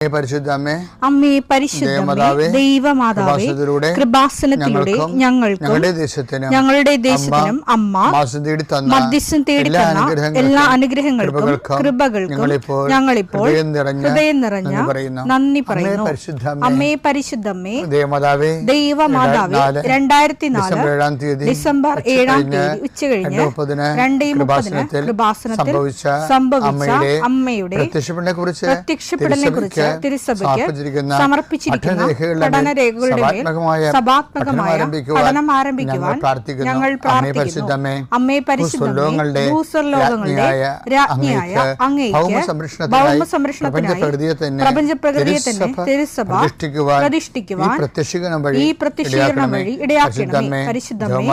പരിശുദ്ധമേ, അമ്മേ പരിശുദ്ധമേ, ദൈവമാതാവേ, കൃപാസനത്തിലൂടെ ഞങ്ങൾക്കും ഞങ്ങളുടെ ദേശത്തിനും അമ്മ മധ്യസ്ഥം തേടി തന്ന എല്ലാ അനുഗ്രഹങ്ങൾക്കും കൃപകൾക്കും ഞങ്ങളിപ്പോൾ ഹൃദയം നിറഞ്ഞ നന്ദി പറയുന്നു. അമ്മേ പരിശുദ്ധമേ, ദൈവമാതാവേ, 2004 ഡിസംബർ 7 ഉച്ചകഴിഞ്ഞ് 2:30 കൃപാസനത്തിൽ സംഭവിച്ച അമ്മയുടെ പ്രത്യക്ഷപ്പെടലിനെ കുറിച്ച് തിരുസഭയ്ക്ക് സമർപ്പിച്ചിരിക്കുന്ന പഠനരേഖകളുടെ മേൽ സഭാത്മകമായ പഠനം ആരംഭിക്കുവാൻ ഞങ്ങൾ പ്രാർത്ഥിക്കുന്നു. അമ്മേ പരിശുദ്ധമേ, ഭൂസ്വർലോകങ്ങളുടെ രാജ്ഞിയായ അങ്ങേയ്ക്ക് ഭൗമസംരക്ഷണത്തിനായി പ്രപഞ്ചപ്രകൃതിയെ തന്നെ തിരുസഭ പ്രതിഷ്ഠിക്കുവാൻ ഈ പ്രത്യക്ഷീകരണം വഴി ഇടയാക്കണമേ. പരിശുദ്ധമേ,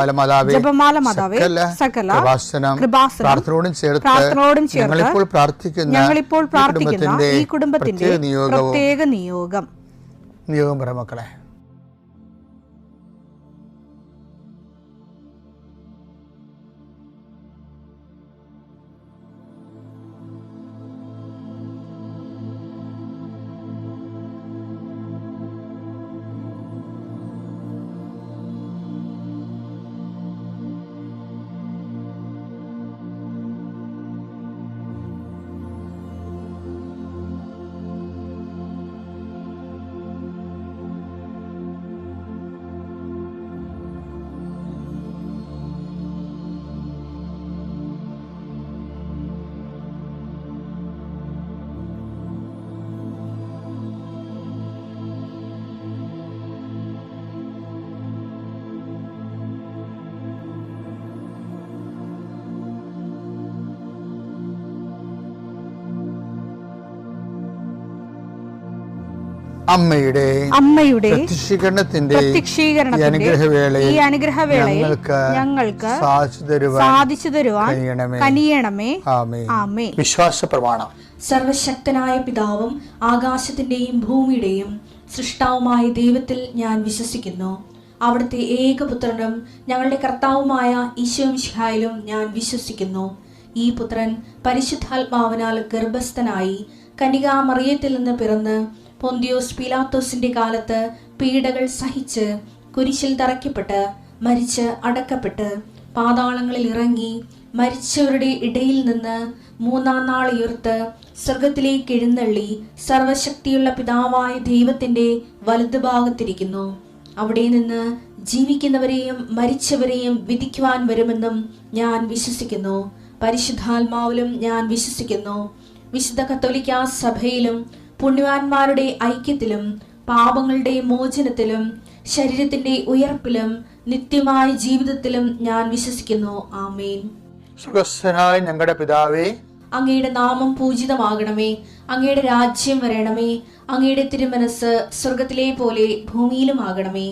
ജപമാല മാതാവേ, സകല കൃപാസനം പ്രാർത്ഥനയോടും ചേർത്ത് ഞങ്ങളിപ്പോൾ പ്രാർത്ഥിക്കുന്ന ഈ കുടുംബത്തിന്റെ പ്രത്യേക നിയോഗം പറ മക്കളെ. അമ്മയുടെ പ്രത്യക്ഷീകരണത്തിന്റെ ഈ അനുഗ്രഹവേളയിൽ ഞങ്ങൾക്ക് സാധിച്ചു തരുവാൻ കനിയണമേ. ആമേൻ. വിശ്വാസ പ്രമാണം. സർവശക്തനായ പിതാവും ആകാശത്തിന്റെയും ഭൂമിയുടെയും സൃഷ്ടാവുമായ ദൈവത്തിൽ ഞാൻ വിശ്വസിക്കുന്നു. അവിടുത്തെ ഏകപുത്രനും ഞങ്ങളുടെ കർത്താവുമായ ഈശോമിശിഹായിലും ഞാൻ വിശ്വസിക്കുന്നു. ഈ പുത്രൻ പരിശുദ്ധാത്മാവിനാൽ ഗർഭസ്ഥനായി കന്യകാമറിയത്തിൽ നിന്ന് പിറന്ന് പൊന്തിയോസ് പീലാത്തോസിന്റെ കാലത്ത് പീഡകൾ സഹിച്ച് കുരിശിൽ തറയ്ക്കപ്പെട്ട് മരിച്ച് അടക്കപ്പെട്ട് പാതാളങ്ങളിൽ ഇറങ്ങി മരിച്ചവരുടെ ഇടയിൽ നിന്ന് 3-ാം നാൾ ഉയർത്ത് സ്വർഗത്തിലേക്ക് എഴുന്നള്ളി സർവശക്തിയുള്ള പിതാവായ ദൈവത്തിന്റെ വലതുഭാഗത്തിരിക്കുന്നു. അവിടെ നിന്ന് ജീവിക്കുന്നവരെയും മരിച്ചവരെയും വിധിക്കുവാൻ വരുമെന്നും ഞാൻ വിശ്വസിക്കുന്നു. പരിശുദ്ധാത്മാവിലും ഞാൻ വിശ്വസിക്കുന്നു. വിശുദ്ധ കത്തോലിക്കാ സഭയിലും പുണ്യവാന്മാരുടെ ഐക്യത്തിലും പാപങ്ങളുടെ മോചനത്തിലും ശരീരത്തിന്റെ ഉയർപ്പിലും നിത്യമായ ജീവിതത്തിലും ഞാൻ വിശ്വസിക്കുന്നു. ആമേൻ. സുഖസ്ഥനായ ഞങ്ങളുടെ പിതാവേ, അങ്ങയുടെ നാമം പൂജിതമാകണമേ. അങ്ങയുടെ രാജ്യം വരണമേ. അങ്ങയുടെ തിരുമനസ് സ്വർഗത്തിലെ പോലെ ഭൂമിയിലും ആകണമേ.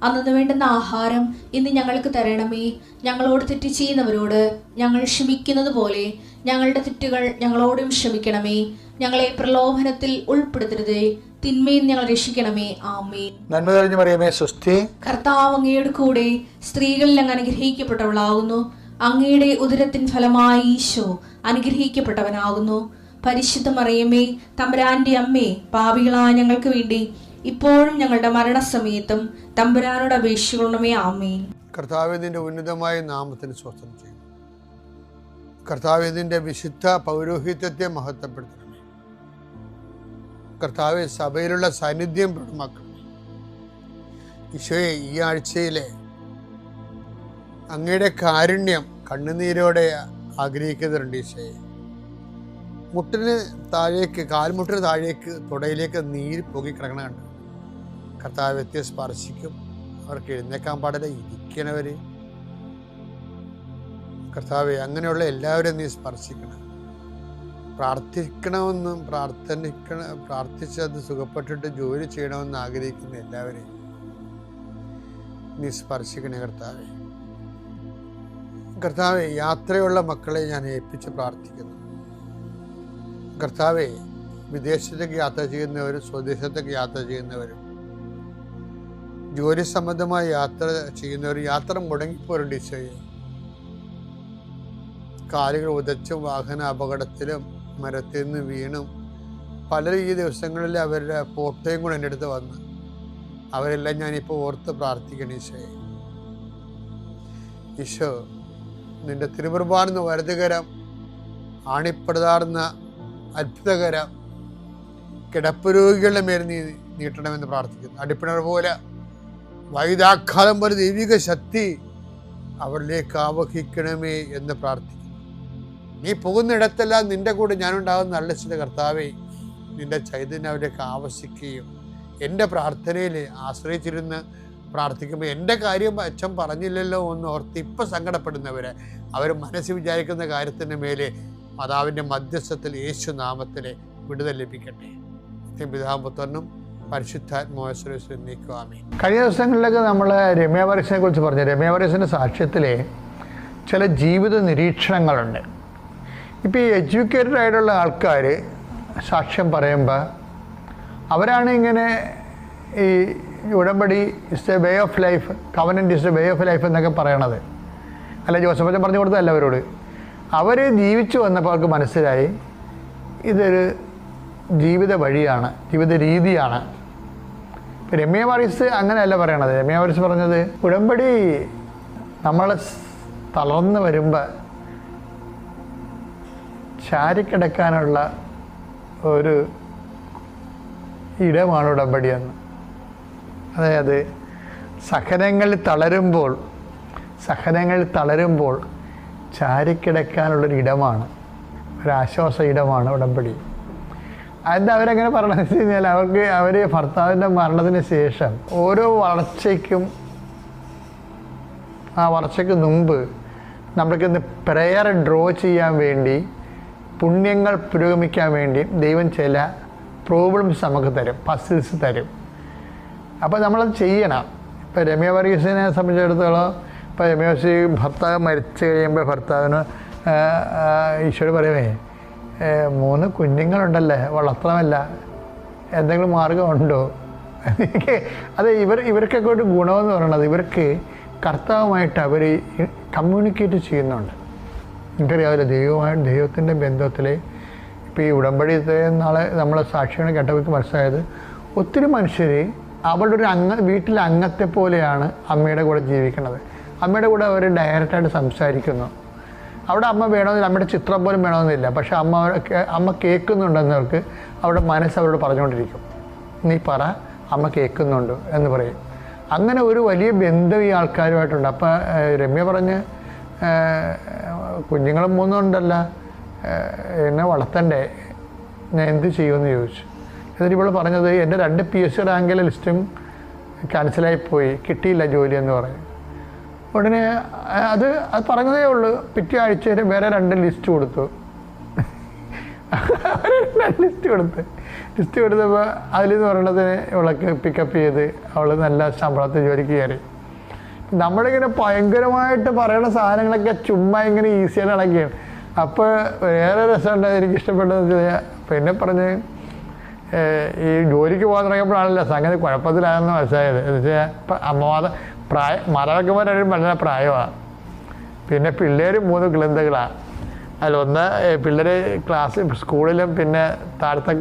അന്നു വേണ്ടുന്ന ആഹാരം ഇന്ന് ഞങ്ങൾക്ക് തരണമേ. ഞങ്ങളോട് തെറ്റ് ചെയ്യുന്നവരോട് ഞങ്ങൾ ക്ഷമിക്കുന്നത് പോലെ ഞങ്ങളുടെ തെറ്റുകൾ ഞങ്ങളോടും ക്ഷമിക്കണമേ. ഞങ്ങളെ പ്രലോഭനത്തിൽ ഉൾപ്പെടുത്തരുതേ, തിന്മയിൽ ഞങ്ങൾ രക്ഷിക്കണമേ. ആമേൻ. നന്മ നിറഞ്ഞ മറിയമേ, സ്വസ്തി. കർത്താവ് അങ്ങയുടെ കൂടെ സ്ത്രീകളിൽ അങ്ങ് അനുഗ്രഹിക്കപ്പെട്ടവളാകുന്നു. അങ്ങയുടെ ഉദരത്തിൻ ഫലമായി ഈശോ അനുഗ്രഹിക്കപ്പെട്ടവനാകുന്നു. പരിശുദ്ധ മറിയമേ, തമ്പുരാന്റെ അമ്മേ, പാപികളായ ഞങ്ങൾക്ക് വേണ്ടി ഇപ്പോഴും ഞങ്ങളുടെ മരണസമയത്തും തമ്പുരാനോട് അപേക്ഷിക്കണമേ. ആമേൻ. കർത്താവിന്റെ ഉന്നതമായ നാമത്തിന് സ്വസ്ഥം ചെയ്യും. കർത്താവിന്റെ വിശുദ്ധ പൗരോഹിത്യത്തെ മഹത്വപ്പെടുത്തണമേ. കർത്താവ് സഭയിലുള്ള സാന്നിധ്യം പ്രകടമാക്കണമേ. ഈശോയെ, ഈ ആഴ്ചയിലെ അങ്ങയുടെ കാരുണ്യം കണ്ണുനീരോടെ ആഗ്രഹിക്കുന്നുണ്ട്. ഈശോയെ, മുട്ടിന് താഴേക്ക്, കാൽമുട്ടിന് താഴേക്ക്, തുടയിലേക്ക് നീര് പൊങ്ങിക്കിടക്കണ കണ്ട് കർത്താവ്യത്തെ സ്പർശിക്കും. അവർക്ക് എഴുന്നേക്കാൻ പാടില്ല, ഇരിക്കണവര്. കർത്താവെ, അങ്ങനെയുള്ള എല്ലാവരും നീ സ്പർശിക്കണം. പ്രാർത്ഥിക്കണമെന്നും പ്രാർത്ഥിച്ച് അത് സുഖപ്പെട്ടിട്ട് ജോലി ചെയ്യണമെന്ന് ആഗ്രഹിക്കുന്ന എല്ലാവരെയും നീ സ്പർശിക്കണേ കർത്താവെ. കർത്താവെ, യാത്രയുള്ള മക്കളെ ഞാൻ ഏൽപ്പിച്ച് പ്രാർത്ഥിക്കുന്നു. കർത്താവെ, വിദേശത്തേക്ക് യാത്ര ചെയ്യുന്നവരും സ്വദേശത്തേക്ക് യാത്ര ചെയ്യുന്നവരും ജോലി സംബന്ധമായി യാത്ര ചെയ്യുന്നവരും യാത്ര മുടങ്ങിപ്പോരുണ്ട്. ഈശോയെ, കാലുകൾ ഉദച്ചും വാഹന അപകടത്തിലും മരത്തിൽ നിന്ന് വീണും പലരും ഈ ദിവസങ്ങളിൽ അവരുടെ ഫോട്ടോയും കൂടെ എൻ്റെ അടുത്ത് വന്ന് അവരെല്ലാം ഞാനിപ്പോൾ ഓർത്ത് പ്രാർത്ഥിക്കണം. ഈശോയെ, ഈശോ നിൻ്റെ തിരുകുർബാന വലതുകരം ആണിപ്പടുതാർന്ന അത്ഭുതകരം കിടപ്പ് രോഗികളുടെ മേൽ നീ നീട്ടണമെന്ന് പ്രാർത്ഥിക്കുന്നു. അടിപ്പിണർ പോലെ വൈദാഘാതം പോലെ ദൈവിക ശക്തി അവരിലേക്ക് ആവഹിക്കണമേ എന്ന് പ്രാർത്ഥിക്കുന്നു. നീ പോകുന്നിടത്തെല്ലാം നിന്റെ കൂടെ ഞാനുണ്ടാകുന്ന നല്ല ചില കർത്താവേ, നിന്റെ ചൈതന്യം അവരിലേക്ക് ആവശ്യിക്കുകയും എൻ്റെ പ്രാർത്ഥനയിൽ ആശ്രയിച്ചിരുന്ന് പ്രാർത്ഥിക്കുമ്പോൾ എൻ്റെ കാര്യം അച്ഛൻ പറഞ്ഞില്ലല്ലോ എന്ന് ഓർത്ത് ഇപ്പം സങ്കടപ്പെടുന്നവരെ അവർ മനസ്സിൽ വിചാരിക്കുന്ന കാര്യത്തിൻ്റെ മേലെ മാതാവിൻ്റെ മധ്യസ്ഥത്തിൽ യേശു നാമത്തിലെ വിടുതൽ ലഭിക്കട്ടെ. പിതാപുത്രനും പരിശുദ്ധാത്മാവിനെ നീക്കുവാമേ. കഴിഞ്ഞ ദിവസങ്ങളിലൊക്കെ നമ്മൾ രമ്യ വർഗീസിനെ കുറിച്ച് പറഞ്ഞു. രമ്യ വർഗീസിൻ്റെ സാക്ഷ്യത്തിലെ ചില ജീവിത നിരീക്ഷണങ്ങളുണ്ട്. ഇപ്പോൾ ഈ എഡ്യൂക്കേറ്റഡ് ആയിട്ടുള്ള ആൾക്കാർ സാക്ഷ്യം പറയുമ്പോൾ അവരാണ് ഇങ്ങനെ ഈ ഉടമ്പടി is a way of life, covenant is a way of life എന്നൊക്കെ പറയണത്. അല്ല, ജോസഫ് അച്ഛൻ പറഞ്ഞു കൊടുത്തതല്ല അവരോട്. അവർ ജീവിച്ചു വന്നപ്പോൾ അവർക്ക് മനസ്സിലായി ഇതൊരു ജീവിത വഴിയാണ്, ജീവിത രീതിയാണ്. ഇപ്പം രമ്യ വർഗീസ് അങ്ങനെയല്ല പറയണത്. രമ്യ വർഗീസ് പറഞ്ഞത് ഉടമ്പടി നമ്മൾ തളർന്ന് വരുമ്പോൾ ചാരിക്കിടക്കാനുള്ള ഒരു ഇടമാണ് ഉടമ്പടിയെന്ന്. അതായത് സഹനങ്ങളിൽ തളരുമ്പോൾ ചാരിക്കിടക്കാനുള്ളൊരു ഇടമാണ്, ഒരാശ്വാസ ഇടമാണ് ഉടമ്പടി. അതെന്താ അവരങ്ങനെ പറയണമെന്ന് വെച്ച് കഴിഞ്ഞാൽ അവർ ഭർത്താവിൻ്റെ മരണത്തിന് ശേഷം ഓരോ വളർച്ചയ്ക്ക് മുമ്പ് നമ്മൾക്കിന്ന് പ്രയർ ഡ്രോ ചെയ്യാൻ വേണ്ടി, പുണ്യങ്ങൾ പുരോഗമിക്കാൻ വേണ്ടി ദൈവം ചില പ്രോബ്ലംസ് നമുക്ക് തരും, പസിൽസ് തരും. അപ്പോൾ നമ്മളത് ചെയ്യണം. ഇപ്പോൾ രമ്യ വർഗീസിനെ സംബന്ധിച്ചിടത്തോളം, ഇപ്പോൾ രമ്യ വർഗീസ് ഭർത്താവ് മരിച്ചു കഴിയുമ്പോൾ ഭർത്താവിന് ഈശോട് പറയുമേ, 3 കുഞ്ഞുങ്ങളുണ്ടല്ലേ, വളർത്തണമല്ല, എന്തെങ്കിലും മാർഗമുണ്ടോ? അത് ഇവർക്കൊക്കെ ഒരു ഗുണമെന്ന് പറയുന്നത് ഇവർക്ക് കർത്താവുമായിട്ട് അവർ കമ്മ്യൂണിക്കേറ്റ് ചെയ്യുന്നുണ്ട്. എനിക്കറിയാവില്ല, ദൈവത്തിൻ്റെ ബന്ധത്തിൽ ഇപ്പോൾ ഈ ഉടമ്പടിത്തെ നാളെ നമ്മൾ സാക്ഷികളെ കേട്ടവർക്ക് മനസ്സിലായത് ഒത്തിരി മനുഷ്യർ അവരുടെ ഒരു വീട്ടിലെ അംഗത്തെ പോലെയാണ് അമ്മയുടെ കൂടെ ജീവിക്കുന്നത്. അമ്മയുടെ കൂടെ അവർ ഡയറക്റ്റായിട്ട് സംസാരിക്കുന്നു. അവിടെ അമ്മ വേണമെന്നില്ല, അമ്മയുടെ ചിത്രം പോലും വേണമെന്നില്ല. പക്ഷേ അമ്മ കേൾക്കുന്നുണ്ടെന്നവർക്ക് അവിടെ മനസ്സ് അവരോട് പറഞ്ഞുകൊണ്ടിരിക്കും, നീ പറ, അമ്മ കേൾക്കുന്നുണ്ട് എന്ന് പറയും. അങ്ങനെ ഒരു വലിയ ബന്ധം ഈ ആൾക്കാരുമായിട്ടുണ്ട്. അപ്പോൾ രമ്യ പറഞ്ഞ് കുഞ്ഞുങ്ങളും 3 ഉണ്ടല്ല, എന്നെ വളർത്തണ്ടേ, ഞാൻ എന്ത് ചെയ്യുമെന്ന് ചോദിച്ചു. എന്നിട്ട് ഇവൾ പറഞ്ഞത് എൻ്റെ 2 PSC റാങ്കിലെ ലിസ്റ്റും ക്യാൻസലായിപ്പോയി, കിട്ടിയില്ല ജോലി എന്ന് പറയും. ഉടനെ അത് പറഞ്ഞതേ ഉള്ളൂ. പിറ്റേ ആഴ്ച വേറെ 2 ലിസ്റ്റ് കൊടുത്തു. ലിസ്റ്റ് കൊടുത്തപ്പോൾ അതിലെന്ന് പറയണത് ഇവളൊക്കെ പിക്കപ്പ് ചെയ്ത് അവൾ നല്ല ശമ്പളത്തിൽ ജോലിക്ക് കയറി. നമ്മളിങ്ങനെ ഭയങ്കരമായിട്ട് പറയുന്ന സാധനങ്ങളൊക്കെ ചുമ്മാ ഇങ്ങനെ ഈസിയായിട്ട് ഇളക്കിയാണ്. അപ്പോൾ വേറെ രസമുണ്ട്, എനിക്ക് ഇഷ്ടപ്പെട്ടതെന്ന് വെച്ചാൽ പിന്നെ പറഞ്ഞ് ഈ ജോലിക്ക് പോകാൻ തുടങ്ങിയപ്പോഴാണല്ലോ സംഗതി കുഴപ്പത്തിലായെന്ന് മനസ്സിലായത്. എന്ന് വെച്ചാൽ ഇപ്പം മാതാപിതാക്കന്മാരും വളരെ പ്രായമാണ്. പിന്നെ പിള്ളേർ 3 കിളന്തകളാണ്. അതിലൊന്ന് പിള്ളേർ സ്കൂളിലും പിന്നെ താഴത്തെ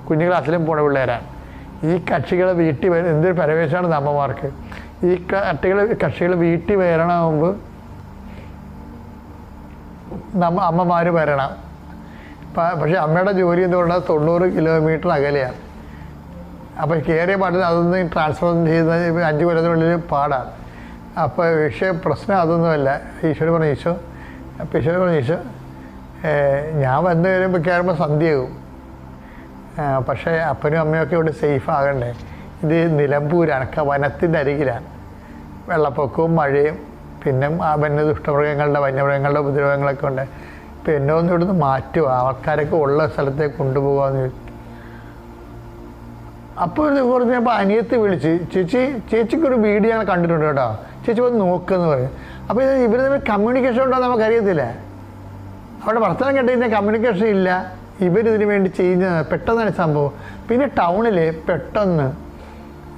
കുഞ്ഞു ക്ലാസ്സിലും പോണ പിള്ളേരാണ്. ഈ കക്ഷികൾ വീട്ടിൽ എന്തൊരു പരവേശമാണ് അമ്മമാർക്ക്. ഈ കക്ഷികൾ വീട്ടിൽ വരണ മുമ്പ് അമ്മമാർ വരണം. പക്ഷേ അമ്മയുടെ ജോലി എന്ന് പറഞ്ഞാൽ 90 കിലോമീറ്റർ അകലെയാണ്. അപ്പോൾ കയറിയ പാട്ടിൽ അതൊന്ന് ട്രാൻസ്ഫർ ചെയ്ത് 5 കൊല്ലത്തിനുള്ളിൽ പാടാണ്. അപ്പോൾ പ്രശ്നം അതൊന്നുമല്ല. ഈശോട് പറഞ്ഞു, ഈശോ ഞാൻ വന്നു കയറുമ്പോൾ സന്ധ്യയാകും, പക്ഷേ അപ്പനും അമ്മയൊക്കെ ഇവിടെ സേഫ് ആകണ്ടേ. ഇത് നിലമ്പൂരാണ്, വനത്തിൻ്റെ അരികിലാണ്. വെള്ളപ്പൊക്കവും മഴയും പിന്നെ വന്യമൃഗങ്ങളുടെ ഉപദ്രവങ്ങളൊക്കെ ഉണ്ട്. ഇപ്പം എന്നെ ഒന്ന് ഇവിടുന്ന് മാറ്റുക, ആൾക്കാരൊക്കെ ഉള്ള സ്ഥലത്തേക്ക് കൊണ്ടുപോകാമെന്ന് ചോദിച്ചു. അപ്പോൾ പറഞ്ഞപ്പോൾ അനിയത്തി വിളിച്ച്, ചേച്ചിക്കൊരു വീഡിയോ ഞാൻ കണ്ടിട്ടുണ്ട് കേട്ടോ, ചേച്ചി വന്ന് നോക്കുമെന്ന് പറയും. അപ്പോൾ ഇവർ തമ്മിൽ കമ്മ്യൂണിക്കേഷൻ ഉണ്ടോ നമുക്കറിയത്തില്ല. അവിടെ വർത്തമാനം കേട്ടുകഴിഞ്ഞാൽ കമ്മ്യൂണിക്കേഷൻ ഇല്ല. ഇവരിതിന് വേണ്ടി ചെയ്യുന്ന പെട്ടെന്നാണ് സംഭവം. പിന്നെ ടൗണിൽ പെട്ടെന്ന്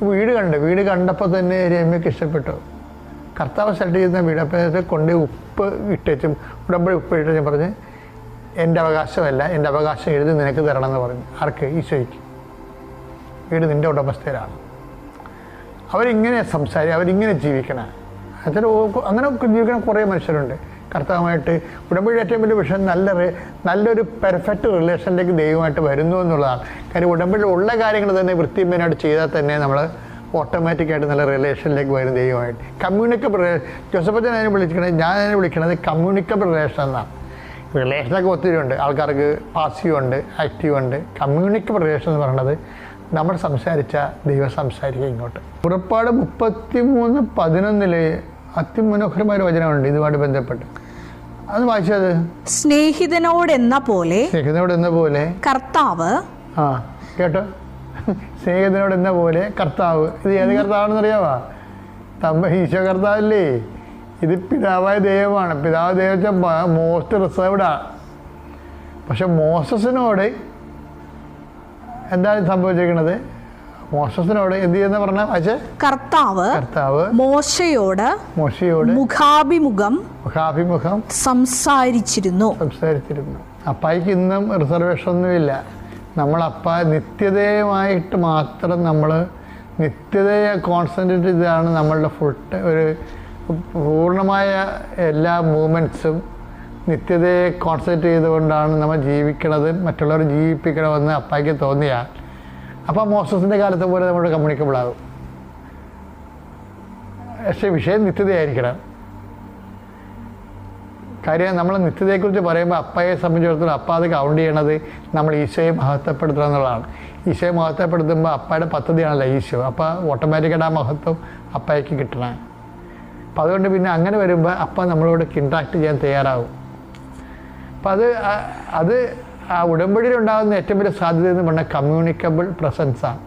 വീട് കണ്ടപ്പോൾ തന്നെ രമ്യക്ക് ഇഷ്ടപ്പെട്ടു. കർത്താവ് സെറ്റ് ചെയ്യുന്ന വീട്. അപ്പോൾ കൊണ്ട് ഉപ്പ് ഇട്ടേച്ചും ഉടമ്പടി ഉപ്പ് ഇട്ടേച്ചും പറഞ്ഞ് എൻ്റെ അവകാശമല്ല, എൻ്റെ അവകാശം എഴുതി നിനക്ക് തരണമെന്ന് പറഞ്ഞു. ആർക്ക്? ഈശോയ്ക്ക്. വീട് നിൻ്റെ ഉടമസ്ഥയിലാണ്. അവരിങ്ങനെ അവരിങ്ങനെ ജീവിക്കണം. അങ്ങനെ ജീവിക്കുന്ന കുറേ മനുഷ്യരുണ്ട്. കർത്താവുമായിട്ട് ഉടമ്പടി ഏറ്റവും വലിയ വിഷയം നല്ലൊരു പെർഫെക്റ്റ് റിലേഷനിലേക്ക് ദൈവമായിട്ട് വരുന്നു എന്നുള്ളതാണ്. കാര്യം ഉടമ്പടി ഉള്ള കാര്യങ്ങൾ തന്നെ വൃത്തിമേനായിട്ട് ചെയ്താൽ തന്നെ നമ്മൾ ഓട്ടോമാറ്റിക്കായിട്ട് നല്ല റിലേഷനിലേക്ക് വരും ദൈവമായിട്ട്. കമ്മ്യൂണിക്കബിൾ ജോസഫച്ചൻ അതിനെ വിളിക്കുന്നത്, ഞാൻ അതിനെ വിളിക്കുന്നത് കമ്മ്യൂണിക്കബിൾ റിലേഷൻ എന്നാണ്. റിലേഷനൊക്കെ ഒത്തിരി ഉണ്ട്. ആൾക്കാർക്ക് പാസീവ് ഉണ്ട്, ആക്റ്റീവ് ഉണ്ട്. കമ്മ്യൂണിക്കബിൾ റിലേഷൻ എന്ന് പറയുന്നത് നമ്മൾ സംസാരിച്ച ദൈവം സംസാരിക്കുക ഇങ്ങോട്ട്. പുറപ്പാട് 33:11 അതിമനോഹരമായ വചനമുണ്ട് ഇതുമായിട്ട് ബന്ധപ്പെട്ട്. അത് വായിച്ചത് സ്നേഹിതനോടെന്ന പോലെ കർത്താവ്. കേട്ടോ, സ്നേഹിതനോടെന്ന പോലെ കർത്താവ്. ഇത് ഏത് കർത്താവാണെന്ന് അറിയാവാ? ഈശോ കർത്താവല്ലേ. ഇത് പിതാവായ ദൈവമാണ്. പിതാവ് ദൈവം വെച്ചാൽ മോസ്റ്റ് റിസർവ്ഡാണ്. പക്ഷെ മോസസിനോട് എന്താണ് സംഭവിച്ചിരിക്കുന്നത്? മോശസിനോട് എന്ത് ചെയ്യുന്ന പറഞ്ഞാൽ കർത്താവ് മോശയോട് മുഖാഭിമുഖം സംസാരിച്ചിരുന്നു. അപ്പായിക്ക് ഇന്നും റിസർവേഷൻ ഒന്നുമില്ല. നമ്മളപ്പ നിത്യതയുമായിട്ട് മാത്രം നമ്മൾ നിത്യതയെ കോൺസെൻട്രേറ്റ് ചെയ്താണ് നമ്മളുടെ ഒരു പൂർണ്ണമായ എല്ലാ മൂവ്മെൻറ്റ്സും നിത്യതയെ കോൺസെൻട്രേറ്റ് ചെയ്തുകൊണ്ടാണ് നമ്മൾ ജീവിക്കണത്, മറ്റുള്ളവർ ജീവിപ്പിക്കണമെന്ന് അപ്പായിക്ക് തോന്നിയാൽ അപ്പോൾ മോസസിൻ്റെ കാലത്തെ പോലെ നമ്മുടെ കമ്മ്യൂണിക്കബിൾ ആകും. പക്ഷേ വിഷയം നിത്യതയായിരിക്കണം. കാര്യം നമ്മൾ നിത്യതയെക്കുറിച്ച് പറയുമ്പോൾ അപ്പയെ സംബന്ധിച്ചിടത്തോളം അപ്പ അത് കൗണ്ട് ചെയ്യണത് നമ്മൾ ഈശോയെ മഹത്വപ്പെടുത്തുക എന്നുള്ളതാണ്. ഈശോയെ മഹത്വപ്പെടുത്തുമ്പോൾ അപ്പയുടെ പദ്ധതിയാണല്ലോ ഈശോ. അപ്പോൾ ഓട്ടോമാറ്റിക്കായിട്ട് ആ മഹത്വം അപ്പയ്ക്ക് കിട്ടണം. അപ്പം അതുകൊണ്ട് പിന്നെ അങ്ങനെ വരുമ്പോൾ അപ്പ നമ്മളോട് ഇൻട്രാക്ട് ചെയ്യാൻ തയ്യാറാവും. അപ്പം അത് ആ ഉടമ്പടിയിൽ ഉണ്ടാകുന്ന ഏറ്റവും വലിയ സാധ്യത എന്ന് പറഞ്ഞാൽ കമ്മ്യൂണിക്കബിൾ പ്രസൻസാണ്.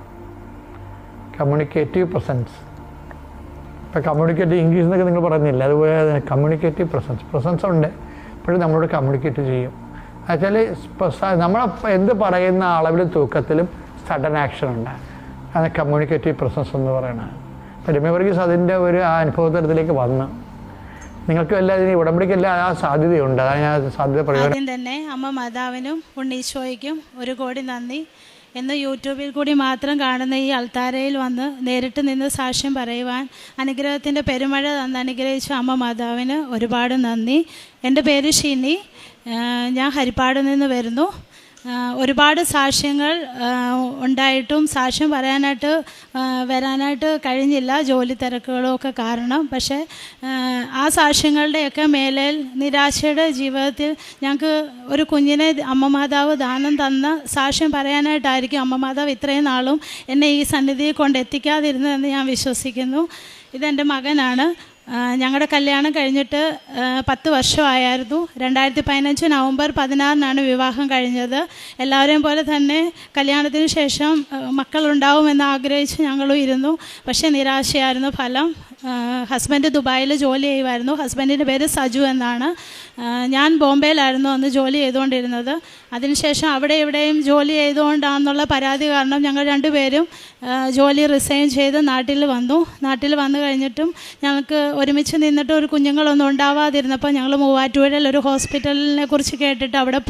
Communicative presence. ഇപ്പം കമ്മ്യൂണിക്കേറ്റീവ് ഇംഗ്ലീഷ് എന്നൊക്കെ നിങ്ങൾ പറഞ്ഞില്ല, അതുപോലെ കമ്മ്യൂണിക്കേറ്റീവ് പ്രസൻസ് ഉണ്ട്. ഇപ്പോഴും നമ്മളോട് കമ്മ്യൂണിക്കേറ്റ് ചെയ്യും. എന്നുവെച്ചാൽ നമ്മൾ എന്ത് പറയുന്ന അളവിലും തൂക്കത്തിലും സഡൻ ആക്ഷൻ ഉണ്ട്. അത് കമ്മ്യൂണിക്കേറ്റീവ് പ്രസൻസ് എന്ന് പറയുന്നത്. അപ്പം രമ്യ വർഗീസ് അതിൻ്റെ ഒരു ആ അനുഭവതലത്തിലേക്ക് വന്ന് നിങ്ങൾക്ക് എല്ലാത്തിനും ഉടമ്പടിക്കെല്ലാം ആ സാധ്യതയുണ്ട്. അതാണ് ഞാൻ സാധ്യത പറയുന്നത്. ആദ്യം തന്നെ അമ്മ മാതാവിനും ഉണ്ണീശോയ്ക്കും 1 കോടി നന്ദി. എന്ന് യൂട്യൂബിൽ കൂടി മാത്രം കാണുന്ന ഈ അൾത്താരയിൽ വന്ന് നേരിട്ട് നിന്ന് സാക്ഷ്യം പറയുവാൻ അനുഗ്രഹത്തിൻ്റെ പെരുമഴ തന്ന് അനുഗ്രഹിച്ച അമ്മ മാതാവിന് ഒരുപാട് നന്ദി. എൻ്റെ പേര് ഷിനി, ഞാൻ ഹരിപ്പാട് നിന്ന് വരുന്നു. ഒരുപാട് സാക്ഷ്യങ്ങൾ ഉണ്ടായിട്ടും സാക്ഷ്യം വരാനായിട്ട് കഴിഞ്ഞില്ല, ജോലി തിരക്കുകളും ഒക്കെ കാരണം. പക്ഷേ ആ സാക്ഷ്യങ്ങളുടെയൊക്കെ മേലേൽ നിരാശയുടെ ജീവിതത്തിൽ ഞങ്ങൾക്ക് ഒരു കുഞ്ഞിനെ അമ്മ മാതാവ് ദാനം തന്ന സാക്ഷ്യം പറയാനായിട്ടായിരിക്കും അമ്മ മാതാവ് ഇത്രയും നാളും എന്നെ ഈ സന്നിധിയിൽ കൊണ്ടെത്തിക്കാതിരുന്നതെന്ന് ഞാൻ വിശ്വസിക്കുന്നു. ഇതെൻ്റെ മകനാണ്. ഞങ്ങളുടെ കല്യാണം കഴിഞ്ഞിട്ട് 10 വർഷമായിരുന്നു. 2015 നവംബർ 16 വിവാഹം കഴിഞ്ഞത്. എല്ലാവരെയും പോലെ തന്നെ കല്യാണത്തിന് ശേഷം മക്കളുണ്ടാവുമെന്ന് ആഗ്രഹിച്ച് ഞങ്ങളും ഇരുന്നു. പക്ഷേ നിരാശയായിരുന്നു ഫലം. ഹസ്ബൻഡ് ദുബായിൽ ജോലി ചെയ്യുമായിരുന്നു. ഹസ്ബൻഡിൻ്റെ പേര് സജു എന്നാണ്. ഞാൻ ബോംബെയിലായിരുന്നു അന്ന് ജോലി ചെയ്തുകൊണ്ടിരുന്നത്. അതിനുശേഷം അവിടെ ഇവിടെയും ജോലി ചെയ്തുകൊണ്ടാണെന്നുള്ള പരാതി കാരണം ഞങ്ങൾ രണ്ടുപേരും ജോലി റിസൈൻ ചെയ്ത് നാട്ടിൽ വന്നു കഴിഞ്ഞിട്ടും ഞങ്ങൾക്ക് ഒരുമിച്ച് നിന്നിട്ട് ഒരു കുഞ്ഞുങ്ങളൊന്നും ഉണ്ടാവാതിരുന്നപ്പോൾ ഞങ്ങൾ മൂവാറ്റുപുഴയിൽ ഒരു ഹോസ്പിറ്റലിനെ കുറിച്ച് കേട്ടിട്ട് അവിടെ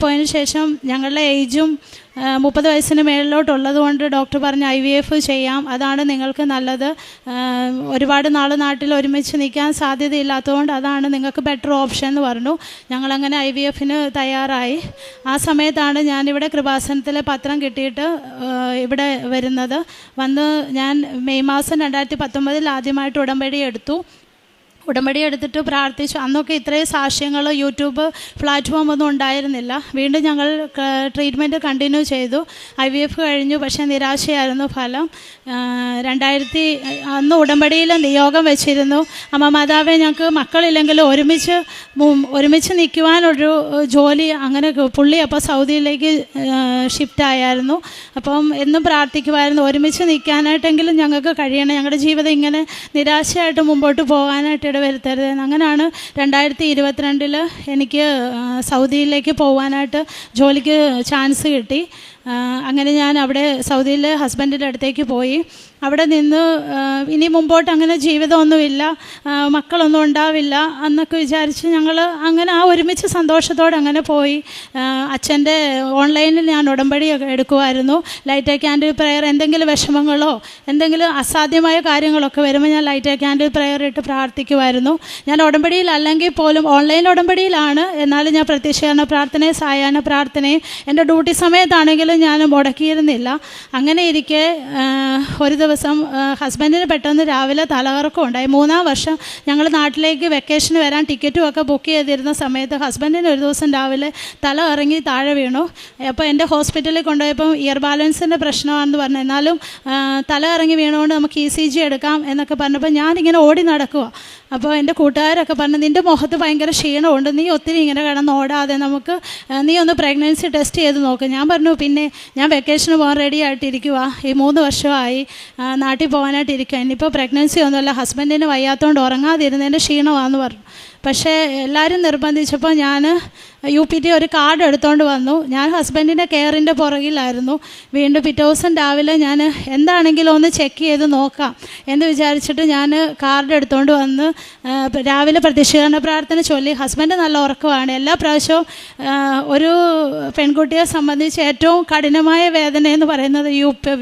പോയതിന് ശേഷം ഞങ്ങളുടെ ഏജും 30 വയസ്സിന് മേളിലോട്ടുള്ളത് കൊണ്ട് ഡോക്ടർ പറഞ്ഞ് IVF ചെയ്യാം, അതാണ് നിങ്ങൾക്ക് നല്ലത്. ഒരുപാട് നാൾ നാട്ടിൽ ഒരുമിച്ച് നിൽക്കാൻ സാധ്യതയില്ലാത്തതുകൊണ്ട് അതാണ് നിങ്ങൾക്ക് ബെറ്റർ ഓപ്ഷൻ എന്ന് പറഞ്ഞു. ഞങ്ങളങ്ങനെ IVFന് തയ്യാറായി. ആ സമയത്താണ് ഞാനിവിടെ കൃപാസനത്തിലെ പത്രം കിട്ടിയിട്ട് ഇവിടെ വരുന്നത്. ഞാൻ മെയ് മാസം 2019 ആദ്യമായിട്ട് ഉടമ്പടി എടുത്തിട്ട് പ്രാർത്ഥിച്ചു. അന്നൊക്കെ ഇത്രയും സാക്ഷ്യങ്ങൾ യൂട്യൂബ് പ്ലാറ്റ്ഫോം ഒന്നും ഉണ്ടായിരുന്നില്ല. വീണ്ടും ഞങ്ങൾ ട്രീറ്റ്മെൻറ്റ് കണ്ടിന്യൂ ചെയ്തു. IVF കഴിഞ്ഞു, പക്ഷേ നിരാശയായിരുന്നു ഫലം. അന്ന് ഉടമ്പടിയിൽ നിയോഗം വെച്ചിരുന്നു, അമ്മ മാതാവേ ഞങ്ങൾക്ക് മക്കളില്ലെങ്കിലും ഒരുമിച്ച് നിൽക്കുവാനൊരു ജോലി. അങ്ങനെ പുള്ളി അപ്പോൾ സൗദിയിലേക്ക് ഷിഫ്റ്റ് ആയായിരുന്നു. അപ്പം എന്നും പ്രാർത്ഥിക്കുമായിരുന്നു, ഒരുമിച്ച് നിൽക്കാനായിട്ടെങ്കിലും ഞങ്ങൾക്ക് കഴിയണം, ഞങ്ങളുടെ ജീവിതം ഇങ്ങനെ നിരാശയായിട്ട് മുമ്പോട്ട് പോകാനായിട്ട് വരുത്തരുത്. അങ്ങനെയാണ് 2022 എനിക്ക് സൗദിയിലേക്ക് പോകാനായിട്ട് ജോലിക്ക് ചാൻസ് കിട്ടി. അങ്ങനെ ഞാൻ അവിടെ സൗദിയിൽ ഹസ്ബൻഡിൻ്റെ അടുത്തേക്ക് പോയി. അവിടെ നിന്ന് ഇനി മുമ്പോട്ട് അങ്ങനെ ജീവിതമൊന്നുമില്ല, മക്കളൊന്നും ഉണ്ടാവില്ല എന്നൊക്കെ വിചാരിച്ച് ഞങ്ങൾ അങ്ങനെ ആ ഒരുമിച്ച് സന്തോഷത്തോടെ അങ്ങനെ പോയി. അച്ഛൻ്റെ ഓൺലൈനിൽ ഞാൻ ഉടമ്പടി എടുക്കുമായിരുന്നു. ലൈറ്റ് ക്യാൻഡിൽ പ്രെയർ, എന്തെങ്കിലും വിഷമങ്ങളോ എന്തെങ്കിലും അസാധ്യമായ കാര്യങ്ങളൊക്കെ വരുമ്പോൾ ഞാൻ ലൈറ്റ് ക്യാൻഡിൽ പ്രെയർ ഇട്ട് പ്രാർത്ഥിക്കുമായിരുന്നു. ഞാൻ ഉടമ്പടിയിലല്ലെങ്കിൽ പോലും ഓൺലൈൻ ഉടമ്പടിയിലാണ്, എന്നാലും ഞാൻ പ്രത്യക്ഷീകരണ പ്രാർത്ഥനയും സായാഹ്ന പ്രാർത്ഥനയും എൻ്റെ ഡ്യൂട്ടി സമയത്താണെങ്കിലും ഞാൻ മുടക്കിയിരുന്നില്ല. അങ്ങനെ ഇരിക്കെ ഒരു ദിവസം ഹസ്ബൻഡിന് പെട്ടെന്ന് രാവിലെ തലകറക്കം ഉണ്ടായി. 3-ാം വർഷം ഞങ്ങൾ നാട്ടിലേക്ക് വെക്കേഷന് വരാൻ ടിക്കറ്റും ഒക്കെ ബുക്ക് ചെയ്തിരുന്ന സമയത്ത് ഹസ്ബൻഡിന് ഒരു ദിവസം രാവിലെ തല ഇറങ്ങി താഴെ വീണു. അപ്പോൾ എൻ്റെ ഹോസ്പിറ്റലിൽ കൊണ്ടുപോയപ്പോൾ ഇയർ ബാലൻസിൻ്റെ പ്രശ്നമാണെന്ന് പറഞ്ഞു. എന്നാലും തല ഇറങ്ങി വീണുകൊണ്ട് നമുക്ക് ECG എടുക്കാം എന്നൊക്കെ പറഞ്ഞപ്പോൾ ഞാനിങ്ങനെ ഓടി നടക്കുക. അപ്പോൾ എൻ്റെ കൂട്ടുകാരൊക്കെ പറഞ്ഞു, നിൻ്റെ മുഖത്ത് ഭയങ്കര ക്ഷീണമുണ്ട്, നീ ഒത്തിരി ഇങ്ങനെ കിടന്ന് ഓടാതെ നമുക്ക് നീ ഒന്ന് പ്രഗ്നൻസി ടെസ്റ്റ് ചെയ്ത് നോക്ക്. ഞാൻ പറഞ്ഞു, പിന്നെ ഞാൻ വെക്കേഷന് പോകാൻ റെഡി ആയിട്ടിരിക്കുക, ഈ 3 വർഷമായി നാട്ടിൽ പോകാനായിട്ടിരിക്കുക, ഇനിയിപ്പോൾ പ്രഗ്നൻസി ഒന്നുമല്ല, ഹസ്ബൻഡിന് വയ്യാത്തതുകൊണ്ട് ഉറങ്ങാതിരുന്നതിൻ്റെ ക്ഷീണമാണെന്ന് പറഞ്ഞു. പക്ഷേ എല്ലാവരും നിർബന്ധിച്ചപ്പോൾ ഞാൻ UPT ഒരു കാർഡ് എടുത്തുകൊണ്ട് വന്നു. ഞാൻ ഹസ്ബൻഡിൻ്റെ കെയറിൻ്റെ പുറകിലായിരുന്നു. വീണ്ടും പിറ്റേ ദിവസം രാവിലെ ഞാൻ എന്താണെങ്കിലും ഒന്ന് ചെക്ക് ചെയ്ത് നോക്കാം എന്ന് വിചാരിച്ചിട്ട് ഞാൻ കാർഡ് എടുത്തുകൊണ്ട് വന്ന് രാവിലെ പ്രത്യക്ഷീകരണ പ്രാർത്ഥന ചൊല്ലി. ഹസ്ബൻഡ് നല്ല ഉറക്കമാണ്. എല്ലാ പ്രാവശ്യവും ഒരു പെൺകുട്ടിയെ സംബന്ധിച്ച് ഏറ്റവും കഠിനമായ വേദന എന്ന് പറയുന്നത്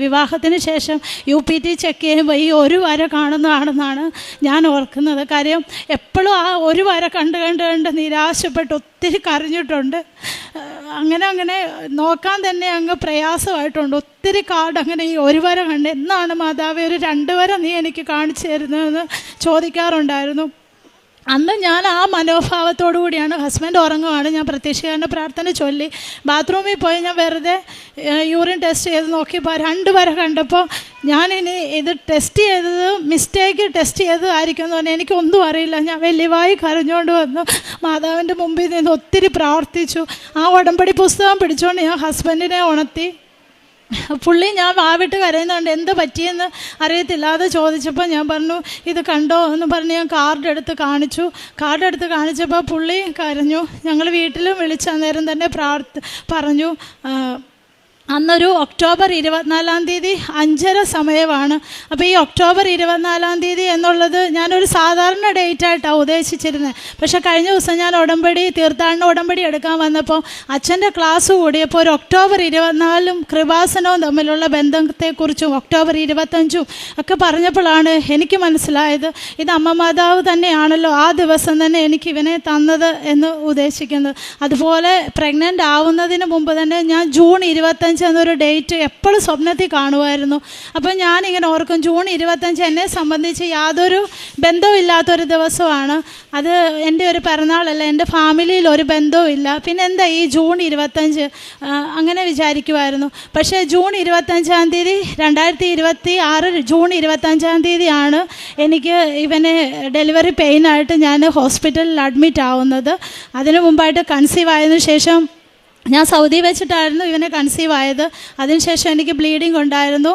വിവാഹത്തിന് ശേഷം UPT ചെക്ക് ചെയ്യുമ്പോൾ ഈ ഒരു വര കാണുന്നതാണെന്നാണ് ഞാൻ ഓർക്കുന്നത്. കാര്യം എപ്പോഴും ആ ഒരു വര കണ്ട് നിരാശപ്പെട്ട് ഒത്തിരി കരഞ്ഞിട്ടുണ്ട്. അങ്ങനെ നോക്കാൻ തന്നെ അങ്ങ് പ്രയാസമായിട്ടുണ്ട്. ഒത്തിരി കാർഡ് അങ്ങനെ ഈ ഒരു വര കണ്ട് എന്നാണ് മാതാവേ ഒരു 2 വര നീ എനിക്ക് കാണിച്ചു തരുന്നതെന്ന് ചോദിക്കാറുണ്ടായിരുന്നു. അന്ന് ഞാൻ ആ മനോഭാവത്തോടു കൂടിയാണ്, ഹസ്ബൻഡ് ഉറങ്ങുവാണ്, ഞാൻ പ്രത്യക്ഷീകരണ പ്രാർത്ഥന ചൊല്ലി ബാത്റൂമിൽ പോയി ഞാൻ വെറുതെ യൂറിൻ ടെസ്റ്റ് ചെയ്ത് നോക്കിയപ്പോൾ 2 വര കണ്ടപ്പോൾ ഞാനിനി ഇത് ടെസ്റ്റ് ചെയ്തത് മിസ്റ്റേക്ക് ടെസ്റ്റ് ചെയ്തതായിരിക്കും എന്ന് പറഞ്ഞാൽ എനിക്കൊന്നും അറിയില്ല. ഞാൻ വലിയവായി കരഞ്ഞുകൊണ്ട് വന്നു മാതാവിൻ്റെ മുമ്പിൽ നിന്ന് ഒത്തിരി പ്രാർത്ഥിച്ചു. ആ ഉടമ്പടി പുസ്തകം പിടിച്ചുകൊണ്ട് ഞാൻ ഹസ്ബൻഡിനെ ഉണർത്തി. പുള്ളി ഞാൻ വാവിട്ട് കരയുന്നുണ്ട്, എന്ത് പറ്റിയെന്ന് അറിയത്തില്ല. അത് ചോദിച്ചപ്പോൾ ഞാൻ പറഞ്ഞു, ഇത് കണ്ടോ എന്ന് പറഞ്ഞ് ഞാൻ കാർഡ് എടുത്ത് കാണിച്ചപ്പോൾ പുള്ളി കരഞ്ഞു. ഞങ്ങൾ വീട്ടിലും വിളിച്ച് അന്നേരം തന്നെ പറഞ്ഞു. അന്നൊരു ഒക്ടോബർ 24-ാം തീയതി 5:30 സമയമാണ്. അപ്പോൾ ഈ ഒക്ടോബർ 24-ാം തീയതി എന്നുള്ളത് ഞാനൊരു സാധാരണ ഡേറ്റായിട്ടാണ് ഉദ്ദേശിച്ചിരുന്നത്. പക്ഷേ കഴിഞ്ഞ ദിവസം ഞാൻ തീർത്ഥാടന ഉടമ്പടി എടുക്കാൻ വന്നപ്പോൾ അച്ഛൻ്റെ ക്ലാസ് കൂടിയപ്പോൾ ഒരു ഒക്ടോബർ 24-ഉം കൃപാസനവും തമ്മിലുള്ള ബന്ധത്തെക്കുറിച്ചും ഒക്ടോബർ 25-ഉം ഒക്കെ പറഞ്ഞപ്പോഴാണ് എനിക്ക് മനസ്സിലായത് ഇത് അമ്മ മാതാവ് തന്നെയാണല്ലോ ആ ദിവസം തന്നെ എനിക്ക് ഇവനെ തന്നത് എന്ന് ഉദ്ദേശിക്കുന്നത്. അതുപോലെ പ്രഗ്നൻ്റ് ആവുന്നതിന് മുമ്പ് തന്നെ ഞാൻ ജൂൺ 25 എന്നൊരു ഡേറ്റ് എപ്പോഴും സ്വപ്നത്തിൽ കാണുമായിരുന്നു. അപ്പം ഞാനിങ്ങനെ ഓർക്കും, ജൂൺ 25 എന്നെ സംബന്ധിച്ച് യാതൊരു ബന്ധവുമില്ലാത്തൊരു ദിവസമാണ്. അത് എൻ്റെ ഒരു പിറന്നാളല്ല, എൻ്റെ ഫാമിലിയിൽ ഒരു ബന്ധവും ഇല്ല, പിന്നെ എന്താ ഈ ജൂൺ 25 അങ്ങനെ വിചാരിക്കുമായിരുന്നു. പക്ഷേ ജൂൺ 25-ാം തീയതി 2026 ജൂൺ 25-ാം തീയതിയാണ് എനിക്ക് ഇവനെ ഡെലിവറി പെയിനായിട്ട് ഞാൻ ഹോസ്പിറ്റലിൽ അഡ്മിറ്റ് ആവുന്നത്. അതിനു മുമ്പായിട്ട് കൺസീവ് ആയതിനു ശേഷം ഞാൻ സൗദി വെച്ചിട്ടായിരുന്നു ഇവനെ കൺസീവ് ആയത്. അതിനുശേഷം എനിക്ക് ബ്ലീഡിങ് ഉണ്ടായിരുന്നു.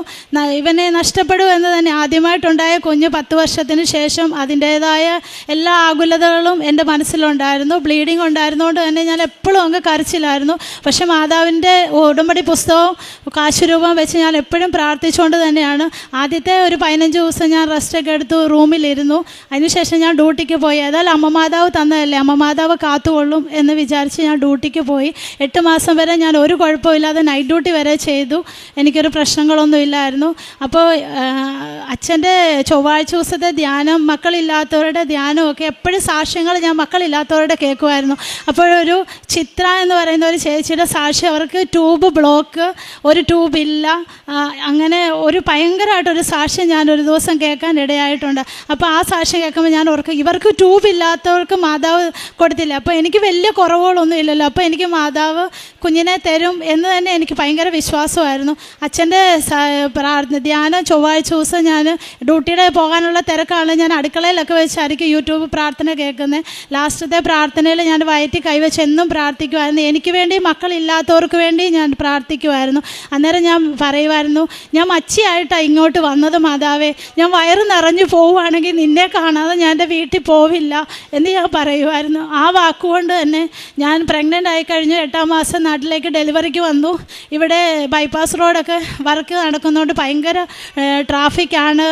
ഇവനെ നഷ്ടപ്പെടുമെന്ന് തന്നെ ആദ്യമായിട്ടുണ്ടായ കുഞ്ഞ് 10 വർഷത്തിന് ശേഷം അതിൻ്റേതായ എല്ലാ ആകുലതകളും എൻ്റെ മനസ്സിലുണ്ടായിരുന്നു. ബ്ലീഡിങ് ഉണ്ടായിരുന്നുകൊണ്ട് തന്നെ ഞാൻ എപ്പോഴും അങ്ങ് കരച്ചിലായിരുന്നു. പക്ഷേ മാതാവിൻ്റെ ഉടമ്പടി പുസ്തകവും കാശുരൂപം വെച്ച് ഞാൻ എപ്പോഴും പ്രാർത്ഥിച്ചുകൊണ്ട് തന്നെയാണ്. ആദ്യത്തെ ഒരു 15 ദിവസം ഞാൻ റെസ്റ്റൊക്കെ എടുത്തു റൂമിലിരുന്നു. അതിനുശേഷം ഞാൻ ഡ്യൂട്ടിക്ക് പോയി. ഏതായാലും അമ്മ മാതാവ് തന്നതല്ലേ, അമ്മ മാതാവ് കാത്തുകൊള്ളും എന്ന് വിചാരിച്ച് ഞാൻ ഡ്യൂട്ടിക്ക് പോയി. 8 മാസം വരെ ഞാൻ ഒരു കുഴപ്പമില്ലാതെ നൈറ്റ് ഡ്യൂട്ടി വരെ ചെയ്തു. എനിക്കൊരു പ്രശ്നങ്ങളൊന്നും ഇല്ലായിരുന്നു. അപ്പോൾ അച്ഛൻ്റെ ചൊവ്വാഴ്ച ദിവസത്തെ ധ്യാനം, മക്കളില്ലാത്തവരുടെ ധ്യാനമൊക്കെ എപ്പോഴും സാക്ഷ്യങ്ങൾ ഞാൻ മക്കളില്ലാത്തവരുടെ കേൾക്കുമായിരുന്നു. അപ്പോഴൊരു ചിത്ര എന്ന് പറയുന്ന ഒരു ചേച്ചിയുടെ സാക്ഷ്യം, അവർക്ക് ട്യൂബ് ബ്ലോക്ക്, ഒരു ട്യൂബില്ല, അങ്ങനെ ഒരു ഭയങ്കരമായിട്ടൊരു സാക്ഷ്യം ഞാനൊരു ദിവസം കേൾക്കാൻ ഇടയായിട്ടുണ്ട്. അപ്പോൾ ആ സാക്ഷ്യം കേൾക്കുമ്പോൾ ഞാൻ ഓർക്കും, ഇവർക്ക് ട്യൂബ് ഇല്ലാത്തവർക്ക് മാതാവ് കൊടുത്തില്ല, അപ്പോൾ എനിക്ക് വലിയ കുറവുകളൊന്നും ഇല്ലല്ലോ, അപ്പോൾ എനിക്ക് മാതാവ് കുഞ്ഞിനെ തരും എന്ന് തന്നെ എനിക്ക് ഭയങ്കര വിശ്വാസമായിരുന്നു. അച്ഛൻ്റെ ധ്യാനം ചൊവ്വാഴ്ച ദിവസം ഞാൻ ഡ്യൂട്ടിയുടെ പോകാനുള്ള തിരക്കാണ്, ഞാൻ അടുക്കളയിലൊക്കെ വെച്ചായിരിക്കും യൂട്യൂബ് പ്രാർത്ഥന കേൾക്കുന്നത്. ലാസ്റ്റത്തെ പ്രാർത്ഥനയിൽ ഞാൻ വയറ്റിൽ കൈവച്ച് എന്നും പ്രാർത്ഥിക്കുമായിരുന്നു. എനിക്ക് വേണ്ടി, മക്കളില്ലാത്തവർക്ക് വേണ്ടി ഞാൻ പ്രാർത്ഥിക്കുമായിരുന്നു. അന്നേരം ഞാൻ പറയുമായിരുന്നു, ഞാൻ മച്ചിയായിട്ടാണ് ഇങ്ങോട്ട് വന്നത് മാതാവേ, ഞാൻ വയറ് നിറഞ്ഞു പോവുകയാണെങ്കിൽ നിന്നെ കാണാതെ ഞാൻ എൻ്റെ വീട്ടിൽ പോവില്ല എന്ന് ഞാൻ പറയുമായിരുന്നു. ആ വാക്കുകൊണ്ട് തന്നെ ഞാൻ പ്രഗ്നൻ്റ് ആയിക്കഴിഞ്ഞ് 8-ാം മാസം നാട്ടിലേക്ക് ഡെലിവറിക്ക് വന്നു. ഇവിടെ ബൈപ്പാസ് റോഡൊക്കെ വർക്ക് നടക്കുന്നതുകൊണ്ട് ഭയങ്കര ട്രാഫിക്കാണ്,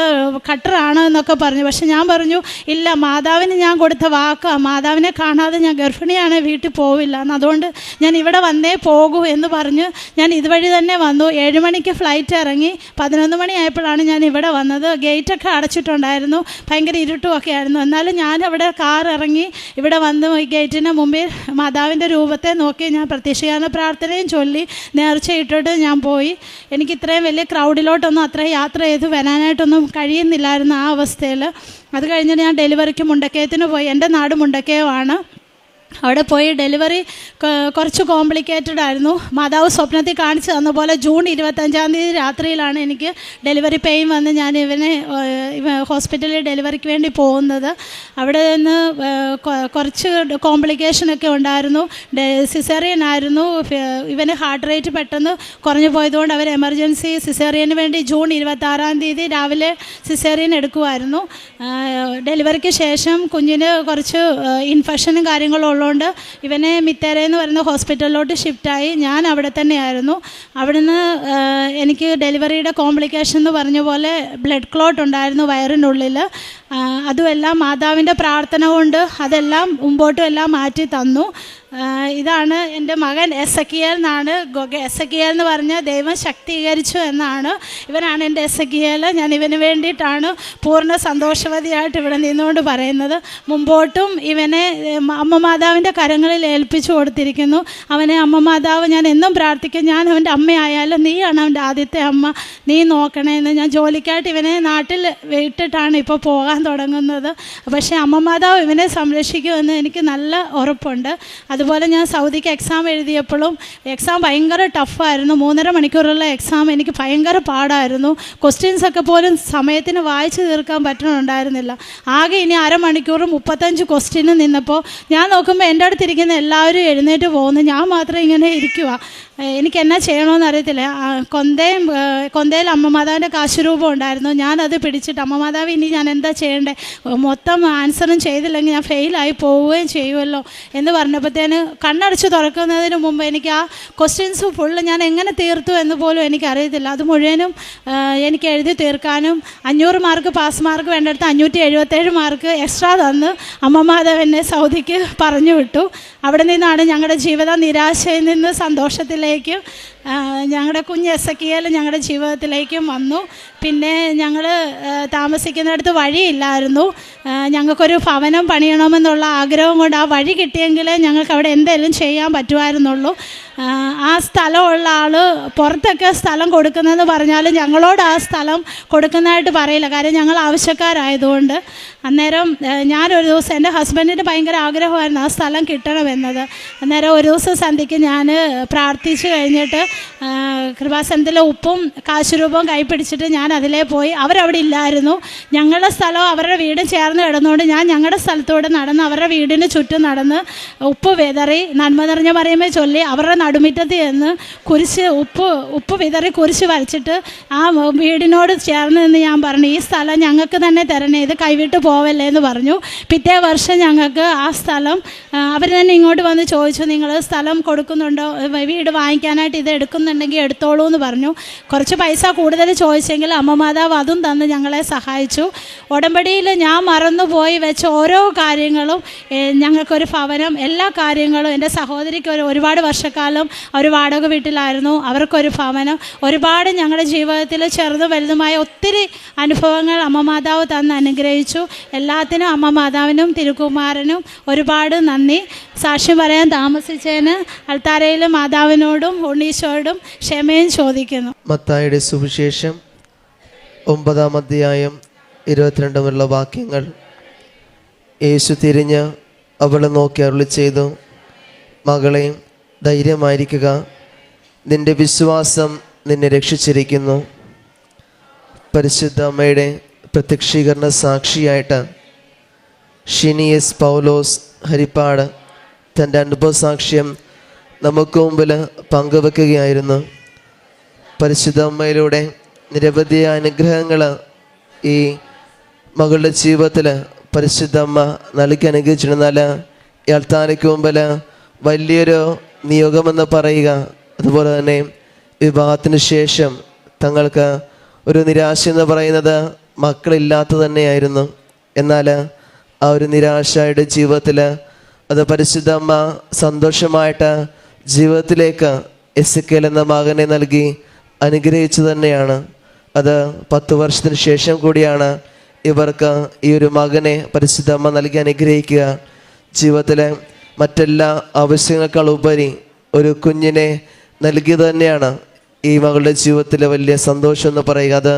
കട്ടറാണ് എന്നൊക്കെ പറഞ്ഞു. പക്ഷെ ഞാൻ പറഞ്ഞു ഇല്ല, മാതാവിന് ഞാൻ കൊടുത്ത വാക്കാണ്, മാതാവിനെ കാണാതെ ഞാൻ ഗർഭിണിയാണ്, വീട്ടിൽ പോവില്ല, അതുകൊണ്ട് ഞാൻ ഇവിടെ വന്നേ പോകൂ എന്ന് പറഞ്ഞ് ഞാൻ ഇതുവഴി തന്നെ വന്നു. 7 മണിക്ക് ഫ്ലൈറ്റ് ഇറങ്ങി 11 മണിയായപ്പോഴാണ് ഞാൻ ഇവിടെ വന്നത്. ഗേറ്റൊക്കെ അടച്ചിട്ടുണ്ടായിരുന്നു, ഭയങ്കര ഇരുട്ടുമൊക്കെ ആയിരുന്നു. എന്നാലും ഞാൻ അവിടെ കാർ ഇറങ്ങി ഇവിടെ വന്നു ഈ ഗേറ്റിന് മുമ്പിൽ മാതാവിൻ്റെ രൂപത്തെ നോക്കി ഞാൻ പ്രത്യക്ഷീകരണ പ്രാർത്ഥനയും ചൊല്ലി നേർച്ചയിട്ടിട്ട് ഞാൻ പോയി. എനിക്ക് ഇത്രയും വലിയ ക്രൗഡിലോട്ടൊന്നും അത്രയും യാത്ര ചെയ്ത് വരാനായിട്ടൊന്നും കഴിയുന്നില്ലായിരുന്നു ആ അവസ്ഥയിൽ. അത് കഴിഞ്ഞ് ഞാൻ ഡെലിവറിക്ക് മുണ്ടക്കയത്തിന് പോയി. എൻ്റെ നാട് മുണ്ടക്കയമാണ്. അവിടെ പോയി ഡെലിവറി കുറച്ച് കോംപ്ലിക്കേറ്റഡ് ആയിരുന്നു. മാതാവ് സ്വപ്നത്തിൽ കാണിച്ചു തന്ന പോലെ ജൂൺ 25 രാത്രിയിലാണ് എനിക്ക് ഡെലിവറി പെയിൻ വന്ന് ഞാൻ ഇവനെ ഹോസ്പിറ്റലിൽ ഡെലിവറിക്ക് വേണ്ടി പോകുന്നത്. അവിടെ നിന്ന് കുറച്ച് കോംപ്ലിക്കേഷനൊക്കെ ഉണ്ടായിരുന്നു. സിസേറിയൻ ആയിരുന്നു. ഇവന് ഹാർട്ട് റേറ്റ് പെട്ടെന്ന് കുറഞ്ഞു പോയതുകൊണ്ട് അവർ എമർജൻസി സിസേറിയന് വേണ്ടി ജൂൺ 26 രാവിലെ സിസേറിയൻ എടുക്കുമായിരുന്നു. ഡെലിവറിക്ക് ശേഷം കുഞ്ഞിന് കുറച്ച് ഇൻഫെക്ഷനും കാര്യങ്ങളും ഉള്ളതുകൊണ്ട് ഇവനെ മിത്തേരെന്ന് പറയുന്ന ഹോസ്പിറ്റലിലോട്ട് ഷിഫ്റ്റായി. ഞാൻ അവിടെ തന്നെയായിരുന്നു. അവിടുന്ന് എനിക്ക് ഡെലിവറിയുടെ കോംപ്ലിക്കേഷൻ എന്ന് പറഞ്ഞ പോലെ ബ്ലഡ് ക്ലോട്ട് ഉണ്ടായിരുന്നു വയറിനുള്ളിൽ. അതുമെല്ലാം മാതാവിൻ്റെ പ്രാർത്ഥന കൊണ്ട് അതെല്ലാം മുമ്പോട്ടും എല്ലാം മാറ്റി തന്നു. ഇതാണ് എൻ്റെ മകൻ എസക്കിയേൽ എന്നാണ്. എസക്കിയേൽ എന്ന് പറഞ്ഞാൽ ദൈവം ശക്തീകരിച്ചു എന്നാണ്. ഇവനാണ് എൻ്റെ എസക്കിയേൽ. ഞാൻ ഇവന് വേണ്ടിയിട്ടാണ് പൂർണ്ണ സന്തോഷവതിയായിട്ട് ഇവിടെ നിന്നുകൊണ്ട് പറയുന്നത്. മുമ്പോട്ടും ഇവനെ അമ്മ മാതാവിൻ്റെ കരങ്ങളിൽ ഏൽപ്പിച്ചു കൊടുത്തിരിക്കുന്നു. അവനെ അമ്മ മാതാവ് ഞാൻ എന്നും പ്രാർത്ഥിക്കും, ഞാൻ അവൻ്റെ അമ്മയായാലും നീയാണ് അവൻ്റെ ആദ്യത്തെ അമ്മ, നീ നോക്കണേന്ന്. ഞാൻ ജോലിക്കായിട്ട് ഇവനെ നാട്ടിൽ വിട്ടിട്ടാണ് ഇപ്പോൾ പോകാൻ തുടങ്ങുന്നത്. പക്ഷേ അമ്മ മാതാവ് ഇവനെ സംരക്ഷിക്കുമെന്ന് എനിക്ക് നല്ല ഉറപ്പുണ്ട്. അതുപോലെ ഞാൻ സൗദിക്ക് എക്സാം എഴുതിയപ്പോഴും എക്സാം ഭയങ്കര ടഫായിരുന്നു. 3.5 മണിക്കൂറുള്ള എക്സാം എനിക്ക് ഭയങ്കര പാടായിരുന്നു. ക്വസ്റ്റ്യൻസൊക്കെ പോലും സമയത്തിന് വായിച്ച് തീർക്കാൻ പറ്റുന്നുണ്ടായിരുന്നില്ല. ആകെ ഇനി 1/2 മണിക്കൂർ 35 ക്വസ്റ്റ്യന് നിന്നപ്പോൾ ഞാൻ നോക്കുമ്പോൾ എൻ്റെ അടുത്തിരിക്കുന്ന എല്ലാവരും എഴുന്നേറ്റ് പോകുന്നു, ഞാൻ മാത്രം ഇങ്ങനെ ഇരിക്കുക. എനിക്ക് എന്നാ ചെയ്യണമെന്ന് അറിയത്തില്ല. കൊന്തയിൽ അമ്മ മാതാവിൻ്റെ കാശുരൂപം ഉണ്ടായിരുന്നു. ഞാനത് പിടിച്ചിട്ട് അമ്മ മാതാവ് ഇനി ഞാൻ എന്താ ചെയ്യേണ്ടത്, മൊത്തം ആൻസറും ചെയ്തില്ലെങ്കിൽ ഞാൻ ഫെയിലായി പോവുകയും ചെയ്യുമല്ലോ എന്ന് പറഞ്ഞപ്പോഴത്തേന് കണ്ണടച്ച് തുറക്കുന്നതിന് മുമ്പ് എനിക്ക് ആ ക്വസ്റ്റ്യൻസ് ഫുള്ള് ഞാൻ എങ്ങനെ തീർത്തു എന്ന് പോലും എനിക്കറിയത്തില്ല. അത് മുഴുവനും എനിക്ക് എഴുതി തീർക്കാനും 500 മാർക്ക് പാസ് മാർക്ക് വേണ്ടടുത്ത് 577 മാർക്ക് എക്സ്ട്രാ തന്ന് അമ്മ മാതാവ് എന്നെ സൗദിക്ക് പറഞ്ഞു വിട്ടു. അവിടെ നിന്നാണ് ഞങ്ങളുടെ ജീവിതം നിരാശയിൽ നിന്ന് സന്തോഷത്തിലേക്ക് ഞങ്ങളുടെ കുഞ്ഞ് എസക്കിയേൽ ഞങ്ങളുടെ ജീവിതത്തിലേക്കും വന്നു. പിന്നെ ഞങ്ങൾ താമസിക്കുന്നിടത്ത് വഴിയില്ലായിരുന്നു. ഞങ്ങൾക്കൊരു ഭവനം പണിയണമെന്നുള്ള ആഗ്രഹം കൊണ്ട് ആ വഴി കിട്ടിയെങ്കിലേ ഞങ്ങൾക്ക് അവിടെ എന്തെങ്കിലും ചെയ്യാൻ പറ്റുമായിരുന്നുള്ളൂ. ആ സ്ഥലമുള്ള ആൾ പുറത്തൊക്കെ സ്ഥലം കൊടുക്കുന്നതെന്ന് പറഞ്ഞാലും ഞങ്ങളോട് ആ സ്ഥലം കൊടുക്കുന്നതായിട്ട് പറയില്ല, കാര്യം ഞങ്ങൾ ആവശ്യക്കാരായതുകൊണ്ട്. അന്നേരം ഞാനൊരു ദിവസം എൻ്റെ ഹസ്ബൻഡിന് ഭയങ്കര ആഗ്രഹമായിരുന്നു ആ സ്ഥലം കിട്ടണമെന്നത്. അന്നേരം ഒരു ദിവസം സന്ധ്യയ്ക്ക് ഞാൻ പ്രാർത്ഥിച്ച് കഴിഞ്ഞിട്ട് കൃപാസനത്തിലെ ഉപ്പും കാശുരൂപവും കൈപ്പിടിച്ചിട്ട് ഞാൻ അതിലേ പോയി. അവരവിടെ ഇല്ലായിരുന്നു. ഞങ്ങളുടെ സ്ഥലം അവരുടെ വീടും ചേർന്ന് കിടന്നുകൊണ്ട് ഞാൻ ഞങ്ങളുടെ സ്ഥലത്തൂടെ നടന്ന് അവരുടെ വീടിന് ചുറ്റും നടന്ന് ഉപ്പ് വിതറി നന്മ നിറഞ്ഞ മറിയമേ ചൊല്ലി അവരുടെ നടുമുറ്റത്ത് ചെന്ന് കുരിശ് ഉപ്പ് വിതറി കുരിശ് വരച്ചിട്ട് ആ വീടിനോട് ചേർന്ന് നിന്ന് ഞാൻ പറഞ്ഞു, ഈ സ്ഥലം ഞങ്ങൾക്ക് തന്നെ തരണേ, ഇത് കൈവിട്ട് പോവല്ലേ എന്ന് പറഞ്ഞു. പിറ്റേ വർഷം ഞങ്ങൾക്ക് ആ സ്ഥലം അവർ തന്നെ ഇങ്ങോട്ട് വന്ന് ചോദിച്ചു, നിങ്ങൾ സ്ഥലം കൊടുക്കുന്നുണ്ടോ, വീട് വാങ്ങിക്കാനായിട്ട് ഇത് എടുക്കുന്നുണ്ടെങ്കിൽ എടുത്തോളൂ എന്ന് പറഞ്ഞു. കുറച്ച് പൈസ കൂടുതൽ ചോദിച്ചെങ്കിൽ അമ്മ മാതാവ് അതും തന്ന് ഞങ്ങളെ സഹായിച്ചു. ഉടമ്പടിയിൽ ഞാൻ മറന്നുപോയി വെച്ച ഓരോ കാര്യങ്ങളും, ഞങ്ങൾക്കൊരു ഭവനം, എല്ലാ കാര്യങ്ങളും. എൻ്റെ സഹോദരിക്ക് ഒരുപാട് വർഷക്കാലം അവർ വാടക വീട്ടിലായിരുന്നു, അവർക്കൊരു ഭവനം, ഒരുപാട് ഞങ്ങളുടെ ജീവിതത്തിൽ ചെറുതും വലുതുമായ ഒത്തിരി അനുഭവങ്ങൾ അമ്മ മാതാവ് തന്ന് അനുഗ്രഹിച്ചു. എല്ലാത്തിനും അമ്മ മാതാവിനും തിരുക്കുമാരനും ഒരുപാട് നന്ദി. സാക്ഷ്യം പറയാൻ താമസിച്ചതിന് അൾത്താരയിൽ മാതാവിനോടും ഉണ്ണീശോയോടും ക്ഷമയും ചോദിക്കുന്നു. മത്തായിയുടെ സുവിശേഷം 9-ാം അധ്യായം 22 മുതലുള്ള വാക്യങ്ങൾ. യേശു തിരിഞ്ഞ് അവളെ നോക്കി അരുളി ചെയ്തു, മകളെ, ധൈര്യമായിരിക്കുക, നിന്റെ വിശ്വാസം നിന്നെ രക്ഷിച്ചിരിക്കുന്നു. പരിശുദ്ധ അമ്മയുടെ പ്രത്യക്ഷീകരണ സാക്ഷിയായിട്ട് ഷിനിയസ് പൗലോസ് ഹരിപ്പാട് തൻ്റെ അനുഭവ സാക്ഷ്യം നമുക്ക് മുമ്പിൽ പങ്കുവെക്കുകയായിരുന്നു. പരിശുദ്ധ അമ്മയിലൂടെ നിരവധി അനുഗ്രഹങ്ങൾ ഈ മകളുടെ ജീവിതത്തിൽ പരിശുദ്ധ അമ്മ നൽകി അനുഗ്രഹിച്ചിരുന്നാൽ ഈ അൾത്താരയ്ക്ക് മുമ്പിൽ വലിയൊരു നിയോഗമെന്ന് പറയുക. അതുപോലെ തന്നെ വിവാഹത്തിന് ശേഷം തങ്ങൾക്ക് ഒരു നിരാശ എന്ന് പറയുന്നത് മക്കളില്ലാത്തത് തന്നെയായിരുന്നു. എന്നാൽ ആ ഒരു നിരാശയുടെ ജീവിതത്തിൽ അത് പരിശുദ്ധ അമ്മ സന്തോഷമായിട്ട് ജീവിതത്തിലേക്ക് എസെക്കിയേൽ എന്ന മകനെ നൽകി അനുഗ്രഹിച്ചു തന്നെയാണ്. അത് 10 വർഷത്തിന് ശേഷം കൂടിയാണ് ഇവർക്ക് ഈ ഒരു മകനെ പരിശുദ്ധ അമ്മ നൽകി അനുഗ്രഹിക്കുക. ജീവിതത്തിലെ മറ്റെല്ലാ ആവശ്യങ്ങളെക്കാൾ ഉപരി ഒരു കുഞ്ഞിനെ നൽകിയത് തന്നെയാണ് ഈ മകളുടെ ജീവിതത്തിലെ വലിയ സന്തോഷം എന്ന് പറയുക. അത്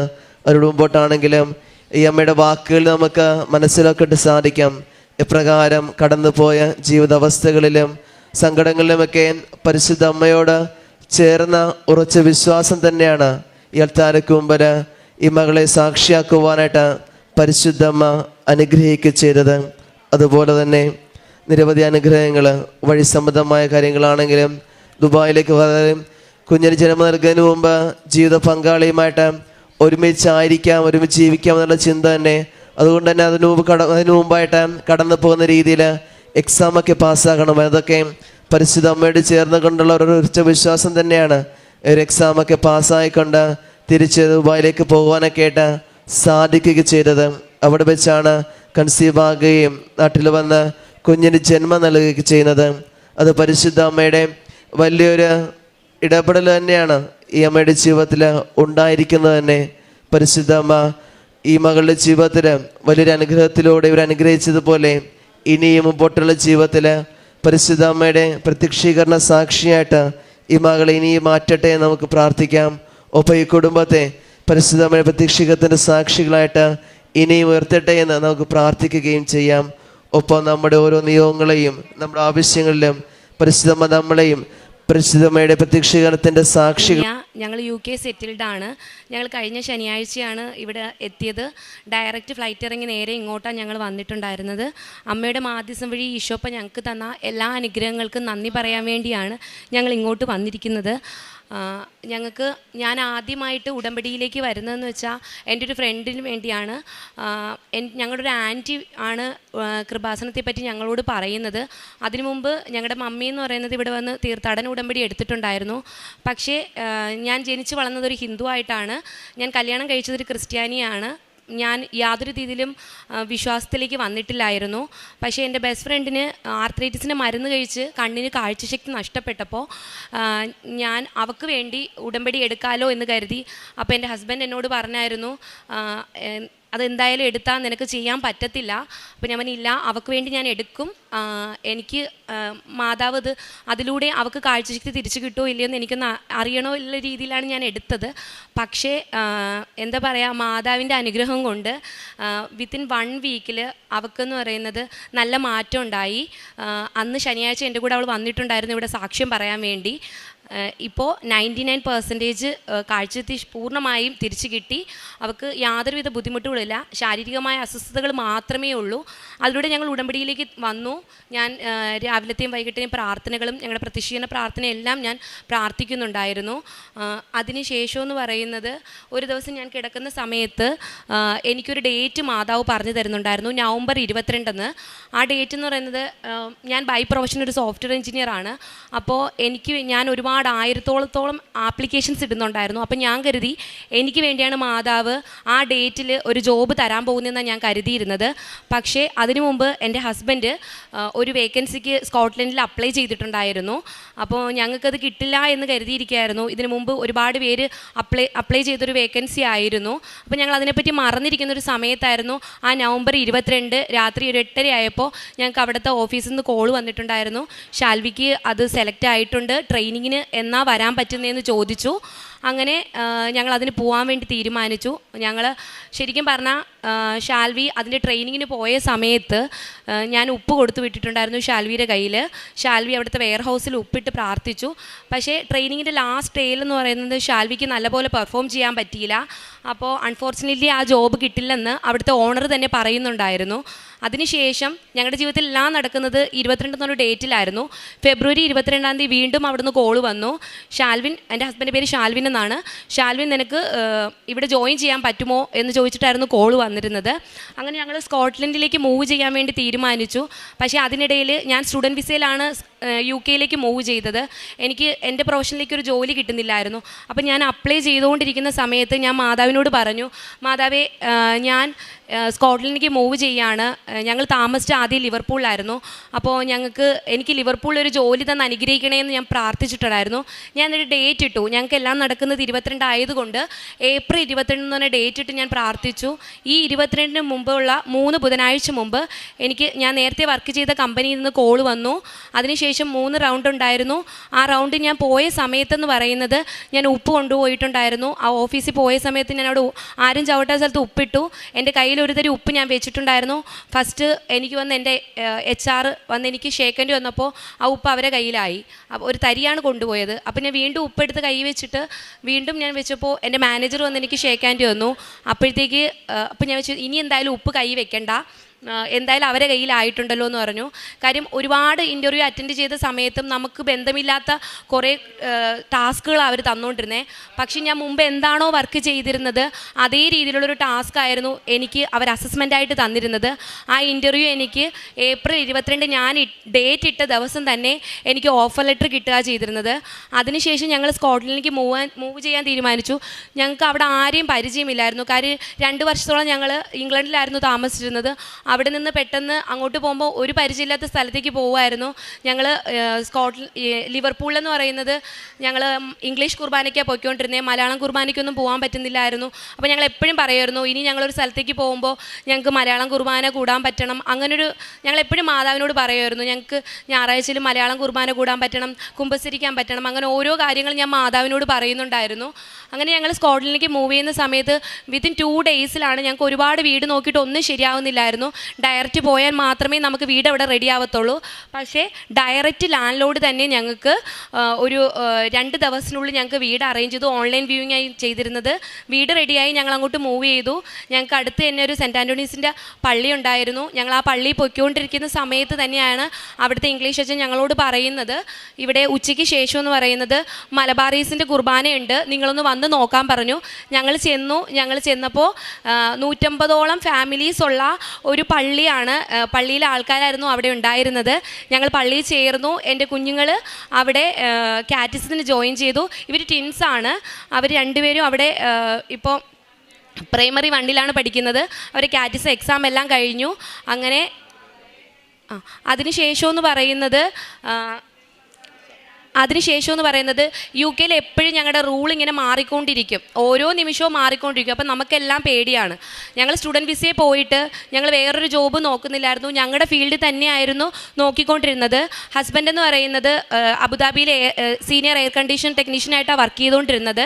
അവരുടെ മുമ്പോട്ടാണെങ്കിലും ഈ അമ്മയുടെ വാക്കുകൾ നമുക്ക് മനസ്സിലാക്കിയിട്ട് സാധിക്കാം. എപ്രകാരം കടന്നുപോയ ജീവിതാവസ്ഥകളിലും സങ്കടങ്ങളിലുമൊക്കെ പരിശുദ്ധ അമ്മയോട് ചേർന്ന ഉറച്ച വിശ്വാസം തന്നെയാണ് ഈ അൾത്താരയ്ക്ക് മുമ്പിൽ ഈ മകളെ സാക്ഷിയാക്കുവാനായിട്ട് പരിശുദ്ധ അമ്മ അനുഗ്രഹിക്കുക ചെയ്തത്. അതുപോലെ തന്നെ നിരവധി അനുഗ്രഹങ്ങൾ വഴി സംബന്ധമായ കാര്യങ്ങളാണെങ്കിലും ദുബായിലേക്ക് വളരെ കുഞ്ഞിന് ജന്മം നൽകുന്നതിന് മുമ്പ് ജീവിത പങ്കാളിയുമായിട്ട് ഒരുമിച്ചായിരിക്കാം, ഒരുമിച്ച് ജീവിക്കാം എന്നുള്ള ചിന്ത തന്നെ. അതുകൊണ്ട് തന്നെ അതിനു മുമ്പായിട്ട് കടന്നു പോകുന്ന രീതിയിൽ എക്സാമൊക്കെ പാസ്സാകണം. അതൊക്കെ പരിശുദ്ധ അമ്മയോട് ചേർന്ന് കൊണ്ടുള്ള ഒരു ഉറച്ച വിശ്വാസം തന്നെയാണ്. ഒരു എക്സാമൊക്കെ പാസ്സായിക്കൊണ്ട് തിരിച്ച് ദുബായിലേക്ക് പോകുവാനൊക്കെ ആയിട്ട് സാധിക്കുകയും ചെയ്തത്. അവിടെ വെച്ചാണ് കൺസീവ് ആകുകയും നാട്ടിൽ വന്ന് കുഞ്ഞിന് ജന്മം നൽകുകയും ചെയ്യുന്നത്. അത് പരിശുദ്ധ അമ്മയുടെ വലിയൊരു ഇടപെടൽ തന്നെയാണ് ഈ അമ്മയുടെ ജീവിതത്തിൽ ഉണ്ടായിരിക്കുന്നത് തന്നെ. പരിശുദ്ധ അമ്മ ഈ മകളുടെ ജീവിതത്തിൽ വലിയൊരു അനുഗ്രഹത്തിലൂടെ ഇവർ അനുഗ്രഹിച്ചതുപോലെ ഇനിയും മുമ്പോട്ടുള്ള ജീവിതത്തിൽ പരിശുദ്ധ അമ്മയുടെ പ്രത്യക്ഷീകരണ സാക്ഷിയായിട്ട് ഈ മകളെ ഇനിയും മാറ്റട്ടെ എന്ന് നമുക്ക് പ്രാർത്ഥിക്കാം. ഒപ്പം ഈ കുടുംബത്തെ പരിശുദ്ധ അമ്മയുടെ പ്രത്യക്ഷീകരണത്തിൻ്റെ സാക്ഷികളായിട്ട് ഇനിയും ഉയർത്തട്ടെ എന്ന് നമുക്ക് പ്രാർത്ഥിക്കുകയും ചെയ്യാം. ഒപ്പം നമ്മുടെ ഓരോ നിയോഗങ്ങളെയും നമ്മുടെ ആവശ്യങ്ങളിലും പരിശുദ്ധ അമ്മ നമ്മളെയും പരിശുദ്ധമ്മയുടെ പ്രത്യക്ഷീകരണത്തിൻ്റെ സാക്ഷികൾ. ഞങ്ങൾ UK സെറ്റിൽഡ് ആണ്. ഞങ്ങൾ കഴിഞ്ഞ ശനിയാഴ്ചയാണ് ഇവിടെ എത്തിയത്. ഡയറക്റ്റ് ഫ്ലൈറ്റ് ഇറങ്ങി നേരെ ഇങ്ങോട്ടാണ് ഞങ്ങൾ വന്നിട്ടുണ്ടായിരുന്നത്. അമ്മയുടെ മാധ്യസ്ഥം വഴി ഈശോപ്പ ഞങ്ങൾക്ക് തന്ന എല്ലാ അനുഗ്രഹങ്ങൾക്കും നന്ദി പറയാൻ വേണ്ടിയാണ് ഞങ്ങൾ ഇങ്ങോട്ട് വന്നിരിക്കുന്നത്. ഞാൻ ആദ്യമായിട്ട് ഉടമ്പടിയിലേക്ക് വരുന്നതെന്ന് വെച്ചാൽ എൻ്റെ ഒരു ഫ്രണ്ടിന് വേണ്ടിയാണ്. ഞങ്ങളുടെ ഒരു ആൻറ്റി ആണ് കൃപാസനത്തെ പറ്റി ഞങ്ങളോട് പറയുന്നത്. അതിനു മുമ്പ് ഞങ്ങളുടെ മമ്മി എന്ന് പറയുന്നത് ഇവിടെ വന്ന് തീർത്ഥാടന ഉടമ്പടി എടുത്തിട്ടുണ്ടായിരുന്നു. പക്ഷേ ഞാൻ ജനിച്ച് വളർന്നതൊരു ഹിന്ദു ആയിട്ടാണ്. ഞാൻ കല്യാണം കഴിച്ചതൊരു ക്രിസ്ത്യാനിയാണ്. ഞാൻ യാതൊരു രീതിയിലും വിശ്വാസത്തിലേക്ക് വന്നിട്ടില്ലായിരുന്നു. പക്ഷേ എൻ്റെ ബെസ്റ്റ് ഫ്രണ്ടിന് ആർത്രൈറ്റിസിൻ്റെ മരുന്ന് കഴിച്ച് കണ്ണിന് കാഴ്ചശക്തി നഷ്ടപ്പെട്ടപ്പോൾ ഞാൻ അവൾക്ക് വേണ്ടി ഉടമ്പടി എടുക്കാമല്ലോ എന്ന് കരുതി. അപ്പോൾ എൻ്റെ ഹസ്ബൻഡ് എന്നോട് പറഞ്ഞായിരുന്നു, അതെന്തായാലും എടുത്താൽ നിനക്ക് ചെയ്യാൻ പറ്റത്തില്ല. അപ്പോൾ ഞാൻ പറഞ്ഞില്ല, അവൾക്ക് വേണ്ടി ഞാൻ എടുക്കും. എനിക്ക് മാതാവ് അതിലൂടെ അവൾക്ക് കാഴ്ചശക്തി തിരിച്ചു കിട്ടുമോ ഇല്ലയെന്ന് എനിക്കൊന്ന് അറിയണോ ഉള്ള രീതിയിലാണ് ഞാൻ എടുത്തത്. പക്ഷേ എന്താ പറയുക, മാതാവിൻ്റെ അനുഗ്രഹം കൊണ്ട് വിത്തിൻ 1 വീക്കിൽ അവൾക്കെന്ന് പറയുന്നത് നല്ല മാറ്റം ഉണ്ടായി. അന്ന് ശനിയാഴ്ച എൻ്റെ കൂടെ അവൾ വന്നിട്ടുണ്ടായിരുന്നു ഇവിടെ സാക്ഷ്യം പറയാൻ വേണ്ടി. ഇപ്പോൾ 99% കാഴ്ചശക്തി പൂർണ്ണമായും തിരിച്ചു കിട്ടി. അവൾക്ക് യാതൊരുവിധ ബുദ്ധിമുട്ടുകളില്ല, ശാരീരികമായ അസ്വസ്ഥതകൾ മാത്രമേ ഉള്ളൂ. അതിലൂടെ ഞങ്ങൾ ഉടമ്പടിയിലേക്ക് വന്നു. ഞാൻ രാവിലത്തെയും വൈകിട്ടത്തെയും പ്രാർത്ഥനകളും ഞങ്ങളുടെ പ്രത്യക്ഷീകരണ പ്രാർത്ഥനയെല്ലാം ഞാൻ പ്രാർത്ഥിക്കുന്നുണ്ടായിരുന്നു. അതിനുശേഷം എന്ന് പറയുന്നത് ഒരു ദിവസം ഞാൻ കിടക്കുന്ന സമയത്ത് എനിക്കൊരു ഡേറ്റ് മാതാവ് പറഞ്ഞു തരുന്നുണ്ടായിരുന്നു, നവംബർ 22. ആ ഡേറ്റ് എന്ന് പറയുന്നത്, ഞാൻ ബൈ പ്രൊഫഷൻ ഒരു സോഫ്റ്റ്വെയർ എഞ്ചിനീയറാണ്. അപ്പോൾ ഞാൻ ഒരുപാട് 1000-ഓളം ആപ്ലിക്കേഷൻസ് ഇടുന്നുണ്ടായിരുന്നു. അപ്പം ഞാൻ കരുതി എനിക്ക് വേണ്ടിയാണ് മാതാവ് ആ ഡേറ്റിൽ ഒരു ജോബ് തരാൻ പോകുന്നതെന്നാണ് ഞാൻ കരുതിയിരുന്നത്. പക്ഷേ അതിനു മുമ്പ് എൻ്റെ ഹസ്ബൻഡ് ഒരു വേക്കൻസിക്ക് സ്കോട്ട്ലൻഡിൽ അപ്ലൈ ചെയ്തിട്ടുണ്ടായിരുന്നു. അപ്പോൾ ഞങ്ങൾക്കത് കിട്ടില്ല എന്ന് കരുതിയിരിക്കുകയായിരുന്നു. ഇതിനു മുമ്പ് ഒരുപാട് പേര് അപ്ലൈ ചെയ്തൊരു വേക്കൻസി ആയിരുന്നു. അപ്പോൾ ഞങ്ങൾ അതിനെപ്പറ്റി മറന്നിരിക്കുന്നൊരു സമയത്തായിരുന്നു ആ നവംബർ 22 രാത്രി ഒരു 8:30 ആയപ്പോൾ ഞങ്ങൾക്ക് അവിടുത്തെ ഓഫീസിൽ നിന്ന് കോൾ വന്നിട്ടുണ്ടായിരുന്നു, ഷാൽവിക്ക് അത് സെലക്ട് ആയിട്ടുണ്ട്, ട്രെയിനിങ്ങിന് എന്നാ വരാൻ പറ്റുന്നതെന്ന് ചോദിച്ചു. അങ്ങനെ ഞങ്ങൾ അതിന് പോകാൻ വേണ്ടി തീരുമാനിച്ചു. ഞങ്ങൾ ശരിക്കും പറഞ്ഞാൽ ഷാൽവി അതിൻ്റെ ട്രെയിനിങ്ങിന് പോയ സമയത്ത് ഞാൻ ഉപ്പ് കൊടുത്തു വിട്ടിട്ടുണ്ടായിരുന്നു ഷാൽവിയുടെ കയ്യിൽ. ഷാൽവി അവിടുത്തെ വെയർ ഹൗസിൽ ഉപ്പിട്ട് പ്രാർത്ഥിച്ചു. പക്ഷേ ട്രെയിനിങ്ങിൻ്റെ ലാസ്റ്റ് ഡേയിൽ എന്ന് പറയുന്നത് ഷാൽവിക്ക് നല്ലപോലെ പെർഫോം ചെയ്യാൻ പറ്റിയില്ല. അപ്പോൾ അൺഫോർച്ചുനേറ്റ്ലി ആ ജോബ് കിട്ടില്ലെന്ന് അവിടുത്തെ ഓണർ തന്നെ പറയുന്നുണ്ടായിരുന്നു. അതിനുശേഷം ഞങ്ങളുടെ ജീവിതത്തിൽ എല്ലാം നടക്കുന്നത് 22 എന്നൊരു ഡേറ്റിലായിരുന്നു. ഫെബ്രുവരി 22-ാം തീയതി വീണ്ടും അവിടുന്ന് കോൾ വന്നു. ഷാൽവിൻ, എൻ്റെ ഹസ്ബൻഡിൻ്റെ പേര് ഷാൽവിൻ എന്നാണ്, ഷാൽവിൻ നിനക്ക് ഇവിടെ ജോയിൻ ചെയ്യാൻ പറ്റുമോ എന്ന് ചോദിച്ചിട്ടായിരുന്നു കോൾ വന്നിരുന്നത്. അങ്ങനെ ഞങ്ങൾ സ്കോട്ട്ലൻഡിലേക്ക് മൂവ് ചെയ്യാൻ വേണ്ടി തീരുമാനിച്ചു. പക്ഷേ അതിനിടയിൽ ഞാൻ സ്റ്റുഡൻറ്റ് വിസയിലാണ് യു കെയിലേക്ക് മൂവ് ചെയ്തത്. എനിക്ക് എൻ്റെ പ്രൊഫഷനിലേക്ക് ഒരു ജോലി കിട്ടുന്നില്ലായിരുന്നു. അപ്പം ഞാൻ അപ്ലൈ ചെയ്തുകൊണ്ടിരിക്കുന്ന സമയത്ത് ഞാൻ മാതാവിനോട് പറഞ്ഞു, മാതാവേ ഞാൻ സ്കോട്ട്ലൻഡിലേക്ക് മൂവ് ചെയ്യാണ്. ഞങ്ങൾ താമസിച്ച ആദ്യം ലിവർപൂളിലായിരുന്നു. അപ്പോൾ എനിക്ക് ലിവർപൂളിൽ ഒരു ജോലി തന്ന് അനുഗ്രഹിക്കണേ എന്ന് ഞാൻ പ്രാർത്ഥിച്ചിട്ടുണ്ടായിരുന്നു. ഞാനൊരു ഡേറ്റ് ഇട്ടു. ഞങ്ങൾക്ക് എല്ലാം നടക്കുന്നത് 22 ആയതുകൊണ്ട് ഏപ്രിൽ 22 എന്ന് പറഞ്ഞ ഡേറ്റ് ഇട്ട് ഞാൻ പ്രാർത്ഥിച്ചു. ഈ 22 മുമ്പുള്ള 3 ബുധനാഴ്ച മുമ്പ് ഞാൻ നേരത്തെ വർക്ക് ചെയ്ത കമ്പനിയിൽ നിന്ന് കോൾ വന്നു. അതിനുശേഷം 3 റൗണ്ട് ഉണ്ടായിരുന്നു. ആ റൗണ്ട് ഞാൻ പോയ സമയത്തെന്ന് പറയുന്നത് ഞാൻ ഉപ്പ് കൊണ്ടുപോയിട്ടുണ്ടായിരുന്നു. ആ ഓഫീസിൽ പോയ സമയത്ത് ഞാൻ അവിടെ ആരും ചവിട്ടാത്ത സ്ഥലത്ത് ഉപ്പിട്ടു. എൻ്റെ കയ്യിൽ ഒരു തരി ഉപ്പ് ഞാൻ വെച്ചിട്ടുണ്ടായിരുന്നു. ഫസ്റ്റ് എനിക്ക് വന്ന് എൻ്റെ HR വന്ന് എനിക്ക് ഷേക്കേണ്ടി വന്നപ്പോൾ ആ ഉപ്പ് അവരെ കയ്യിലായി. അപ്പോൾ ഒരു തരിയാണ് കൊണ്ടുപോയത്. അപ്പോൾ ഞാൻ വീണ്ടും ഉപ്പെടുത്ത് കൈ വെച്ചിട്ട് വീണ്ടും ഞാൻ വെച്ചപ്പോൾ എൻ്റെ മാനേജർ വന്ന് എനിക്ക് ഷേക്കേണ്ടി വന്നു. അപ്പോഴത്തേക്ക് അപ്പോൾ ഞാൻ വെച്ചു ഇനി എന്തായാലും ഉപ്പ് കൈ വെക്കണ്ട, എന്തായാലും അവരെ കയ്യിലായിട്ടുണ്ടല്ലോ എന്ന് പറഞ്ഞു. കാര്യം ഒരുപാട് ഇൻ്റർവ്യൂ അറ്റൻഡ് ചെയ്ത സമയത്തും നമുക്ക് ബന്ധമില്ലാത്ത കുറേ ടാസ്കുകൾ അവർ തന്നുകൊണ്ടിരുന്നത്. പക്ഷേ ഞാൻ മുമ്പ് എന്താണോ വർക്ക് ചെയ്തിരുന്നത് അതേ രീതിയിലുള്ളൊരു ടാസ്ക് ആയിരുന്നു എനിക്ക് അവർ അസസ്മെൻ്റായിട്ട് തന്നിരുന്നത്. ആ ഇൻ്റർവ്യൂ എനിക്ക് ഏപ്രിൽ 22 ഞാൻ ഡേറ്റ് ഇട്ട ദിവസം തന്നെ എനിക്ക് ഓഫർ ലെറ്റർ കിട്ടുക ചെയ്തിരുന്നത്. അതിനുശേഷം ഞങ്ങൾ സ്കോട്ട്ലൻഡിലേക്ക് മൂവ് ചെയ്യാൻ തീരുമാനിച്ചു. ഞങ്ങൾക്ക് അവിടെ ആരെയും പരിചയമില്ലായിരുന്നു. കാര്യം 2 വർഷത്തോളം ഞങ്ങൾ ഇംഗ്ലണ്ടിലായിരുന്നു താമസിച്ചിരുന്നത്. അവിടെ നിന്ന് പെട്ടെന്ന് അങ്ങോട്ട് പോകുമ്പോൾ ഒരു പരിചയമില്ലാത്ത സ്ഥലത്തേക്ക് പോകുമായിരുന്നു. ഞങ്ങൾ ലിവർപൂളെന്ന് പറയുന്നത് ഞങ്ങൾ ഇംഗ്ലീഷ് കുർബാനയ്ക്കാണ് പോയിക്കൊണ്ടിരുന്നത്. മലയാളം കുർബാനയ്ക്കൊന്നും പോകാൻ പറ്റുന്നില്ലായിരുന്നു. അപ്പോൾ ഞങ്ങൾ എപ്പോഴും പറയുമായിരുന്നു ഇനി ഞങ്ങളൊരു സ്ഥലത്തേക്ക് പോകുമ്പോൾ ഞങ്ങൾക്ക് മലയാളം കുർബാന കൂടാൻ പറ്റണം. ഞങ്ങൾ എപ്പോഴും മാതാവിനോട് പറയുമായിരുന്നു ഞങ്ങൾക്ക് ഞായറാഴ്ചയിൽ മലയാളം കുർബാന കൂടാൻ പറ്റണം, കുമ്പസരിക്കാൻ പറ്റണം. അങ്ങനെ ഓരോ കാര്യങ്ങൾ ഞാൻ മാതാവിനോട് പറയുന്നുണ്ടായിരുന്നു. അങ്ങനെ ഞങ്ങൾ സ്കോട്ട്ലൻഡിലേക്ക് മൂവ് ചെയ്യുന്ന സമയത്ത് വിത്തിൻ 2 ഡേയ്സിലാണ് ഞങ്ങൾക്ക് ഒരുപാട് വീട് നോക്കിയിട്ട് ഒന്നും ശരിയാവുന്നില്ലായിരുന്നു. ഡയറക്റ്റ് പോയാൽ മാത്രമേ നമുക്ക് വീട് അവിടെ റെഡി ആവത്തുള്ളൂ. പക്ഷേ ഡയറക്റ്റ് ലാൻഡ് ലോഡ് തന്നെ ഞങ്ങൾക്ക് ഒരു 2 ദിവസത്തിനുള്ളിൽ ഞങ്ങൾക്ക് വീട് അറേഞ്ച് ചെയ്തു. ഓൺലൈൻ വ്യൂയിങ് ആയി ചെയ്തിരുന്നത്. വീട് റെഡിയായി ഞങ്ങൾ അങ്ങോട്ട് മൂവ് ചെയ്തു. ഞങ്ങൾക്ക് അടുത്ത് തന്നെ ഒരു സെൻറ്റ് ആൻ്റണീസിൻ്റെ പള്ളി ഉണ്ടായിരുന്നു. ഞങ്ങൾ ആ പള്ളിയിൽ പൊയ്ക്കൊണ്ടിരിക്കുന്ന സമയത്ത് തന്നെയാണ് അവിടുത്തെ ഇംഗ്ലീഷ് അച്ഛൻ ഞങ്ങളോട് പറയുന്നത് ഇവിടെ ഉച്ചയ്ക്ക് ശേഷം എന്ന് പറയുന്നത് മലബാറീസിൻ്റെ കുർബാനയുണ്ട്, നിങ്ങളൊന്ന് വന്ന് നോക്കാൻ പറഞ്ഞു. ഞങ്ങൾ ചെന്നപ്പോൾ 150ഓളം ഫാമിലീസ് ഉള്ള ഒരു പള്ളിയാണ്. പള്ളിയിലെ ആൾക്കാരായിരുന്നു അവിടെ ഉണ്ടായിരുന്നത്. ഞങ്ങൾ പള്ളിയിൽ ചേർന്നു. എൻ്റെ കുഞ്ഞുങ്ങൾ അവിടെ കാറ്റസിന് ജോയിൻ ചെയ്തു. ഇവർ ട്വിൻസാണ്. അവർ രണ്ടുപേരും അവിടെ ഇപ്പോൾ പ്രൈമറി 1ലാണ് പഠിക്കുന്നത്. അവർ കാറ്റസ് എക്സാം എല്ലാം കഴിഞ്ഞു. അങ്ങനെ അതിനുശേഷമെന്ന് പറയുന്നത് യു കെയിൽ എപ്പോഴും ഞങ്ങളുടെ റൂൾ ഇങ്ങനെ മാറിക്കൊണ്ടിരിക്കും, ഓരോ നിമിഷവും മാറിക്കൊണ്ടിരിക്കും. അപ്പം നമുക്കെല്ലാം പേടിയാണ്. ഞങ്ങൾ സ്റ്റുഡൻറ്റ് വിസയെ പോയിട്ട് ഞങ്ങൾ വേറൊരു ജോബ് നോക്കുന്നില്ലായിരുന്നു. ഞങ്ങളുടെ ഫീൽഡിൽ തന്നെയായിരുന്നു നോക്കിക്കൊണ്ടിരുന്നത്. ഹസ്ബൻഡ് എന്ന് പറയുന്നത് അബുദാബിയിലെ സീനിയർ എയർ കണ്ടീഷൻ ടെക്നീഷ്യനായിട്ടാണ് വർക്ക് ചെയ്തുകൊണ്ടിരുന്നത്.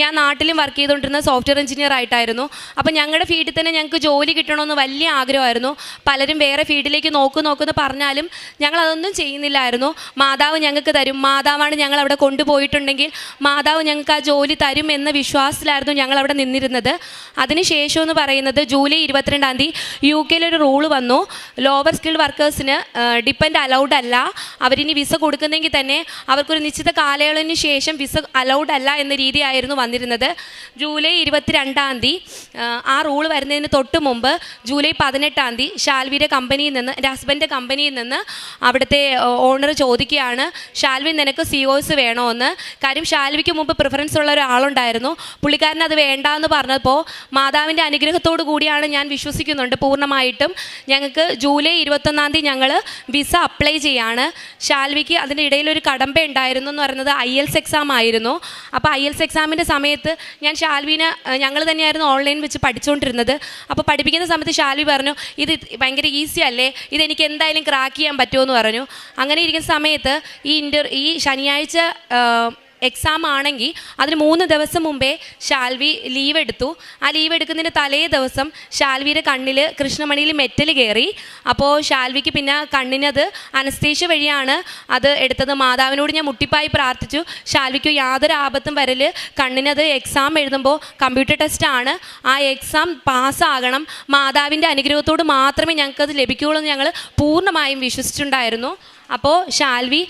ഞാൻ നാട്ടിലും വർക്ക് ചെയ്തുകൊണ്ടിരുന്നത് സോഫ്റ്റ്വെയർ എഞ്ചിനീയർ ആയിട്ടായിരുന്നു. അപ്പം ഞങ്ങളുടെ ഫീൽഡിൽ തന്നെ ഞങ്ങൾക്ക് ജോലി കിട്ടണമെന്ന് വലിയ ആഗ്രഹമായിരുന്നു. പലരും വേറെ ഫീൽഡിലേക്ക് നോക്കുമെന്ന് പറഞ്ഞാലും ഞങ്ങളതൊന്നും ചെയ്യുന്നില്ലായിരുന്നു. മാതാവ് ഞങ്ങൾക്ക് തരും, മാതാവാണ് ഞങ്ങൾ അവിടെ കൊണ്ടുപോയിട്ടുണ്ടെങ്കിൽ മാതാവ് ഞങ്ങൾക്ക് ആ ജോലി തരും എന്ന വിശ്വാസത്തിലായിരുന്നു ഞങ്ങൾ അവിടെ നിന്നിരുന്നത്. അതിനുശേഷം എന്ന് പറയുന്നത് ജൂലൈ 22-ാം തീയതി യു കെയിലൊരു റൂള് വന്നു. ലോവർ സ്കിൽഡ് വർക്കേഴ്സിന് ഡിപ്പെൻഡ് അലൗഡ് അല്ല. അവരിനി വിസ കൊടുക്കുന്നെങ്കിൽ തന്നെ അവർക്കൊരു നിശ്ചിത കാലയളവിന് ശേഷം വിസ അലൗഡ് അല്ല എന്ന രീതിയായിരുന്നു വന്നിരുന്നത്. ജൂലൈ 22-ാം തീയതി ആ റൂള് വരുന്നതിന് തൊട്ട് മുമ്പ് ജൂലൈ 18-ാം തീയതി ഷാൽവിയുടെ കമ്പനിയിൽ നിന്ന്, എൻ്റെ ഹസ്ബൻഡിൻ്റെ കമ്പനിയിൽ നിന്ന് അവിടുത്തെ ഓണർ ചോദിക്കുകയാണ്, ഷാൽവി നിനക്ക് COS വേണോ എന്ന്. കാര്യം ഷാൽവിക്ക് മുമ്പ് പ്രിഫറൻസ് ഉള്ള ഒരാളുണ്ടായിരുന്നു. പുള്ളിക്കാരൻ അത് വേണ്ടാന്ന് പറഞ്ഞപ്പോൾ മാതാവിൻ്റെ അനുഗ്രഹത്തോടു കൂടിയാണ് ഞാൻ വിശ്വസിക്കുന്നുണ്ട് പൂർണ്ണമായിട്ടും. ഞങ്ങൾക്ക് ജൂലൈ 21-ാം തീയതി ഞങ്ങൾ വിസ അപ്ലൈ ചെയ്യാണ്. ഷാൽവിക്ക് അതിൻ്റെ ഇടയിലൊരു കടമ്പ ഉണ്ടായിരുന്നു എന്ന് പറയുന്നത് IELTS എക്സാം ആയിരുന്നു. അപ്പോൾ IELTS എക്സാമിൻ്റെ സമയത്ത് ഞങ്ങൾ തന്നെയായിരുന്നു ഓൺലൈൻ വെച്ച് പഠിച്ചുകൊണ്ടിരുന്നത്. അപ്പോൾ പഠിപ്പിക്കുന്ന സമയത്ത് ഷാൽവി പറഞ്ഞു ഇത് ഭയങ്കര ഈസി അല്ലേ, ഇതെനിക്ക് എന്തായാലും ക്രാക്ക് ചെയ്യാൻ പറ്റുമെന്ന് പറഞ്ഞു. അങ്ങനെ ഇരിക്കുന്ന സമയത്ത് ഈ ശനിയാഴ്ച എക്സാം ആണെങ്കിൽ അതിന് 3 ദിവസം മുമ്പേ ഷാൽവി ലീവ് എടുത്തു. ആ ലീവ് എടുക്കുന്നതിന് തലേ ദിവസം ഷാൽവിയുടെ കണ്ണിൽ കൃഷ്ണമണിയിൽ മെറ്റൽ കയറി. അപ്പോൾ ഷാൽവിക്ക് പിന്നെ കണ്ണിനത് അനസ്തേഷ്യ വഴിയാണ് അത് എടുത്തത്. മാതാവിനോട് ഞാൻ മുട്ടിപ്പായി പ്രാർത്ഥിച്ചു, ഷാൽവിക്ക് യാതൊരു ആപത്തും വരൽ, കണ്ണിനത് എക്സാം എഴുതുമ്പോൾ കമ്പ്യൂട്ടർ ടെസ്റ്റാണ്, ആ എക്സാം പാസ്സാകണം, മാതാവിൻ്റെ അനുഗ്രഹത്തോട് മാത്രമേ ഞങ്ങൾക്കത് ലഭിക്കുകയുള്ളൂ എന്ന് ഞങ്ങൾ പൂർണ്ണമായും വിശ്വസിച്ചിട്ടുണ്ടായിരുന്നു. അപ്പോൾ ഷാൽവി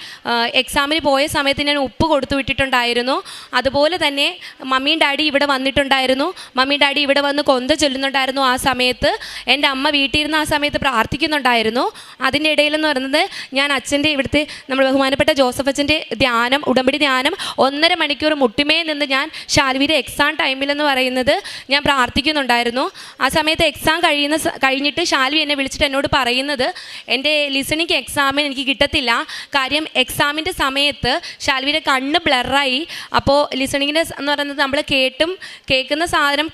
എക്സാമിന് പോയ സമയത്ത് ഞാൻ ഉപ്പ് കൊടുത്തു വിട്ടിട്ടുണ്ടായിരുന്നു. അതുപോലെ തന്നെ മമ്മിയും ഡാഡി ഇവിടെ വന്നിട്ടുണ്ടായിരുന്നു. മമ്മിയും ഡാഡി ഇവിടെ വന്ന് കൊന്ത ചൊല്ലുന്നുണ്ടായിരുന്നു. ആ സമയത്ത് എൻ്റെ അമ്മ വീട്ടിൽ ഇരുന്ന് ആ സമയത്ത് പ്രാർത്ഥിക്കുന്നുണ്ടായിരുന്നു. അതിൻ്റെ ഇടയിലെന്ന് പറയുന്നത് ഞാൻ അച്ഛൻ്റെ ഇവിടുത്തെ നമ്മൾ ബഹുമാനപ്പെട്ട ജോസഫ് അച്ഛൻ്റെ ധ്യാനം, ഉടമ്പടി ധ്യാനം 1.5 മണിക്കൂർ മുട്ടിമേ നിന്ന് ഞാൻ ഷാൽവിയുടെ എക്സാം ടൈമിലെന്ന് പറയുന്നത് ഞാൻ പ്രാർത്ഥിക്കുന്നുണ്ടായിരുന്നു. ആ സമയത്ത് എക്സാം കഴിഞ്ഞിട്ട് ഷാൽവി എന്നെ വിളിച്ചിട്ട് എന്നോട് പറയുന്നത്, എൻ്റെ ലിസണിങ് എക്സാമിന് എനിക്ക് കിട്ടത്തില്ല. കാര്യം എക്സാമിൻ്റെ സമയത്ത് ഷാൽവിയുടെ കണ്ണ് ബ്ലറായി. അപ്പോൾ ലിസണിങ്ങിൻ്റെ എന്ന് പറയുന്നത് നമ്മൾ കേൾക്കുന്ന സാധനം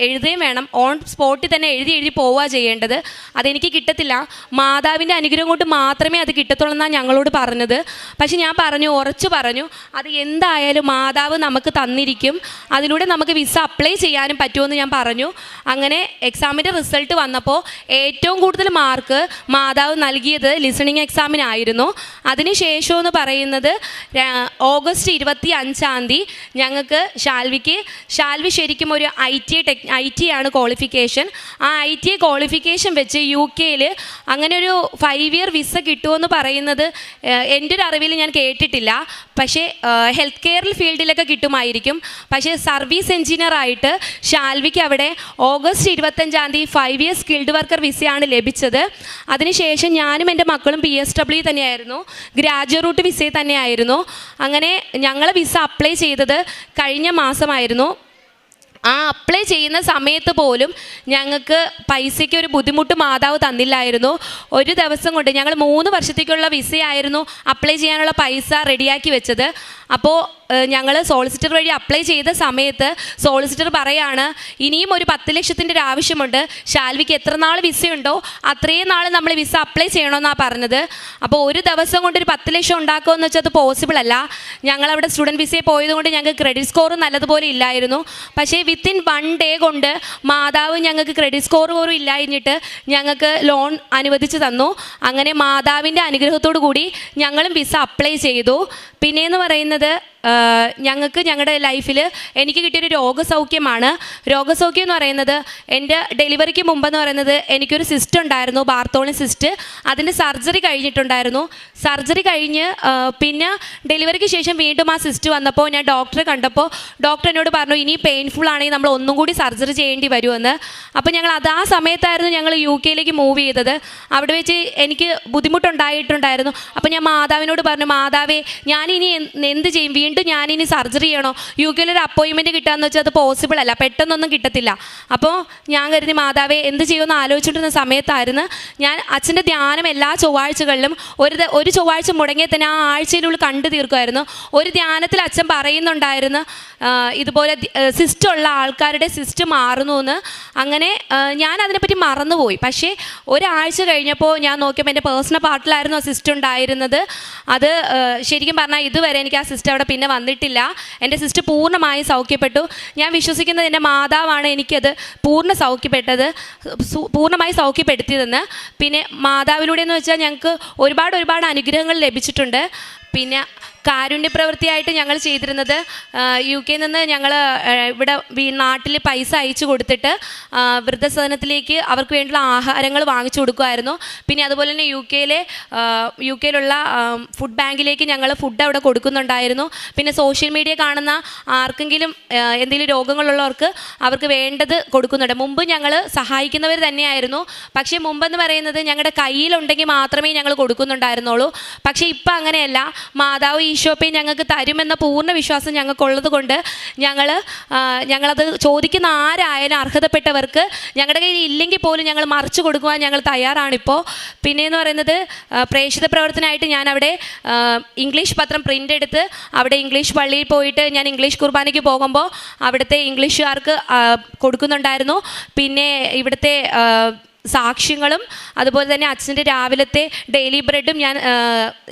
എഴുതുകയും വേണം. ഓൺ സ്പോട്ടിൽ തന്നെ എഴുതി പോവുക ചെയ്യേണ്ടത്. അതെനിക്ക് കിട്ടത്തില്ല. മാതാവിൻ്റെ അനുഗ്രഹം കൊണ്ട് മാത്രമേ അത് കിട്ടത്തുള്ളൂ എന്നാണ് ഞങ്ങളോട് പറഞ്ഞത്. പക്ഷെ ഞാൻ ഉറച്ചു പറഞ്ഞു അത് എന്തായാലും മാതാവ് നമുക്ക് തന്നിരിക്കും, അതിലൂടെ നമുക്ക് വിസ അപ്ലൈ ചെയ്യാനും പറ്റുമെന്ന് ഞാൻ പറഞ്ഞു. അങ്ങനെ എക്സാമിൻ്റെ റിസൾട്ട് വന്നപ്പോൾ ഏറ്റവും കൂടുതൽ മാർക്ക് മാതാവ് നൽകിയത് ലിസണിങ് എക്സാമിനായിരുന്നു. അതിനുശേഷം എന്ന് പറയുന്നത് ഓഗസ്റ്റ് 25 ഞങ്ങൾക്ക് ഷാൽവി ശരിക്കും ഒരു IT ആണ് ക്വാളിഫിക്കേഷൻ. ആ IT ക്വാളിഫിക്കേഷൻ വെച്ച് UK അങ്ങനെ ഒരു 5 ഇയർ വിസ കിട്ടുമെന്ന് പറയുന്നത് എൻ്റെ ഒരു അറിവിൽ ഞാൻ കേട്ടിട്ടില്ല. പക്ഷേ ഹെൽത്ത് കെയർ ഫീൽഡിലൊക്കെ കിട്ടുമായിരിക്കും. പക്ഷേ സർവീസ് എഞ്ചിനീയറായിട്ട് ഷാൽവിക്ക് അവിടെ ഓഗസ്റ്റ് 25 5 ഇയർ സ്കിൽഡ് വർക്കർ വിസയാണ് ലഭിച്ചത്. അതിനുശേഷം ഞാനും എൻ്റെ മക്കളും PSW തന്നെയായിരുന്നു, ഗ്രാജുവേറ്റ് റൂട്ട് വിസയിൽ തന്നെയായിരുന്നു. അങ്ങനെ ഞങ്ങൾ വിസ അപ്ലൈ ചെയ്തത് കഴിഞ്ഞ മാസമായിരുന്നു. ആ അപ്ലൈ ചെയ്യുന്ന സമയത്ത് പോലും ഞങ്ങൾക്ക് പൈസയ്ക്ക് ഒരു ബുദ്ധിമുട്ട് മാതാവ് തന്നില്ലായിരുന്നു. ഒരു ദിവസം കൊണ്ട് ഞങ്ങൾ 3 വർഷത്തേക്കുള്ള വിസയായിരുന്നു അപ്ലൈ ചെയ്യാനുള്ള പൈസ റെഡിയാക്കി വെച്ചത്. അപ്പോൾ ഞങ്ങൾ സോളിസിറ്റർ വഴി അപ്ലൈ ചെയ്ത സമയത്ത് സോളിസിറ്റർ പറയാണ്, ഇനിയും ഒരു 10 ലക്ഷത്തിൻ്റെ ഒരു ആവശ്യമുണ്ട്, ഷാൽവിക്ക് എത്ര നാൾ വിസയുണ്ടോ അത്രയും നാൾ നമ്മൾ വിസ അപ്ലൈ ചെയ്യണമെന്നാണ് പറഞ്ഞത്. അപ്പോൾ ഒരു ദിവസം കൊണ്ട് ഒരു 10 ലക്ഷം ഉണ്ടാക്കുമെന്ന് വെച്ചാൽ അത് പോസിബിൾ അല്ല. ഞങ്ങളവിടെ സ്റ്റുഡൻറ്റ് വിസയിൽ പോയതുകൊണ്ട് ഞങ്ങൾക്ക് ക്രെഡിറ്റ് സ്കോർ നല്ലതുപോലെ ഇല്ലായിരുന്നു. പക്ഷേ വിത്തിൻ 1 ഡേ കൊണ്ട് മാതാവ് ഞങ്ങൾക്ക് ക്രെഡിറ്റ് സ്കോർ പോലും ഇല്ലാഞ്ഞിട്ട് ഞങ്ങൾക്ക് ലോൺ അനുവദിച്ച് തന്നു. അങ്ങനെ മാതാവിൻ്റെ അനുഗ്രഹത്തോടു കൂടി ഞങ്ങളും വിസ അപ്ലൈ ചെയ്തു. പിന്നെയെന്ന് പറയുന്നത് ഞങ്ങൾക്ക് ഞങ്ങളുടെ ലൈഫിൽ എനിക്ക് കിട്ടിയൊരു രോഗസൗഖ്യമാണ്. രോഗസൗഖ്യം എന്ന് പറയുന്നത് എൻ്റെ ഡെലിവറിക്ക് മുമ്പെന്ന് പറയുന്നത് എനിക്കൊരു സിസ്റ്റ് ഉണ്ടായിരുന്നു, ബാർത്തോളിൻ സിസ്റ്റ്. അതിൻ്റെ സർജറി കഴിഞ്ഞിട്ടുണ്ടായിരുന്നു. സർജറി കഴിഞ്ഞ് പിന്നെ ഡെലിവറിക്ക് ശേഷം വീണ്ടും ആ സിസ്റ്റ് വന്നപ്പോൾ ഞാൻ ഡോക്ടറെ കണ്ടപ്പോൾ ഡോക്ടർ എന്നോട് പറഞ്ഞു, ഇനി പെയിൻഫുൾ ആണെങ്കിൽ നമ്മൾ ഒന്നും കൂടി സർജറി ചെയ്യേണ്ടി വരുമെന്ന്. അപ്പോൾ ഞങ്ങൾ ആ സമയത്തായിരുന്നു ഞങ്ങൾ UK മൂവ് ചെയ്തത്. അവിടെ വെച്ച് എനിക്ക് ബുദ്ധിമുട്ടുണ്ടായിട്ടുണ്ടായിരുന്നു. അപ്പോൾ ഞാൻ മാതാവിനോട് പറഞ്ഞു, മാതാവേ ഞാനിനി എന്ത് ചെയ്യും, വീണ്ടും ഞാനിനി സർജറി ചെയ്യണോ? UK ഒരു അപ്പോയിൻമെൻറ്റ് കിട്ടുകയെന്ന് വെച്ചാൽ അത് പോസിബിൾ അല്ല, പെട്ടെന്നൊന്നും കിട്ടത്തില്ല. അപ്പോൾ ഞാൻ കരുതി മാതാവേ എന്ത് ചെയ്യുമെന്ന് ആലോചിച്ചിട്ടുന്ന സമയത്തായിരുന്നു ഞാൻ അച്ഛൻ്റെ ധ്യാനം എല്ലാ ചൊവ്വാഴ്ചകളിലും ഒരു ചൊവ്വാഴ്ച മുടങ്ങിയാൽ തന്നെ ആ ആഴ്ചയിലുള്ളിൽ കണ്ടു തീർക്കുമായിരുന്നു. ഒരു ധ്യാനത്തിൽ അച്ഛൻ പറയുന്നുണ്ടായിരുന്നു ഇതുപോലെ സിസ്റ്റുള്ള ആൾക്കാരുടെ സിസ്റ്റ് മാറുന്നു എന്ന്. അങ്ങനെ ഞാൻ അതിനെപ്പറ്റി മറന്നുപോയി. പക്ഷേ ഒരാഴ്ച കഴിഞ്ഞപ്പോൾ ഞാൻ നോക്കിയപ്പോൾ എൻ്റെ പേഴ്സണൽ പാർട്ടിലായിരുന്നു ആ സിസ്റ്റ് ഉണ്ടായിരുന്നത്. അത് ശരിക്കും പറഞ്ഞാൽ ഇതുവരെ എനിക്ക് ആ സിസ്റ്റ് അവിടെ പിന്നെ വന്നിട്ടില്ല. എൻ്റെ സിസ്റ്റ് പൂർണ്ണമായി സൗഖ്യപ്പെട്ടു. ഞാൻ വിശ്വസിക്കുന്നത് എൻ്റെ മാതാവാണ് എനിക്കത് പൂർണ്ണമായി സൗഖ്യപ്പെടുത്തിയതെന്ന്. പിന്നെ മാതാവിലൂടെ എന്ന് വെച്ചാൽ ഞങ്ങൾക്ക് ഒരുപാട് അനുഗ്രഹങ്ങൾ ലഭിച്ചിട്ടുണ്ട്. പിന്നെ കാരുണ്യ പ്രവൃത്തിയായിട്ട് ഞങ്ങൾ ചെയ്തിരുന്നത് UK നിന്ന് ഞങ്ങൾ ഇവിടെ നാട്ടിൽ പൈസ അയച്ചു കൊടുത്തിട്ട് വൃദ്ധസദനത്തിലേക്ക് അവർക്ക് വേണ്ടിയുള്ള ആഹാരങ്ങൾ വാങ്ങിച്ചു കൊടുക്കുമായിരുന്നു. പിന്നെ അതുപോലെ തന്നെ UK ഫുഡ് ബാങ്കിലേക്ക് ഞങ്ങൾ ഫുഡ് അവിടെ കൊടുക്കുന്നുണ്ടായിരുന്നു. പിന്നെ സോഷ്യൽ മീഡിയ കാണുന്ന ആർക്കെങ്കിലും എന്തെങ്കിലും രോഗങ്ങളുള്ളവർക്ക് അവർക്ക് വേണ്ടത് കൊടുക്കുന്നുണ്ട്. മുമ്പ് ഞങ്ങൾ സഹായിക്കുന്നവർ തന്നെയായിരുന്നു. പക്ഷേ മുമ്പെന്ന് പറയുന്നത് ഞങ്ങളുടെ കയ്യിലുണ്ടെങ്കിൽ മാത്രമേ ഞങ്ങൾ കൊടുക്കുന്നുണ്ടായിരുന്നുള്ളൂ. പക്ഷേ ഇപ്പം അങ്ങനെയല്ല. മാതാവ് ഈശോപ്പേ ഞങ്ങൾക്ക് തരുമെന്ന പൂർണ്ണ വിശ്വാസം ഞങ്ങൾക്കുള്ളത് കൊണ്ട് ഞങ്ങളത് ചോദിക്കുന്ന ആരായാലും അർഹതപ്പെട്ടവർക്ക് ഞങ്ങളുടെ കയ്യിൽ ഇല്ലെങ്കിൽ പോലും ഞങ്ങൾ മറിച്ച് കൊടുക്കുവാൻ ഞങ്ങൾ തയ്യാറാണിപ്പോൾ. പിന്നെയെന്ന് പറയുന്നത് പ്രേക്ഷിത പ്രവർത്തനമായിട്ട് ഞാൻ അവിടെ ഇംഗ്ലീഷ് പത്രം പ്രിൻ്റ് എടുത്ത് അവിടെ ഇംഗ്ലീഷ് പള്ളിയിൽ പോയിട്ട് ഞാൻ ഇംഗ്ലീഷ് കുർബാനയ്ക്ക് പോകുമ്പോൾ അവിടുത്തെ ഇംഗ്ലീഷുകാർക്ക് കൊടുക്കുന്നുണ്ടായിരുന്നു. പിന്നെ ഇവിടുത്തെ സാക്ഷ്യങ്ങളും അതുപോലെ തന്നെ അച്ഛൻ്റെ രാവിലത്തെ ഡെയിലി ബ്രെഡും ഞാൻ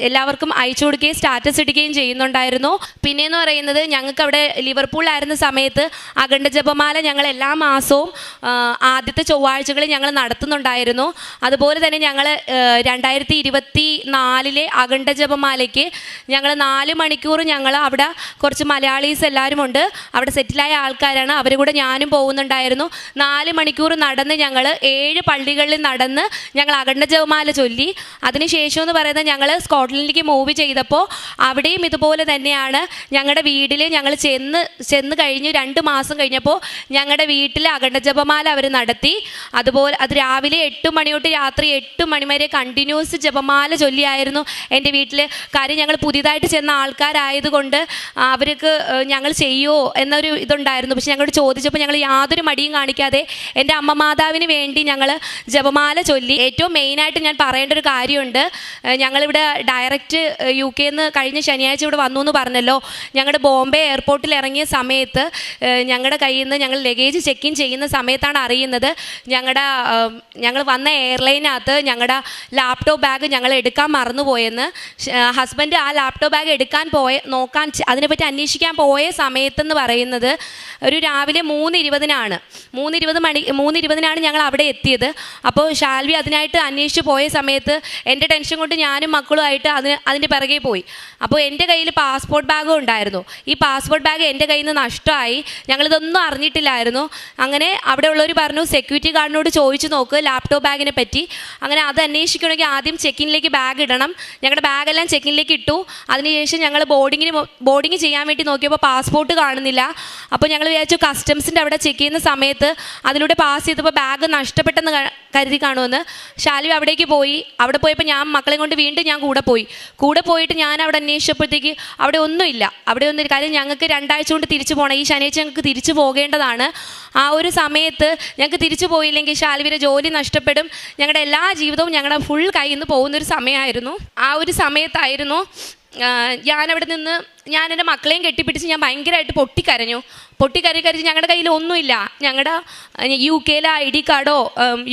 എല്ലാവർക്കും അയച്ചു കൊടുക്കുകയും സ്റ്റാറ്റസ് ഇടുകയും ചെയ്യുന്നുണ്ടായിരുന്നു. പിന്നെയെന്ന് പറയുന്നത് ഞങ്ങൾക്ക് അവിടെ ലിവർപൂളിലായിരുന്ന സമയത്ത് അഖണ്ഡ ജപമാല ഞങ്ങൾ എല്ലാ മാസവും ആദ്യത്തെ ചൊവ്വാഴ്ചകളിൽ ഞങ്ങൾ നടത്തുന്നുണ്ടായിരുന്നു. അതുപോലെ തന്നെ ഞങ്ങൾ 2024 അഖണ്ഡ ജപമാലയ്ക്ക് ഞങ്ങൾ 4 മണിക്കൂർ ഞങ്ങൾ അവിടെ കുറച്ച് മലയാളീസ് എല്ലാവരും ഉണ്ട്, അവിടെ സെറ്റിലായ ആൾക്കാരാണ്, അവരുടെ കൂടെ ഞാനും പോകുന്നുണ്ടായിരുന്നു. 4 മണിക്കൂർ നടന്ന് ഞങ്ങൾ 7 പള്ളികൾ പള്ളികളിൽ നടന്ന് ഞങ്ങൾ അഖണ്ഡ ജപമാല ചൊല്ലി. അതിനുശേഷം എന്ന് പറയുന്നത് ഞങ്ങൾ സ്കോട്ട്ലൻഡിലേക്ക് മൂവ് ചെയ്തപ്പോൾ അവിടെയും ഇതുപോലെ തന്നെയാണ്. ഞങ്ങളുടെ വീട്ടിൽ ഞങ്ങൾ ചെന്ന് കഴിഞ്ഞ് 2 മാസം കഴിഞ്ഞപ്പോൾ ഞങ്ങളുടെ വീട്ടിൽ അഖണ്ഡ ജപമാല അവർ നടത്തി. അതുപോലെ അത് രാവിലെ 8 മണി തൊട്ട് രാത്രി 8 മണി വരെ കണ്ടിന്യൂസ് ജപമാല ചൊല്ലിയായിരുന്നു എൻ്റെ വീട്ടിൽ. കാര്യം ഞങ്ങൾ പുതിയതായിട്ട് ചെന്ന ആൾക്കാരായതുകൊണ്ട് അവർക്ക് ഞങ്ങൾ ചെയ്യുമോ എന്നൊരു ഇതുണ്ടായിരുന്നു. പക്ഷെ ഞങ്ങളോട് ചോദിച്ചപ്പോൾ ഞങ്ങൾ യാതൊരു മടിയും കാണിക്കാതെ എൻ്റെ അമ്മ മാതാവിന് വേണ്ടി ഞങ്ങൾ ജപമാല ചൊല്ലി. ഏറ്റവും മെയിനായിട്ട് ഞാൻ പറയേണ്ട ഒരു കാര്യമുണ്ട്. ഞങ്ങളിവിടെ ഡയറക്റ്റ് UK നിന്ന് കഴിഞ്ഞ ശനിയാഴ്ച ഇവിടെ വന്നു എന്ന് പറഞ്ഞല്ലോ. ഞങ്ങളുടെ ബോംബെ എയർപോർട്ടിൽ ഇറങ്ങിയ സമയത്ത് ഞങ്ങളുടെ കയ്യിൽ നിന്ന് ഞങ്ങൾ ലഗേജ് ചെക്ക് ഇൻ ചെയ്യുന്ന സമയത്താണ് അറിയുന്നത് ഞങ്ങൾ വന്ന എയർലൈനകത്ത് ഞങ്ങളുടെ ലാപ്ടോപ്പ് ബാഗ് ഞങ്ങൾ എടുക്കാൻ മറന്നുപോയെന്ന്. ഹസ്ബൻഡ് ആ ലാപ്ടോപ്പ് ബാഗ് നോക്കാൻ അതിനെപ്പറ്റി അന്വേഷിക്കാൻ പോയ സമയത്തെന്ന് പറയുന്നത് ഒരു രാവിലെ 3:20-നാണ്. 3:20 ഞങ്ങൾ അവിടെ എത്തിയത്. അപ്പോൾ ഷാൽവി അതിനായിട്ട് അന്വേഷിച്ച് പോയ സമയത്ത് എൻ്റെ ടെൻഷൻ കൊണ്ട് ഞാനും മക്കളുമായിട്ട് അതിൻ്റെ പിറകെ പോയി. അപ്പോൾ എൻ്റെ കയ്യിൽ പാസ്പോർട്ട് ബാഗും ഉണ്ടായിരുന്നു. ഈ പാസ്പോർട്ട് ബാഗ് എൻ്റെ കയ്യിൽ നിന്ന് നഷ്ടമായി. ഞങ്ങളിതൊന്നും അറിഞ്ഞിട്ടില്ലായിരുന്നു. അങ്ങനെ അവിടെ ഉള്ളവർ പറഞ്ഞു സെക്യൂരിറ്റി ഗാർഡിനോട് ചോദിച്ചു നോക്ക് ലാപ്ടോപ്പ് ബാഗിനെ പറ്റി. അങ്ങനെ അത് അന്വേഷിക്കണമെങ്കിൽ ആദ്യം ചെക്കിനിലേക്ക് ബാഗ് ഇടണം. ഞങ്ങളുടെ ബാഗെല്ലാം ചെക്കിനിലേക്ക് ഇട്ടു. അതിനുശേഷം ഞങ്ങൾ ബോർഡിങ് ചെയ്യാൻ വേണ്ടി നോക്കിയപ്പോൾ പാസ്പോർട്ട് കാണുന്നില്ല. അപ്പോൾ ഞങ്ങൾ വിചാരിച്ചു കസ്റ്റംസിൻ്റെ അവിടെ ചെക്ക് ചെയ്യുന്ന സമയത്ത് അതിലൂടെ പാസ് ചെയ്തപ്പോൾ ബാഗ് നഷ്ടപ്പെട്ടെന്ന് കരുതി കാണുമെന്ന്. ഷാൽവി അവിടേക്ക് പോയി. അവിടെ പോയപ്പോൾ ഞാൻ മക്കളെ കൊണ്ട് വീണ്ടും ഞാൻ കൂടെ പോയിട്ട് ഞാൻ അവിടെ അന്വേഷിച്ചപ്പോഴത്തേക്ക് അവിടെ ഒന്നുമില്ല. കാര്യം ഞങ്ങൾക്ക് 2 ആഴ്ച കൊണ്ട് തിരിച്ചു പോകണം. ഈ ശനിയാഴ്ച ഞങ്ങൾക്ക് തിരിച്ചു പോകേണ്ടതാണ്. ആ ഒരു സമയത്ത് ഞങ്ങൾക്ക് തിരിച്ചു പോയില്ലെങ്കിൽ ഷാൽവിയുടെ ജോലി നഷ്ടപ്പെടും. ഞങ്ങളുടെ എല്ലാ ജീവിതവും ഞങ്ങളുടെ ഫുൾ കയ്യിൽ നിന്ന് പോകുന്നൊരു സമയമായിരുന്നു. ആ ഒരു സമയത്തായിരുന്നു ഞാനവിടെ നിന്ന് ഞാൻ എൻ്റെ മക്കളെയും കെട്ടിപ്പിടിച്ച് ഞാൻ ഭയങ്കരമായിട്ട് പൊട്ടിക്കരഞ്ഞു. ഞങ്ങളുടെ കയ്യിൽ ഒന്നുമില്ല. ഞങ്ങളുടെ UK-ലെ ID കാർഡോ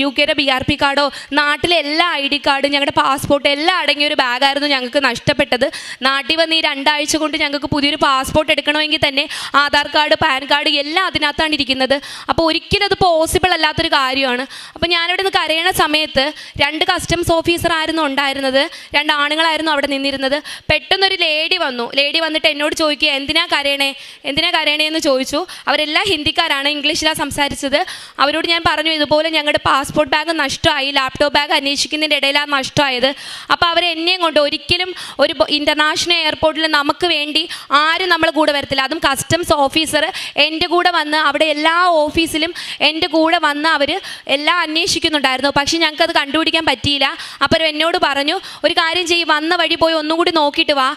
UK-ലെ BRP കാർഡോ നാട്ടിലെ എല്ലാ ID കാർഡും ഞങ്ങളുടെ പാസ്പോർട്ട് എല്ലാം അടങ്ങിയ ഒരു ബാഗായിരുന്നു ഞങ്ങൾക്ക് നഷ്ടപ്പെട്ടത്. നാട്ടിൽ വന്ന് ഈ 2 ആഴ്ച കൊണ്ട് ഞങ്ങൾക്ക് പുതിയൊരു പാസ്പോർട്ട് എടുക്കണമെങ്കിൽ തന്നെ ആധാർ കാർഡ് പാൻ കാർഡ് എല്ലാം അതിനകത്താണ് ഇരിക്കുന്നത്. അപ്പോൾ ഒരിക്കലും അത് പോസിബിൾ അല്ലാത്തൊരു കാര്യമാണ്. അപ്പോൾ ഞാനിവിടെ നിന്ന് കരയണ സമയത്ത് 2 കസ്റ്റംസ് ഓഫീസറായിരുന്നു ഉണ്ടായിരുന്നത്. 2 ആണുങ്ങളായിരുന്നു അവിടെ നിന്നിരുന്നത്. പെട്ടെന്നൊരു ലേഡി വന്നിട്ട് എന്നോട് ചോദിക്കുക എന്തിനാ കരയണേ എന്ന് ചോദിച്ചു. അവരെല്ലാം ഹിന്ദിക്കാരാണ്, ഇംഗ്ലീഷിലാണ് സംസാരിച്ചത്. അവരോട് ഞാൻ പറഞ്ഞു ഇതുപോലെ ഞങ്ങളുടെ പാസ്പോർട്ട് ബാഗ് നഷ്ടമായി, ലാപ്ടോപ്പ് ബാഗ് അന്വേഷിക്കുന്നതിൻ്റെ ഇടയിലാണ് നഷ്ടമായത്. അപ്പോൾ അവർ എന്നെയും കൊണ്ട് ഒരിക്കലും ഒരു ഇൻ്റർനാഷണൽ എയർപോർട്ടിൽ നമുക്ക് വേണ്ടി ആരും നമ്മൾ കൂടെ വരത്തില്ല. അതും കസ്റ്റംസ് ഓഫീസർ എൻ്റെ കൂടെ വന്ന് അവിടെ എല്ലാ ഓഫീസിലും എൻ്റെ കൂടെ വന്ന് അവർ എല്ലാം അന്വേഷിക്കുന്നുണ്ടായിരുന്നു. പക്ഷേ ഞങ്ങൾക്കത് കണ്ടുപിടിക്കാൻ പറ്റിയില്ല. അപ്പോൾ എന്നോട് പറഞ്ഞു ഒരു കാര്യം ചെയ്യ്, വന്ന വഴി പോയി ഒന്നും കൂടി നോക്കിയിട്ട് വാ.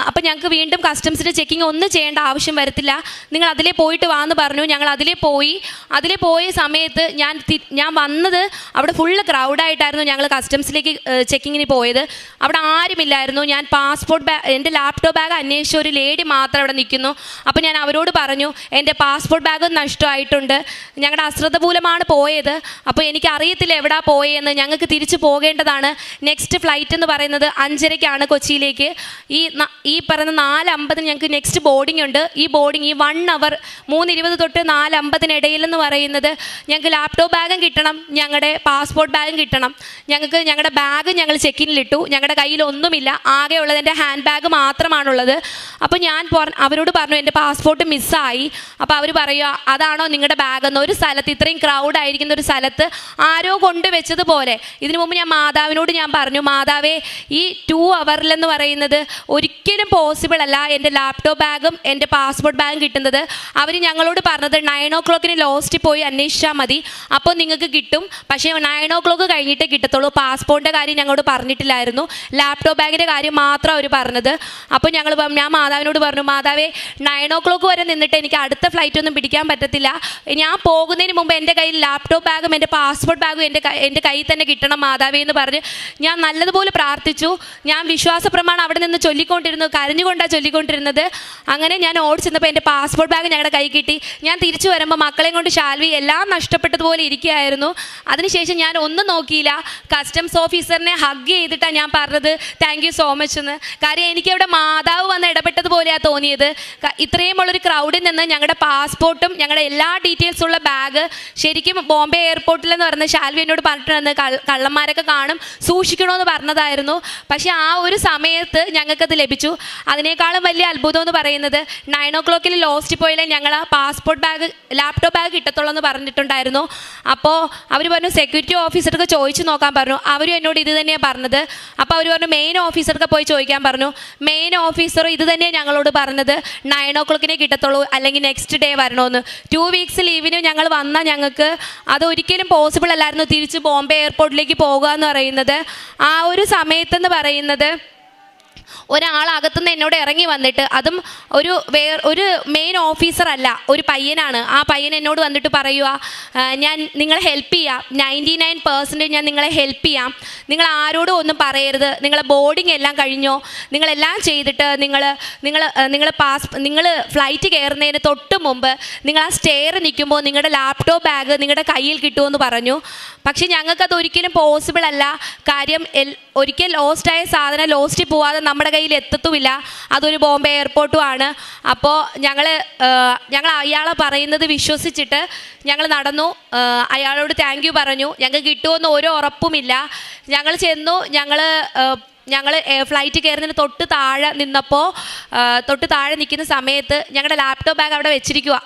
അപ്പോൾ ഞങ്ങൾക്ക് വീണ്ടും കസ്റ്റംസിൻ്റെ ചെക്കിങ് ഒന്നും ചെയ്യേണ്ട ആവശ്യം വരത്തില്ല, നിങ്ങൾ അതിലേ പോയിട്ട് വാന്ന് പറഞ്ഞു. ഞങ്ങൾ അതിലേ പോയ സമയത്ത് ഞാൻ വന്നത് അവിടെ ഫുള്ള് ക്രൗഡായിട്ടായിരുന്നു. ഞങ്ങൾ കസ്റ്റംസിലേക്ക് ചെക്കിങ്ങിന് പോയത്. അവിടെ ആരുമില്ലായിരുന്നു. ഞാൻ എൻ്റെ ലാപ്ടോപ്പ് ബാഗ് അന്വേഷിച്ച ഒരു ലേഡി മാത്രം അവിടെ നിൽക്കുന്നു. അപ്പോൾ ഞാൻ അവരോട് പറഞ്ഞു എൻ്റെ പാസ്പോർട്ട് ബാഗ് നഷ്ടമായിട്ടുണ്ട്, ഞങ്ങളുടെ അശ്രദ്ധ മൂലമാണ് പോയത്. അപ്പോൾ എനിക്ക് അറിയത്തില്ല എവിടാ പോയെന്ന്. ഞങ്ങൾക്ക് തിരിച്ചു പോകേണ്ടതാണ്. നെക്സ്റ്റ് ഫ്ലൈറ്റ് എന്ന് പറയുന്നത് 5:30-ക്കാണ് കൊച്ചിയിലേക്ക്. ഈ പറയുന്ന 4:50 ഞങ്ങൾക്ക് നെക്സ്റ്റ് ബോർഡിംഗ് ഉണ്ട്. ഈ 1 അവർ 3:20 തൊട്ട് 4:50 എന്ന് പറയുന്നത് ഞങ്ങൾക്ക് ലാപ്ടോപ്പ് ബാഗും കിട്ടണം, ഞങ്ങളുടെ പാസ്പോർട്ട് ബാഗും കിട്ടണം. ഞങ്ങളുടെ ബാഗ് ഞങ്ങൾ ചെക്കിനിലിട്ടു. ഞങ്ങളുടെ കയ്യിൽ ഒന്നുമില്ല, ആകെ ഉള്ളത് എൻ്റെ ഹാൻഡ് ബാഗ് മാത്രമാണുള്ളത്. അപ്പോൾ ഞാൻ അവരോട് പറഞ്ഞു എൻ്റെ പാസ്പോർട്ട് മിസ്സായി. അപ്പോൾ അവർ പറയുക അതാണോ നിങ്ങളുടെ ബാഗെന്ന്. ഒരു സ്ഥലത്ത് ഇത്രയും ക്രൗഡ് ആയിരിക്കുന്ന ഒരു സ്ഥലത്ത് ആരോ കൊണ്ടുവച്ചതുപോലെ. ഇതിനു മുമ്പ് ഞാൻ മാതാവിനോട് പറഞ്ഞു മാതാവേ ഈ 2 അവറിലെന്ന് പറയുന്നത് ഒരിക്കലും പോസിബിൾ അല്ല എൻ്റെ ലാപ്ടോപ്പ് ബാഗും എൻ്റെ പാസ്പോർട്ട് ബാഗും കിട്ടുന്നത്. അവർ ഞങ്ങളോട് പറഞ്ഞത് 9 o'clock ലോസ്റ്റ് പോയി അന്വേഷിച്ചാൽ മതി, അപ്പോൾ നിങ്ങൾക്ക് കിട്ടും. പക്ഷേ 9 o'clock കഴിഞ്ഞിട്ടേ കിട്ടത്തുള്ളൂ. പാസ്പോർട്ടിൻ്റെ കാര്യം ഞങ്ങളോട് പറഞ്ഞിട്ടില്ലായിരുന്നു, ലാപ്ടോപ്പ് ബാഗിൻ്റെ കാര്യം മാത്രം അവർ പറഞ്ഞത്. അപ്പോൾ ഞാൻ മാതാവിനോട് പറഞ്ഞു മാതാവേ 9 o'clock വരെ നിന്നിട്ട് എനിക്ക് അടുത്ത ഫ്ലൈറ്റ് ഒന്നും പിടിക്കാൻ പറ്റത്തില്ല. ഞാൻ പോകുന്നതിന് മുമ്പ് എൻ്റെ കയ്യിൽ ലാപ്ടോപ്പ് ബാഗും എൻ്റെ പാസ്പോർട്ട് ബാഗും എൻ്റെ കയ്യിൽ തന്നെ കിട്ടണം മാതാവേ എന്ന് പറഞ്ഞ് ഞാൻ നല്ലതുപോലെ പ്രാർത്ഥിച്ചു. ഞാൻ വിശ്വാസ പ്രമാണം അവിടെ നിന്ന് ചൊല്ലിക്കൊണ്ടിരുന്നു, കരഞ്ഞുകൊണ്ടാണ് ചൊല്ലിക്കൊണ്ടിരുന്നത്. അങ്ങനെ ഞാൻ ഓടിച്ചെന്നപ്പോൾ എൻ്റെ പാസ്പോർട്ട് ബാഗ് ഞങ്ങളുടെ കൈ കിട്ടി. ഞാൻ തിരിച്ചു വരുമ്പോൾ മക്കളെയും കൊണ്ട് ഷാൽവി എല്ലാം നഷ്ടപ്പെട്ടതുപോലെ ഇരിക്കുകയായിരുന്നു. അതിനുശേഷം ഞാൻ ഒന്നും നോക്കിയില്ല, കസ്റ്റംസ് ഓഫീസറിനെ ഹഗ് ചെയ്തിട്ടാണ് ഞാൻ പറഞ്ഞത് താങ്ക് യു സോ മച്ച് എന്ന്. കാര്യം എനിക്കവിടെ മാതാവ് വന്ന് ഇടപെട്ടതുപോലെയാണ് തോന്നിയത്. ഇത്രയും ഉള്ളൊരു ക്രൗഡിൽ നിന്ന് ഞങ്ങളുടെ പാസ്പോർട്ടും ഞങ്ങളുടെ എല്ലാ ഡീറ്റെയിൽസും ഉള്ള ബാഗ് ശരിക്കും ബോംബെ എയർപോർട്ടിലെന്ന് പറഞ്ഞ് ഷാൽവി എന്നോട് പറഞ്ഞിട്ടുണ്ട് കള്ളന്മാരൊക്കെ കാണും, സൂക്ഷിക്കണമെന്ന് പറഞ്ഞതായിരുന്നു. പക്ഷേ ആ ഒരു സമയത്ത് ഞങ്ങൾക്ക് ഞങ്ങൾക്കത് ലഭിച്ചു. അതിനേക്കാളും വലിയ അത്ഭുതം എന്ന് പറയുന്നത് 9 o'clock ലോസ്റ്റ് പോയാലേ ഞങ്ങൾ ആ പാസ്പോർട്ട് ബാഗ് ലാപ്ടോപ്പ് ബാഗ് കിട്ടത്തുള്ളൂ എന്ന് പറഞ്ഞിട്ടുണ്ടായിരുന്നു. അപ്പോൾ അവർ പറഞ്ഞു സെക്യൂരിറ്റി ഓഫീസർക്ക് ചോദിച്ചു നോക്കാൻ പറഞ്ഞു. അവരും എന്നോട് ഇത് തന്നെയാണ് പറഞ്ഞത്. അപ്പോൾ അവർ പറഞ്ഞു മെയിൻ ഓഫീസർക്ക് പോയി ചോദിക്കാൻ പറഞ്ഞു. മെയിൻ ഓഫീസർ ഇത് തന്നെയാണ് ഞങ്ങളോട് പറഞ്ഞത്, 9 o'clock കിട്ടത്തുള്ളൂ, അല്ലെങ്കിൽ നെക്സ്റ്റ് ഡേ വരണമെന്ന്. 2 weeks ലീവിന് ഞങ്ങൾ വന്നാൽ ഞങ്ങൾക്ക് അതൊരിക്കലും പോസിബിൾ അല്ലായിരുന്നു തിരിച്ച് ബോംബെ എയർപോർട്ടിലേക്ക് പോകുക എന്ന് പറയുന്നത്. ആ ഒരു സമയത്തെന്ന് പറയുന്നത് ഒരാൾ അകത്തുനിന്ന് എന്നോട് ഇറങ്ങി വന്നിട്ട്, അതും ഒരു മെയിൻ ഓഫീസർ അല്ല, ഒരു പയ്യനാണ്. ആ പയ്യൻ എന്നോട് വന്നിട്ട് പറയുക, ഞാൻ നിങ്ങളെ ഹെൽപ്പ് ചെയ്യാം, 99% ഞാൻ നിങ്ങളെ ഹെൽപ്പ് ചെയ്യാം, നിങ്ങൾ ആരോടും ഒന്നും പറയരുത്, നിങ്ങളെ ബോർഡിങ് എല്ലാം കഴിഞ്ഞോ, നിങ്ങളെല്ലാം ചെയ്തിട്ട് നിങ്ങൾ ഫ്ലൈറ്റ് കയറുന്നതിന് തൊട്ട് മുമ്പ് നിങ്ങൾ ആ സ്റ്റെയർ നിൽക്കുമ്പോൾ നിങ്ങളുടെ ലാപ്ടോപ്പ് ബാഗ് നിങ്ങളുടെ കയ്യിൽ കിട്ടുമെന്ന് പറഞ്ഞു. പക്ഷേ ഞങ്ങൾക്കത് ഒരിക്കലും പോസിബിൾ അല്ല. കാര്യം ഒരിക്കൽ ലോസ്റ്റായ സാധനം ലോസ്റ്റിൽ പോവാതെ നമ്മുടെ കയ്യിൽ എത്തത്തുമില്ല. അതൊരു ബോംബെ എയർപോർട്ടും ആണ്. അപ്പോൾ ഞങ്ങൾ അയാളെ പറയുന്നത് വിശ്വസിച്ചിട്ട് ഞങ്ങൾ നടന്നു. അയാളോട് താങ്ക് യു പറഞ്ഞു. ഞങ്ങൾക്ക് കിട്ടുമെന്ന് ഒരു ഉറപ്പുമില്ല. ഞങ്ങൾ ചെന്നു. ഞങ്ങൾ ഫ്ലൈറ്റ് കയറുന്നതിന് തൊട്ട് താഴെ നിൽക്കുന്ന സമയത്ത് ഞങ്ങളുടെ ലാപ്ടോപ്പ് ബാഗ് അവിടെ വെച്ചിരിക്കുക.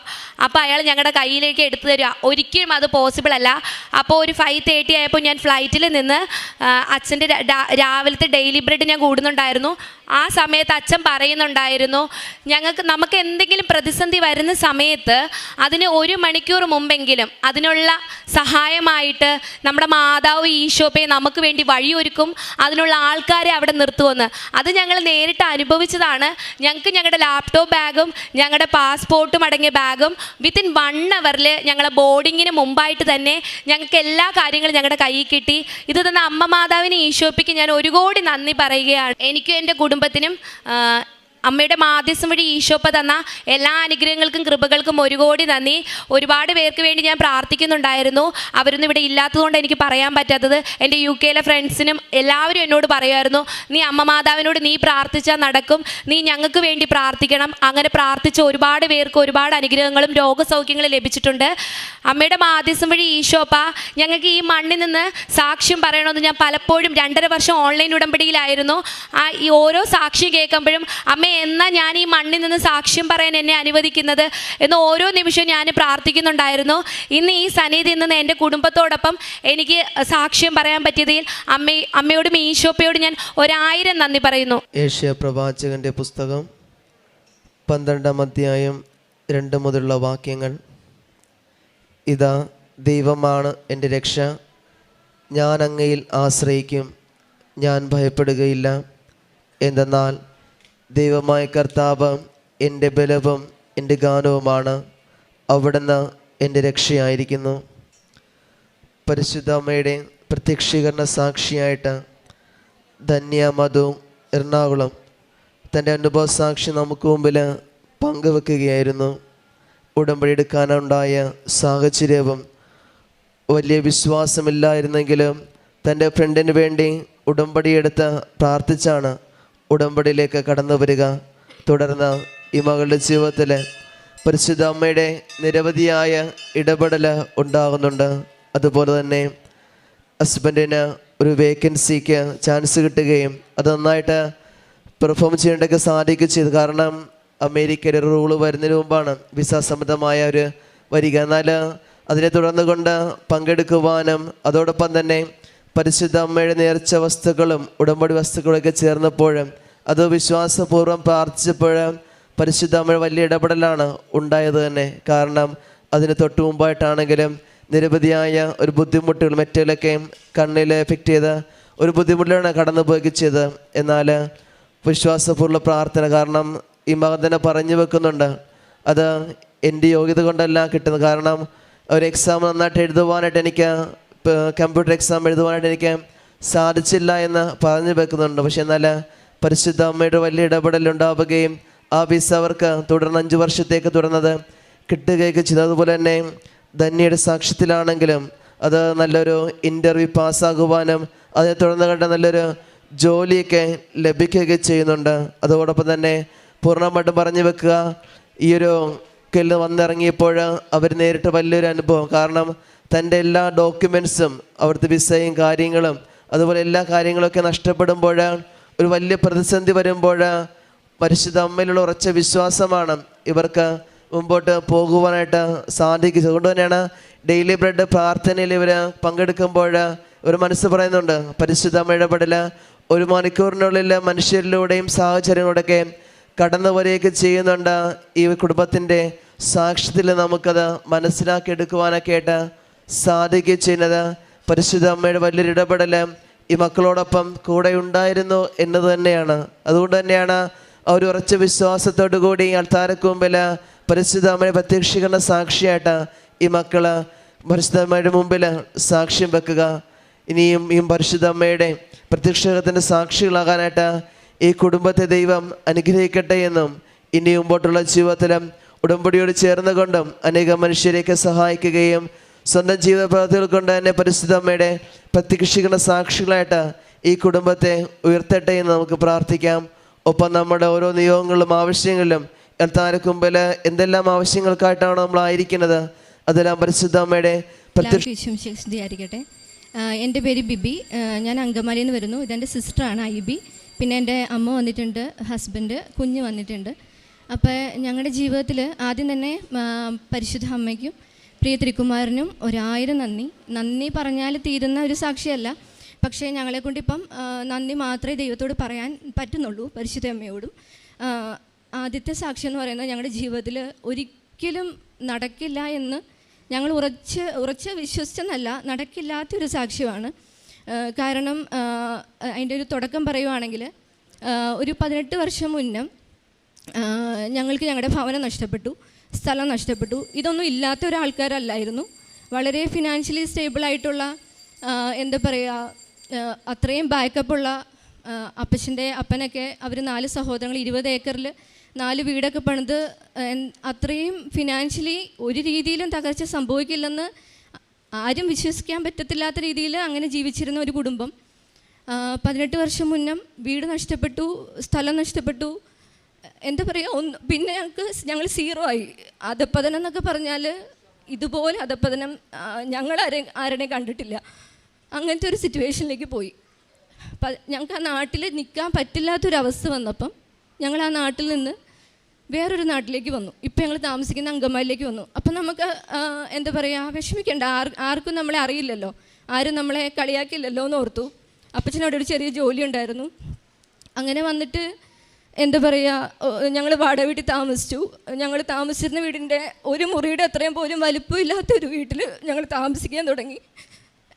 അപ്പോൾ അയാൾ ഞങ്ങളുടെ കയ്യിലേക്ക് എടുത്തു തരിക. ഒരിക്കലും അത് പോസിബിൾ അല്ല. അപ്പോൾ ഒരു 5:30 ആയപ്പോൾ ഞാൻ ഫ്ലൈറ്റിൽ നിന്ന് അച്ഛൻ്റെ രാവിലത്തെ ഡെയിലി ബ്രെഡ് ഞാൻ കൂടുന്നുണ്ടായിരുന്നു. ആ സമയത്ത് അച്ഛൻ പറയുന്നുണ്ടായിരുന്നു, നമുക്ക് എന്തെങ്കിലും പ്രതിസന്ധി വരുന്ന സമയത്ത് അതിന് 1 മണിക്കൂർ മുമ്പെങ്കിലും അതിനുള്ള സഹായമായിട്ട് നമ്മുടെ മാതാവ് ഈശോപ്പയെ നമുക്ക് വേണ്ടി വഴിയൊരുക്കും, അതിനുള്ള ആൾക്കാരെ അവിടെ നിർത്തുമെന്ന്. അത് ഞങ്ങൾ നേരിട്ട് അനുഭവിച്ചതാണ്. ഞങ്ങൾക്ക് ഞങ്ങളുടെ ലാപ്ടോപ്പ് ബാഗും ഞങ്ങളുടെ പാസ്പോർട്ടും അടങ്ങിയ ബാഗും വിത്തിൻ 1 hour ഞങ്ങളെ ബോർഡിങ്ങിന് മുമ്പായിട്ട് തന്നെ ഞങ്ങൾക്ക് എല്ലാ കാര്യങ്ങളും ഞങ്ങളുടെ കയ്യിൽ കിട്ടി. ഇത് തന്ന അമ്മ മാതാവിന് ഈശോപ്പയ്ക്ക് ഞാൻ ഒരു കോടി നന്ദി പറയുകയാണ്. എനിക്കും എൻ്റെ കുടുംബത്തിനും അമ്മയുടെ മാധ്യസ്ഥം വഴി ഈശോപ്പ തന്ന എല്ലാ അനുഗ്രഹങ്ങൾക്കും കൃപകൾക്കും ഒരു കോടി നന്ദി. ഒരുപാട് പേർക്ക് വേണ്ടി ഞാൻ പ്രാർത്ഥിക്കുന്നുണ്ടായിരുന്നു. അവരൊന്നും ഇവിടെ ഇല്ലാത്തതുകൊണ്ട് എനിക്ക് പറയാൻ പറ്റാത്തത്. എൻ്റെ UK ഫ്രണ്ട്സിനും എല്ലാവരും എന്നോട് പറയുമായിരുന്നു, നീ അമ്മ മാതാവിനോട് നീ പ്രാർത്ഥിച്ചാൽ നടക്കും, നീ ഞങ്ങൾക്ക് വേണ്ടി പ്രാർത്ഥിക്കണം. അങ്ങനെ പ്രാർത്ഥിച്ച ഒരുപാട് പേർക്ക് ഒരുപാട് അനുഗ്രഹങ്ങളും രോഗസൗഖ്യങ്ങളും ലഭിച്ചിട്ടുണ്ട്. അമ്മയുടെ മാധ്യസ്ഥം വഴി ഈശോപ്പ ഞങ്ങൾക്ക് ഈ മണ്ണിൽ നിന്ന് സാക്ഷ്യം പറയണമെന്ന് ഞാൻ പലപ്പോഴും 2.5 വർഷം ഓൺലൈൻ ഉടമ്പടിയിലായിരുന്നു. ഈ ഓരോ സാക്ഷ്യം കേൾക്കുമ്പോഴും അമ്മ എന്നാ ഞാൻ ഈ മണ്ണിൽ നിന്ന് സാക്ഷ്യം പറയാൻ എന്നെ അനുവദിക്കുന്നത് എന്ന് ഓരോ നിമിഷവും ഞാൻ പ്രാർത്ഥിക്കുന്നുണ്ടായിരുന്നു. ഇന്ന് ഈ സന്നിധിയിൽ നിന്ന് എൻ്റെ കുടുംബത്തോടൊപ്പം എനിക്ക് സാക്ഷ്യം പറയാൻ പറ്റിയതിൽ അമ്മയോടും ഈശോപ്പയോടും ഞാൻ 1000 നന്ദി പറയുന്നു. ഏഷ്യ പ്രവാചകന്റെ പുസ്തകം 12-ാം അധ്യായം 2 മുതലുള്ള വാക്യങ്ങൾ. ഇതാ ദൈവമാണ് എൻ്റെ രക്ഷ, ഞാൻ അങ്ങയിൽ ആശ്രയിക്കും, ഞാൻ ഭയപ്പെടുകയില്ല. എന്തെന്നാൽ ദൈവമായ കർത്താവ് എൻ്റെ ബലവും എൻ്റെ ഗാനവുമാണ്, അവിടുന്ന് എൻ്റെ രക്ഷയായിരിക്കുന്നു. പരിശുദ്ധ അമ്മയുടെ പ്രത്യക്ഷീകരണ സാക്ഷിയായിട്ട് ധന്യ മധു എറണാകുളം തൻ്റെ അനുഭവ സാക്ഷി നമുക്ക് മുമ്പിൽ പങ്കുവെക്കുകയായിരുന്നു. ഉടമ്പടി എടുക്കാനുണ്ടായ സാഹചര്യവും വലിയ വിശ്വാസമില്ലായിരുന്നെങ്കിലും തൻ്റെ ഫ്രണ്ടിന് വേണ്ടി ഉടമ്പടി എടുത്ത് പ്രാർത്ഥിച്ചാണ് ഉടമ്പടിയിലേക്ക് കടന്നു വരിക. തുടർന്ന് ഈ മകളുടെ ജീവിതത്തിൽ പരിശുദ്ധ അമ്മയുടെ നിരവധിയായ ഇടപെടൽ ഉണ്ടാകുന്നുണ്ട്. അതുപോലെ തന്നെ ഹസ്ബൻഡിന് ഒരു വേക്കൻസിക്ക് ചാൻസ് കിട്ടുകയും അത് നന്നായിട്ട് പെർഫോം ചെയ്യേണ്ടതൊക്കെ സാധിക്കുകയും ചെയ്തു. കാരണം അമേരിക്കയുടെ റൂള് വരുന്നതിന് മുമ്പാണ് വിസ സംബന്ധമായ ഒരു വരിക. എന്നാൽ അതിനെ തുടർന്ന് കൊണ്ട് പങ്കെടുക്കുവാനും അതോടൊപ്പം തന്നെ പരിശുദ്ധ അമ്മയുടെ നേർച്ച വസ്തുക്കളും ഉടമ്പടി വസ്തുക്കളൊക്കെ ചേർന്നപ്പോഴും അത് വിശ്വാസപൂർവ്വം പ്രാർത്ഥിച്ചപ്പോൾ പരിശുദ്ധ അമ്മയുടെ വലിയ ഇടപെടലാണ് ഉണ്ടായത് തന്നെ. കാരണം അതിന് തൊട്ട് മുമ്പായിട്ടാണെങ്കിലും നിരവധിയായ ഒരു ബുദ്ധിമുട്ടുകൾ മെറ്റലൊക്കെ കണ്ണിൽ എഫക്റ്റ് ചെയ്ത ഒരു ബുദ്ധിമുട്ടിലാണ് കടന്നു പോവുകയും ചെയ്തത്. എന്നാൽ വിശ്വാസപൂർവ്വ പ്രാർത്ഥന, കാരണം ഈ മകൻ തന്നെ പറഞ്ഞു വെക്കുന്നുണ്ട്, അത് എൻ്റെ യോഗ്യത കൊണ്ടല്ല കിട്ടുന്നത്. കാരണം ഒരു എക്സാം നന്നായിട്ട് എഴുതുവാനായിട്ട് എനിക്ക് കമ്പ്യൂട്ടർ എക്സാം എഴുതുവാനായിട്ട് എനിക്ക് സാധിച്ചില്ല എന്ന് പറഞ്ഞു വെക്കുന്നുണ്ട്. പക്ഷെ എന്നാൽ പരിശുദ്ധ അമ്മയുടെ വലിയ ഇടപെടലുണ്ടാവുകയും ആ വിസ അവർക്ക് തുടർന്ന് 5 വർഷത്തേക്ക് തുടർന്നത് കിട്ടുകയൊക്കെ ചെയ്തു. അതുപോലെ തന്നെ ധന്യയുടെ സാക്ഷ്യത്തിലാണെങ്കിലും അത് നല്ലൊരു ഇൻ്റർവ്യൂ പാസ്സാകുവാനും അതിനെ തുടർന്ന് കണ്ട നല്ലൊരു ജോലിയൊക്കെ ലഭിക്കുകയൊക്കെ ചെയ്യുന്നുണ്ട്. അതോടൊപ്പം തന്നെ പൂർണ്ണമായിട്ടും പറഞ്ഞു വെക്കുക, ഈ ഒരു വന്നിറങ്ങിയപ്പോൾ അവർ നേരിട്ട് വലിയൊരു അനുഭവം. കാരണം തൻ്റെ എല്ലാ ഡോക്യുമെൻറ്റ്സും അവിടുത്തെ വിസയും കാര്യങ്ങളും അതുപോലെ എല്ലാ കാര്യങ്ങളൊക്കെ നഷ്ടപ്പെടുമ്പോൾ ഒരു വലിയ പ്രതിസന്ധി വരുമ്പോൾ പരിശുദ്ധ അമ്മയിലുള്ള ഉറച്ച വിശ്വാസമാണ് ഇവർക്ക് മുമ്പോട്ട് പോകുവാനായിട്ട് സാധിക്കുന്നത്. അതുകൊണ്ട് തന്നെയാണ് ഡെയിലി ബ്രെഡ് പ്രാർത്ഥനയിൽ ഇവർ പങ്കെടുക്കുമ്പോൾ ഒരു മനസ്സ് പറയുന്നുണ്ട്, പരിശുദ്ധ അമ്മ ഇടപെടൽ 1 മണിക്കൂറിനുള്ളിൽ മനുഷ്യരിലൂടെയും സാഹചര്യങ്ങളോടൊക്കെ കടന്നു വരികയൊക്കെ ചെയ്യുന്നുണ്ട്. ഈ കുടുംബത്തിൻ്റെ സാക്ഷ്യത്തിൽ നമുക്കത് മനസ്സിലാക്കിയെടുക്കുവാനൊക്കെ ആയിട്ട് സാധിക്കുകയും ചെയ്യുന്നത് പരിശുദ്ധ അമ്മയുടെ വലിയൊരു ഇടപെടൽ ഈ മക്കളോടൊപ്പം കൂടെ ഉണ്ടായിരുന്നു എന്നത് തന്നെയാണ്. അതുകൊണ്ട് തന്നെയാണ് ആ ഒരു ഉറച്ച വിശ്വാസത്തോടു കൂടി അൾത്താരക്ക് മുമ്പിൽ പരിശുദ്ധ അമ്മയുടെ പ്രത്യക്ഷീകരണ സാക്ഷിയായിട്ട് ഈ മക്കൾ പരിശുദ്ധ അമ്മയുടെ മുമ്പിൽ സാക്ഷ്യം വെക്കുക. ഇനിയും ഈ പരിശുദ്ധ അമ്മയുടെ പ്രത്യക്ഷീകരണത്തിൻ്റെ സാക്ഷികളാകാനായിട്ട് ഈ കുടുംബത്തെ ദൈവം അനുഗ്രഹിക്കട്ടെ എന്നും ഇനി മുമ്പോട്ടുള്ള ജീവിതത്തിലും ഉടമ്പടിയോട് ചേർന്നുകൊണ്ടും അനേകം മനുഷ്യരെയൊക്കെ സഹായിക്കുകയും സ്വന്തം ജീവിത പ്രവർത്തികൾ കൊണ്ട് തന്നെ പരിശുദ്ധ അമ്മയുടെ പ്രത്യക്ഷീകരണ സാക്ഷികളായിട്ട് ഈ കുടുംബത്തെ ഉയർത്തട്ടെ എന്ന് നമുക്ക് പ്രാർത്ഥിക്കാം. ഒപ്പം നമ്മുടെ ഓരോ നിയോഗങ്ങളിലും ആവശ്യങ്ങളിലും അൾത്താരക്ക് മുമ്പിൽ എന്തെല്ലാം ആവശ്യങ്ങൾക്കായിട്ടാണ് നമ്മളായിരിക്കുന്നത് അതെല്ലാം പരിശുദ്ധ അമ്മയുടെ ആയിരിക്കട്ടെ. എൻ്റെ പേര് ബിബി, ഞാൻ അങ്കമാലിയിൽ നിന്ന് വരുന്നു. ഇതെൻ്റെ സിസ്റ്ററാണ് ഐബി. പിന്നെ എൻ്റെ അമ്മ വന്നിട്ടുണ്ട്, ഹസ്ബൻഡ്, കുഞ്ഞ് വന്നിട്ടുണ്ട്. അപ്പോൾ ഞങ്ങളുടെ ജീവിതത്തിൽ ആദ്യം തന്നെ പരിശുദ്ധ അമ്മയ്ക്കും പ്രിയ തിരുക്കുമാരനും 1000 നന്ദി പറഞ്ഞാൽ തീരുന്ന ഒരു സാക്ഷിയല്ല. പക്ഷേ ഞങ്ങളെക്കൊണ്ടിപ്പം നന്ദി മാത്രമേ ദൈവത്തോട് പറയാൻ പറ്റുന്നുള്ളൂ, പരിശുദ്ധ അമ്മയോടും. ആദ്യത്തെ സാക്ഷി എന്ന് പറയുന്നത് ഞങ്ങളുടെ ജീവിതത്തിൽ ഒരിക്കലും നടക്കില്ല എന്ന് ഞങ്ങൾ ഉറച്ച് വിശ്വസിച്ചെന്നല്ല, നടക്കില്ലാത്തൊരു സാക്ഷ്യമാണ്. കാരണം അതിൻ്റെ ഒരു തുടക്കം പറയുവാണെങ്കിൽ ഒരു 18 വർഷം മുന്നേ ഞങ്ങൾക്ക് ഞങ്ങളുടെ ഭവനം നഷ്ടപ്പെട്ടു, സ്ഥലം നഷ്ടപ്പെട്ടു. ഇതൊന്നും ഇല്ലാത്ത ഒരാൾക്കാരല്ലായിരുന്നു. വളരെ ഫിനാൻഷ്യലി സ്റ്റേബിളായിട്ടുള്ള, എന്താ പറയുക, അത്രയും ബാക്കപ്പുള്ള അപ്പനൊക്കെ അവർ 4 സഹോദരങ്ങൾ 20 ഏക്കറിൽ 4 വീടൊക്കെ പണിത് അത്രയും ഫിനാൻഷ്യലി ഒരു രീതിയിലും തകർച്ച സംഭവിക്കില്ലെന്ന് ആരും വിശ്വസിക്കാൻ പറ്റത്തില്ലാത്ത രീതിയിൽ അങ്ങനെ ജീവിച്ചിരുന്ന ഒരു കുടുംബം 18 വർഷം മുന്നേ വീട് നഷ്ടപ്പെട്ടു, സ്ഥലം നഷ്ടപ്പെട്ടു. എന്താ പറയുക, പിന്നെ ഞങ്ങൾ 0 ആയി. അധപ്പതനം എന്നൊക്കെ പറഞ്ഞാൽ ഇതുപോലെ അധപ്പതനം ഞങ്ങൾ ആരെയും കണ്ടിട്ടില്ല. അങ്ങനത്തെ ഒരു സിറ്റുവേഷനിലേക്ക് പോയി. ഞങ്ങൾക്ക് ആ നാട്ടിൽ നിൽക്കാൻ പറ്റില്ലാത്തൊരവസ്ഥ വന്നപ്പം ഞങ്ങൾ ആ നാട്ടിൽ നിന്ന് വേറൊരു നാട്ടിലേക്ക് വന്നു. ഇപ്പം ഞങ്ങൾ താമസിക്കുന്ന അങ്കമാലിയിലേക്ക് വന്നു. അപ്പം നമുക്ക് എന്താ പറയുക, വിഷമിക്കേണ്ട, ആർക്കും നമ്മളെ അറിയില്ലല്ലോ, ആരും നമ്മളെ കളിയാക്കില്ലല്ലോ എന്ന് ഓർത്തു. അപ്പച്ചനോട് ഒരു ചെറിയ ജോലി ഉണ്ടായിരുന്നു. അങ്ങനെ വന്നിട്ട് എന്താ പറയുക, ഞങ്ങൾ വാടക വീട്ടിൽ താമസിച്ചു. ഞങ്ങൾ താമസിച്ചിരുന്ന വീടിൻ്റെ ഒരു മുറിയുടെ അത്രയും പോലും വലിപ്പമില്ലാത്തൊരു വീട്ടിൽ ഞങ്ങൾ താമസിക്കാൻ തുടങ്ങി.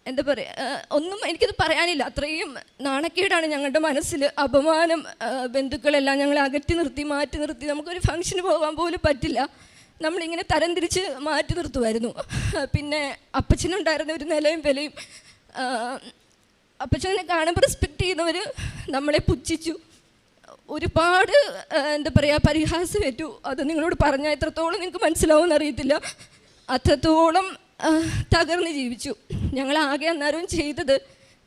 എന്താ പറയുക, ഒന്നും എനിക്കത് പറയാനില്ല. അത്രയും നാണക്കേടാണ് ഞങ്ങളുടെ മനസ്സിൽ. അപമാനം, ബന്ധുക്കളെല്ലാം ഞങ്ങളെ മാറ്റി നിർത്തി. നമുക്കൊരു ഫംഗ്ഷന് പോകാൻ പോലും പറ്റില്ല. നമ്മളിങ്ങനെ തരംതിരിച്ച് മാറ്റി നിർത്തുമായിരുന്നു. പിന്നെ അപ്പച്ചനുണ്ടായിരുന്ന ഒരു നിലയും വിലയും, അപ്പച്ചനെ കാണുമ്പോൾ റെസ്പെക്റ്റ് ചെയ്യുന്നവർ നമ്മളെ പുച്ഛിച്ചു. ഒരുപാട് എന്താ പറയുക, പരിഹാസമേറ്റു. അത് നിങ്ങളോട് പറഞ്ഞാൽ എത്രത്തോളം നിങ്ങൾക്ക് മനസ്സിലാവുമെന്ന് അറിയത്തില്ല. അത്രത്തോളം തകർന്ന് ജീവിച്ചു. ഞങ്ങളാകെ അന്നേരം ചെയ്തത്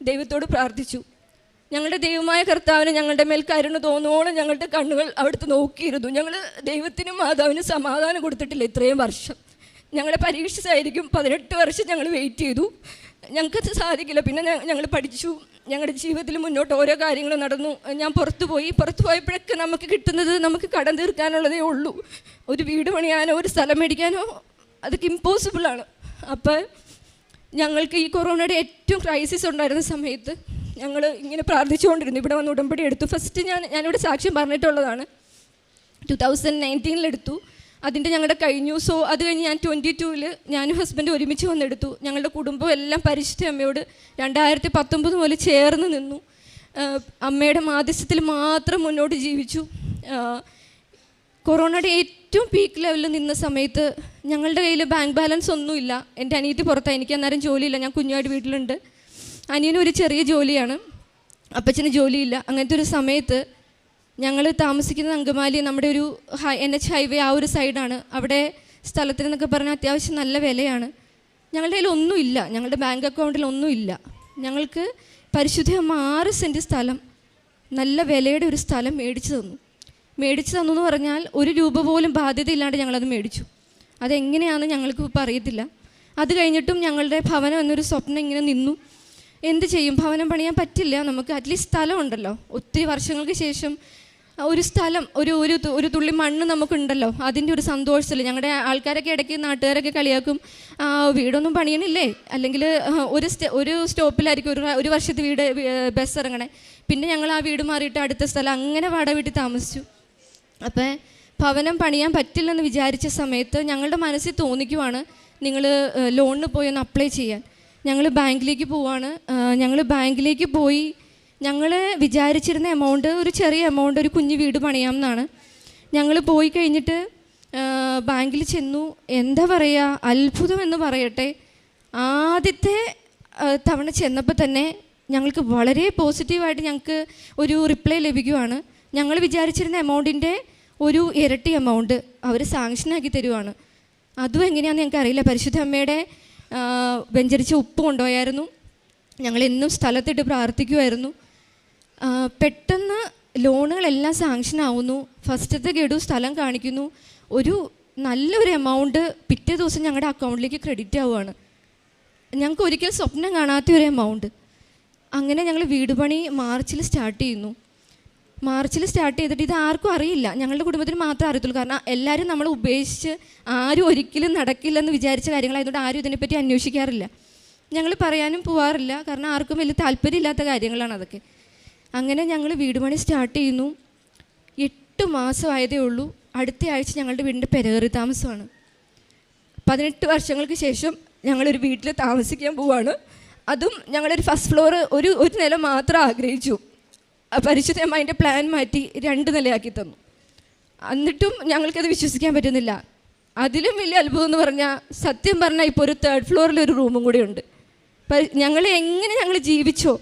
ദൈവത്തോട് പ്രാർത്ഥിച്ചു. ഞങ്ങളുടെ ദൈവമായ കർത്താവിന് ഞങ്ങളുടെ മേൽ കരുണ തോന്നുവോളം ഞങ്ങളുടെ കണ്ണുകൾ അവിടുത്തെ നോക്കിയിരുന്നു. ഞങ്ങൾ ദൈവത്തിനും മാതാവിനും സമാധാനം കൊടുത്തിട്ടില്ല ഇത്രയും വർഷം. ഞങ്ങളെ പരീക്ഷിച്ചായിരിക്കും 18 വർഷം ഞങ്ങൾ വെയിറ്റ് ചെയ്തു. ഞങ്ങൾക്കത് സാധിക്കില്ല. പിന്നെ ഞങ്ങൾ പഠിച്ചു. ഞങ്ങളുടെ ജീവിതത്തിൽ മുന്നോട്ട് ഓരോ കാര്യങ്ങളും നടന്നു. ഞാൻ പുറത്തു പോയപ്പോഴൊക്കെ നമുക്ക് കിട്ടുന്നത് നമുക്ക് കടം തീർക്കാനുള്ളതേ ഉള്ളൂ. ഒരു വീട് പണിയാനോ ഒരു സ്ഥലം മേടിക്കാനോ അതൊക്കെ ഇമ്പോസിബിളാണ്. അപ്പോൾ ഞങ്ങൾക്ക് ഈ കൊറോണയുടെ ഏറ്റവും ക്രൈസിസ് ഉണ്ടായിരുന്ന സമയത്ത് ഞങ്ങൾ ഇങ്ങനെ പ്രാർത്ഥിച്ചുകൊണ്ടിരുന്നു. ഇവിടെ വന്ന് ഉടമ്പടി എടുത്തു. ഫസ്റ്റ് ഞാനിവിടെ സാക്ഷ്യം പറഞ്ഞിട്ടുള്ളതാണ്. 2019 അതിൻ്റെ ഞങ്ങളുടെ കഴിഞ്ഞു. സോ അത് കഴിഞ്ഞ് ഞാൻ 22-ൽ ഞാനും ഹസ്ബൻഡ് ഒരുമിച്ച് വന്നെടുത്തു. ഞങ്ങളുടെ കുടുംബം എല്ലാം പരിശുദ്ധ അമ്മയോട് 2019 മുതൽ ചേർന്ന് നിന്നു. അമ്മയുടെ മാധ്യസ്ഥത്തിൽ മാത്രം മുന്നോട്ട് ജീവിച്ചു. കൊറോണയുടെ ഏറ്റവും പീക്ക് ലെവലിൽ നിന്ന സമയത്ത് ഞങ്ങളുടെ കയ്യിൽ ബാങ്ക് ബാലൻസ് ഒന്നുമില്ല. എൻ്റെ അനിയത്തി പുറത്താണ്, എനിക്ക് അന്നേരം ജോലിയില്ല. ഞാൻ കുഞ്ഞുമായിട്ട് വീട്ടിലുണ്ട്. അനിയനും ഒരു ചെറിയ ജോലിയാണ്, അപ്പച്ചന് ജോലിയില്ല. അങ്ങനത്തെ ഒരു സമയത്ത് ഞങ്ങൾ താമസിക്കുന്ന അങ്കമാലി നമ്മുടെ ഒരു NH ഹൈവേ ആ ഒരു സൈഡാണ്. അവിടെ സ്ഥലത്തിനെന്നൊക്കെ പറഞ്ഞാൽ അത്യാവശ്യം നല്ല വിലയാണ്. ഞങ്ങളുടെ കയ്യിൽ ഒന്നുമില്ല, ഞങ്ങളുടെ ബാങ്ക് അക്കൗണ്ടിൽ ഒന്നുമില്ല. ഞങ്ങൾക്ക് പരിശുദ്ധ അമ്മ 6 സെൻറ്റ് സ്ഥലം, നല്ല വിലയുടെ ഒരു സ്ഥലം മേടിച്ചു തന്നു എന്ന് പറഞ്ഞാൽ 1 രൂപ പോലും ബാധ്യതയില്ലാണ്ട് ഞങ്ങളത് മേടിച്ചു. അതെങ്ങനെയാണെന്ന് ഞങ്ങൾക്ക് ഇപ്പോൾ അറിയത്തില്ല. അത് കഴിഞ്ഞിട്ടും ഞങ്ങളുടെ ഭവനം എന്നൊരു സ്വപ്നം ഇങ്ങനെ നിന്നു. എന്ത് ചെയ്യും? ഭവനം പണിയാൻ പറ്റില്ല. നമുക്ക് അറ്റ്ലീസ്റ്റ് സ്ഥലമുണ്ടല്ലോ. ഒത്തിരി വർഷങ്ങൾക്ക് ശേഷം ഒരു സ്ഥലം, ഒരു തുള്ളി മണ്ണ് നമുക്കുണ്ടല്ലോ, അതിൻ്റെ ഒരു സന്തോഷത്തിൽ ഞങ്ങളുടെ ആൾക്കാരൊക്കെ ഇടയ്ക്ക് നാട്ടുകാരൊക്കെ കളിയാക്കും, വീടൊന്നും പണിയണില്ലേ, അല്ലെങ്കിൽ ഒരു സ്റ്റോപ്പിലായിരിക്കും ഒരു വർഷത്തെ വീട് ബസ് ഇറങ്ങണേ. പിന്നെ ഞങ്ങൾ ആ വീട് മാറിയിട്ട് അടുത്ത സ്ഥലം, അങ്ങനെ വാടക വീട്ടിൽ താമസിച്ചു. അപ്പോൾ ഭവനം പണിയാൻ പറ്റില്ലെന്ന് വിചാരിച്ച സമയത്ത് ഞങ്ങളുടെ മനസ്സിൽ തോന്നിക്കുവാണ്, നിങ്ങൾ ലോണിന് പോയി ഒന്ന് അപ്ലൈ ചെയ്യാൻ. ഞങ്ങൾ ബാങ്കിലേക്ക് പോവാണ്. ഞങ്ങൾ ബാങ്കിലേക്ക് പോയി ഞങ്ങൾ വിചാരിച്ചിരുന്ന എമൗണ്ട്, ഒരു ചെറിയ എമൗണ്ട്, ഒരു കുഞ്ഞു വീട് പണിയാം എന്നാണ്. ഞങ്ങൾ പോയി കഴിഞ്ഞിട്ട് ബാങ്കിൽ ചെന്നു. എന്താ പറയുക, അത്ഭുതം എന്ന് പറയട്ടെ, ആദ്യത്തെ തവണ ചെന്നപ്പോൾ തന്നെ ഞങ്ങൾക്ക് വളരെ പോസിറ്റീവായിട്ട് ഞങ്ങൾക്ക് ഒരു റിപ്ലൈ ലഭിക്കുവാണ്. ഞങ്ങൾ വിചാരിച്ചിരുന്ന എമൗണ്ടിൻ്റെ ഒരു ഇരട്ടി എമൗണ്ട് അവർ സാങ്ഷനാക്കി തരുവാണ്. അതും എങ്ങനെയാണെന്ന് ഞങ്ങൾക്ക് അറിയില്ല. പരിശുദ്ധ അമ്മയുടെ വെഞ്ചരിച്ച ഉപ്പ് കൊണ്ടുപോയായിരുന്നു. ഞങ്ങളെന്നും സ്ഥലത്തിട്ട് പ്രാർത്ഥിക്കുമായിരുന്നു. പെട്ടെന്ന് ലോണുകളെല്ലാം സാങ്ഷൻ ആവുന്നു. ഫസ്റ്റത്തെ ഗഡു സ്ഥലം കാണിക്കുന്നു. ഒരു നല്ലൊരു എമൗണ്ട് പിറ്റേ ദിവസം ഞങ്ങളുടെ അക്കൗണ്ടിലേക്ക് ക്രെഡിറ്റ് ആവുകയാണ്. ഞങ്ങൾക്ക് ഒരിക്കലും സ്വപ്നം കാണാത്ത ഒരു എമൗണ്ട്. അങ്ങനെ ഞങ്ങൾ വീട് പണി മാർച്ചിൽ സ്റ്റാർട്ട് ചെയ്യുന്നു. മാർച്ചിൽ സ്റ്റാർട്ട് ചെയ്തിട്ട് ഇത് ആർക്കും അറിയില്ല, ഞങ്ങളുടെ കുടുംബത്തിന് മാത്രമേ അറിയത്തുള്ളൂ. കാരണം എല്ലാവരും നമ്മൾ ഉപേക്ഷിച്ച് ആരും ഒരിക്കലും നടക്കില്ലെന്ന് വിചാരിച്ച കാര്യങ്ങളായതുകൊണ്ട് ആരും ഇതിനെപ്പറ്റി അന്വേഷിക്കാറില്ല. ഞങ്ങൾ പറയാനും പോവാറില്ല, കാരണം ആർക്കും വലിയ താല്പര്യമില്ലാത്ത കാര്യങ്ങളാണ് അതൊക്കെ. അങ്ങനെ ഞങ്ങൾ വീട് പണി സ്റ്റാർട്ട് ചെയ്യുന്നു. 8 മാസമായതേ ഉള്ളൂ. അടുത്ത ആഴ്ച ഞങ്ങളുടെ വീടിൻ്റെ പെരകറി താമസമാണ്. 18 വർഷങ്ങൾക്ക് ശേഷം ഞങ്ങളൊരു വീട്ടിൽ താമസിക്കാൻ പോവാണ്. അതും ഞങ്ങളൊരു ഫസ്റ്റ് ഫ്ലോർ ഒരു നില മാത്രം ആഗ്രഹിച്ചു. പരിശുദ്ധ അമ്മ അതിൻ്റെ പ്ലാൻ മാറ്റി 2 നിലയാക്കി തന്നു. എന്നിട്ടും ഞങ്ങൾക്കത് വിശ്വസിക്കാൻ പറ്റുന്നില്ല. അതിലും വലിയ അത്ഭുതം എന്ന് പറഞ്ഞാൽ, സത്യം പറഞ്ഞാൽ ഇപ്പോൾ ഒരു 3rd ഫ്ലോറിലൊരു റൂമും കൂടി ഉണ്ട്. ഞങ്ങൾ ജീവിച്ചോ,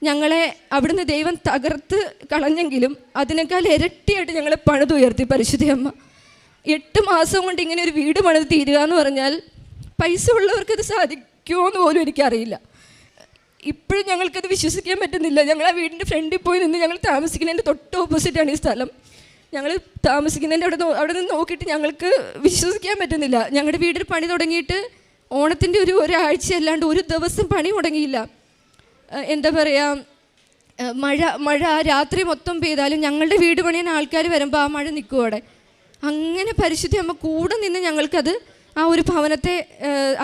ഞങ്ങളെ അവിടുന്ന് ദൈവം തകർത്ത് കളഞ്ഞെങ്കിലും അതിനേക്കാൾ ഇരട്ടിയായിട്ട് ഞങ്ങളെ പണിതുയർത്തി പരിശുദ്ധ അമ്മ. 8 മാസം കൊണ്ട് ഇങ്ങനെ ഒരു വീട് പണിത് തീരുക എന്ന് പറഞ്ഞാൽ പൈസ ഉള്ളവർക്കത് സാധിക്കുമോ എന്ന് പോലും എനിക്കറിയില്ല. ഇപ്പോഴും ഞങ്ങൾക്കത് വിശ്വസിക്കാൻ പറ്റുന്നില്ല. ഞങ്ങൾ ആ വീടിൻ്റെ ഫ്രണ്ടിൽ പോയി നിന്ന് ഞങ്ങൾ താമസിക്കുന്നതിൻ്റെ തൊട്ട് ഓപ്പോസിറ്റാണ് ഈ സ്ഥലം. ഞങ്ങൾ താമസിക്കുന്നതിൻ്റെ അവിടെ നിന്ന് നോക്കിയിട്ട് ഞങ്ങൾക്ക് വിശ്വസിക്കാൻ പറ്റുന്നില്ല. ഞങ്ങളുടെ വീടിൽ പണി തുടങ്ങിയിട്ട് ഓണത്തിൻ്റെ ഒരാഴ്ച അല്ലാണ്ട് ഒരു ദിവസം പണി മുടങ്ങിയില്ല. എന്താ പറയുക, മഴ രാത്രി മൊത്തം പെയ്താലും ഞങ്ങളുടെ വീട് പണിയാൻ ആൾക്കാർ വരുമ്പോൾ ആ മഴ നിൽക്കും അവിടെ. അങ്ങനെ പരിശുദ്ധ അമ്മ കൂടെ നിന്ന് ഞങ്ങൾക്കത് ആ ഒരു ഭവനത്തെ,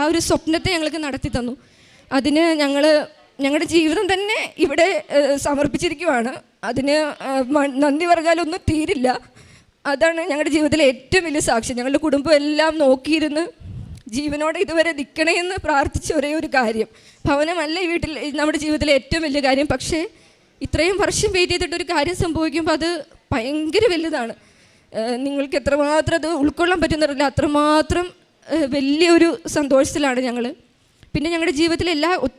ആ ഒരു സ്വപ്നത്തെ ഞങ്ങൾക്ക് നടത്തി തന്നു. അതിന് ഞങ്ങളുടെ ജീവിതം തന്നെ ഇവിടെ സമർപ്പിച്ചിരിക്കുവാണ്. അതിന് നന്ദി പറഞ്ഞാലൊന്നും തീരില്ല. അതാണ് ഞങ്ങളുടെ ജീവിതത്തിലെ ഏറ്റവും വലിയ സാക്ഷ്യം. ഞങ്ങളുടെ കുടുംബം എല്ലാം നോക്കിയിരുന്ന് ജീവനോടെ ഇതുവരെ നിൽക്കണമെന്ന് പ്രാർത്ഥിച്ച ഒരേ ഒരു കാര്യം. ഭവനമല്ല ഈ വീട്ടിൽ നമ്മുടെ ജീവിതത്തിലെ ഏറ്റവും വലിയ കാര്യം. പക്ഷേ ഇത്രയും വർഷം വെയിറ്റ് ചെയ്തിട്ടൊരു കാര്യം സംഭവിക്കുമ്പോൾ അത് ഭയങ്കര വലുതാണ്. നിങ്ങൾക്ക് എത്രമാത്രം അത് ഉൾക്കൊള്ളാൻ പറ്റുന്നില്ല, അത്രമാത്രം വലിയൊരു സന്തോഷത്തിലാണ് ഞങ്ങൾ. പിന്നെ ഞങ്ങളുടെ ജീവിതത്തിലെ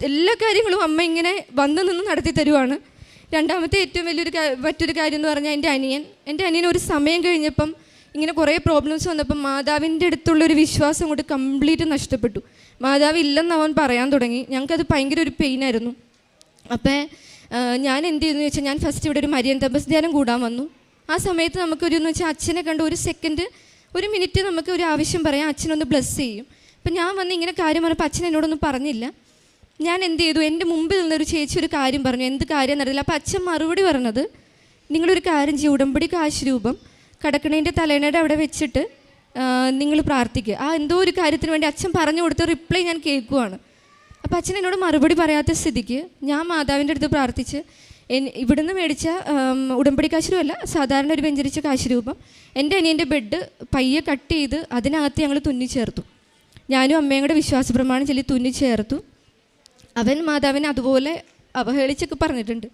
എല്ലാ കാര്യങ്ങളും അമ്മ ഇങ്ങനെ വന്ന് നിന്ന് നടത്തി തരുവാണ്. രണ്ടാമത്തെ ഏറ്റവും മറ്റൊരു കാര്യം എന്ന് പറഞ്ഞാൽ എൻ്റെ അനിയൻ ഒരു സമയം കഴിഞ്ഞപ്പം ഇങ്ങനെ കുറേ പ്രോബ്ലംസ് വന്നപ്പം മാതാവിൻ്റെ അടുത്തുള്ളൊരു വിശ്വാസം കൊണ്ട് കംപ്ലീറ്റ് നഷ്ടപ്പെട്ടു. മാതാവ് ഇല്ലെന്ന് അവൻ പറയാൻ തുടങ്ങി. ഞങ്ങൾക്കത് ഭയങ്കര ഒരു പെയിനായിരുന്നു. അപ്പോൾ ഞാൻ എന്ത് ചെയ്യുന്നു വെച്ചാൽ, ഞാൻ ഫസ്റ്റ് ഇവിടെ ഒരു മരിയൻ തപസ് ധ്യാനം കൂടാൻ വന്നു. ആ സമയത്ത് നമുക്കൊരു വെച്ചാൽ അച്ഛനെ കണ്ട് ഒരു മിനിറ്റ് നമുക്ക് ഒരു ആവശ്യം പറയാം, അച്ഛനൊന്ന് ബ്ലെസ് ചെയ്യും. അപ്പം ഞാൻ വന്ന് ഇങ്ങനെ കാര്യം പറഞ്ഞപ്പോൾ അച്ഛൻ എന്നോടൊന്നും പറഞ്ഞില്ല. ഞാൻ എന്ത് ചെയ്തു, എൻ്റെ മുമ്പിൽ നിന്നൊരു ചേച്ചി ഒരു കാര്യം പറഞ്ഞു. എന്ത് കാര്യം എന്നറിയില്ല. അപ്പോൾ അച്ഛൻ മറുപടി പറഞ്ഞത്, നിങ്ങളൊരു കാര്യം ചെയ്യും, ഉടമ്പടി കാശ് രൂപം കടക്കണേൻ്റെ തലേണയുടെ അവിടെ വെച്ചിട്ട് നിങ്ങൾ പ്രാർത്ഥിക്കുക. ആ എന്തോ ഒരു കാര്യത്തിന് വേണ്ടി അച്ഛൻ പറഞ്ഞു കൊടുത്ത റിപ്ലൈ ഞാൻ കേൾക്കുവാണ്. അപ്പോൾ അച്ഛൻ എന്നോട് മറുപടി പറയാത്ത സ്ഥിതിക്ക് ഞാൻ മാതാവിൻ്റെ അടുത്ത് പ്രാർത്ഥിച്ച് ഇവിടുന്ന് മേടിച്ച ഉടമ്പടി കാശുരൂപമല്ല, സാധാരണ ഒരു വെഞ്ചരിച്ച കാശുരൂപം എൻ്റെ അനിയൻ്റെ ബെഡ് പയ്യെ കട്ട് ചെയ്ത് അതിനകത്ത് ഞങ്ങൾ തുന്നിച്ചേർത്തു. ഞാനും അമ്മയും കൂടെ വിശ്വാസ പ്രമാണം ചൊല്ലി തുന്നിച്ചേർത്തു. അവൻ മാതാവിനെ അതുപോലെ അവഹേളിച്ചൊക്കെ പറഞ്ഞിട്ടുണ്ട്.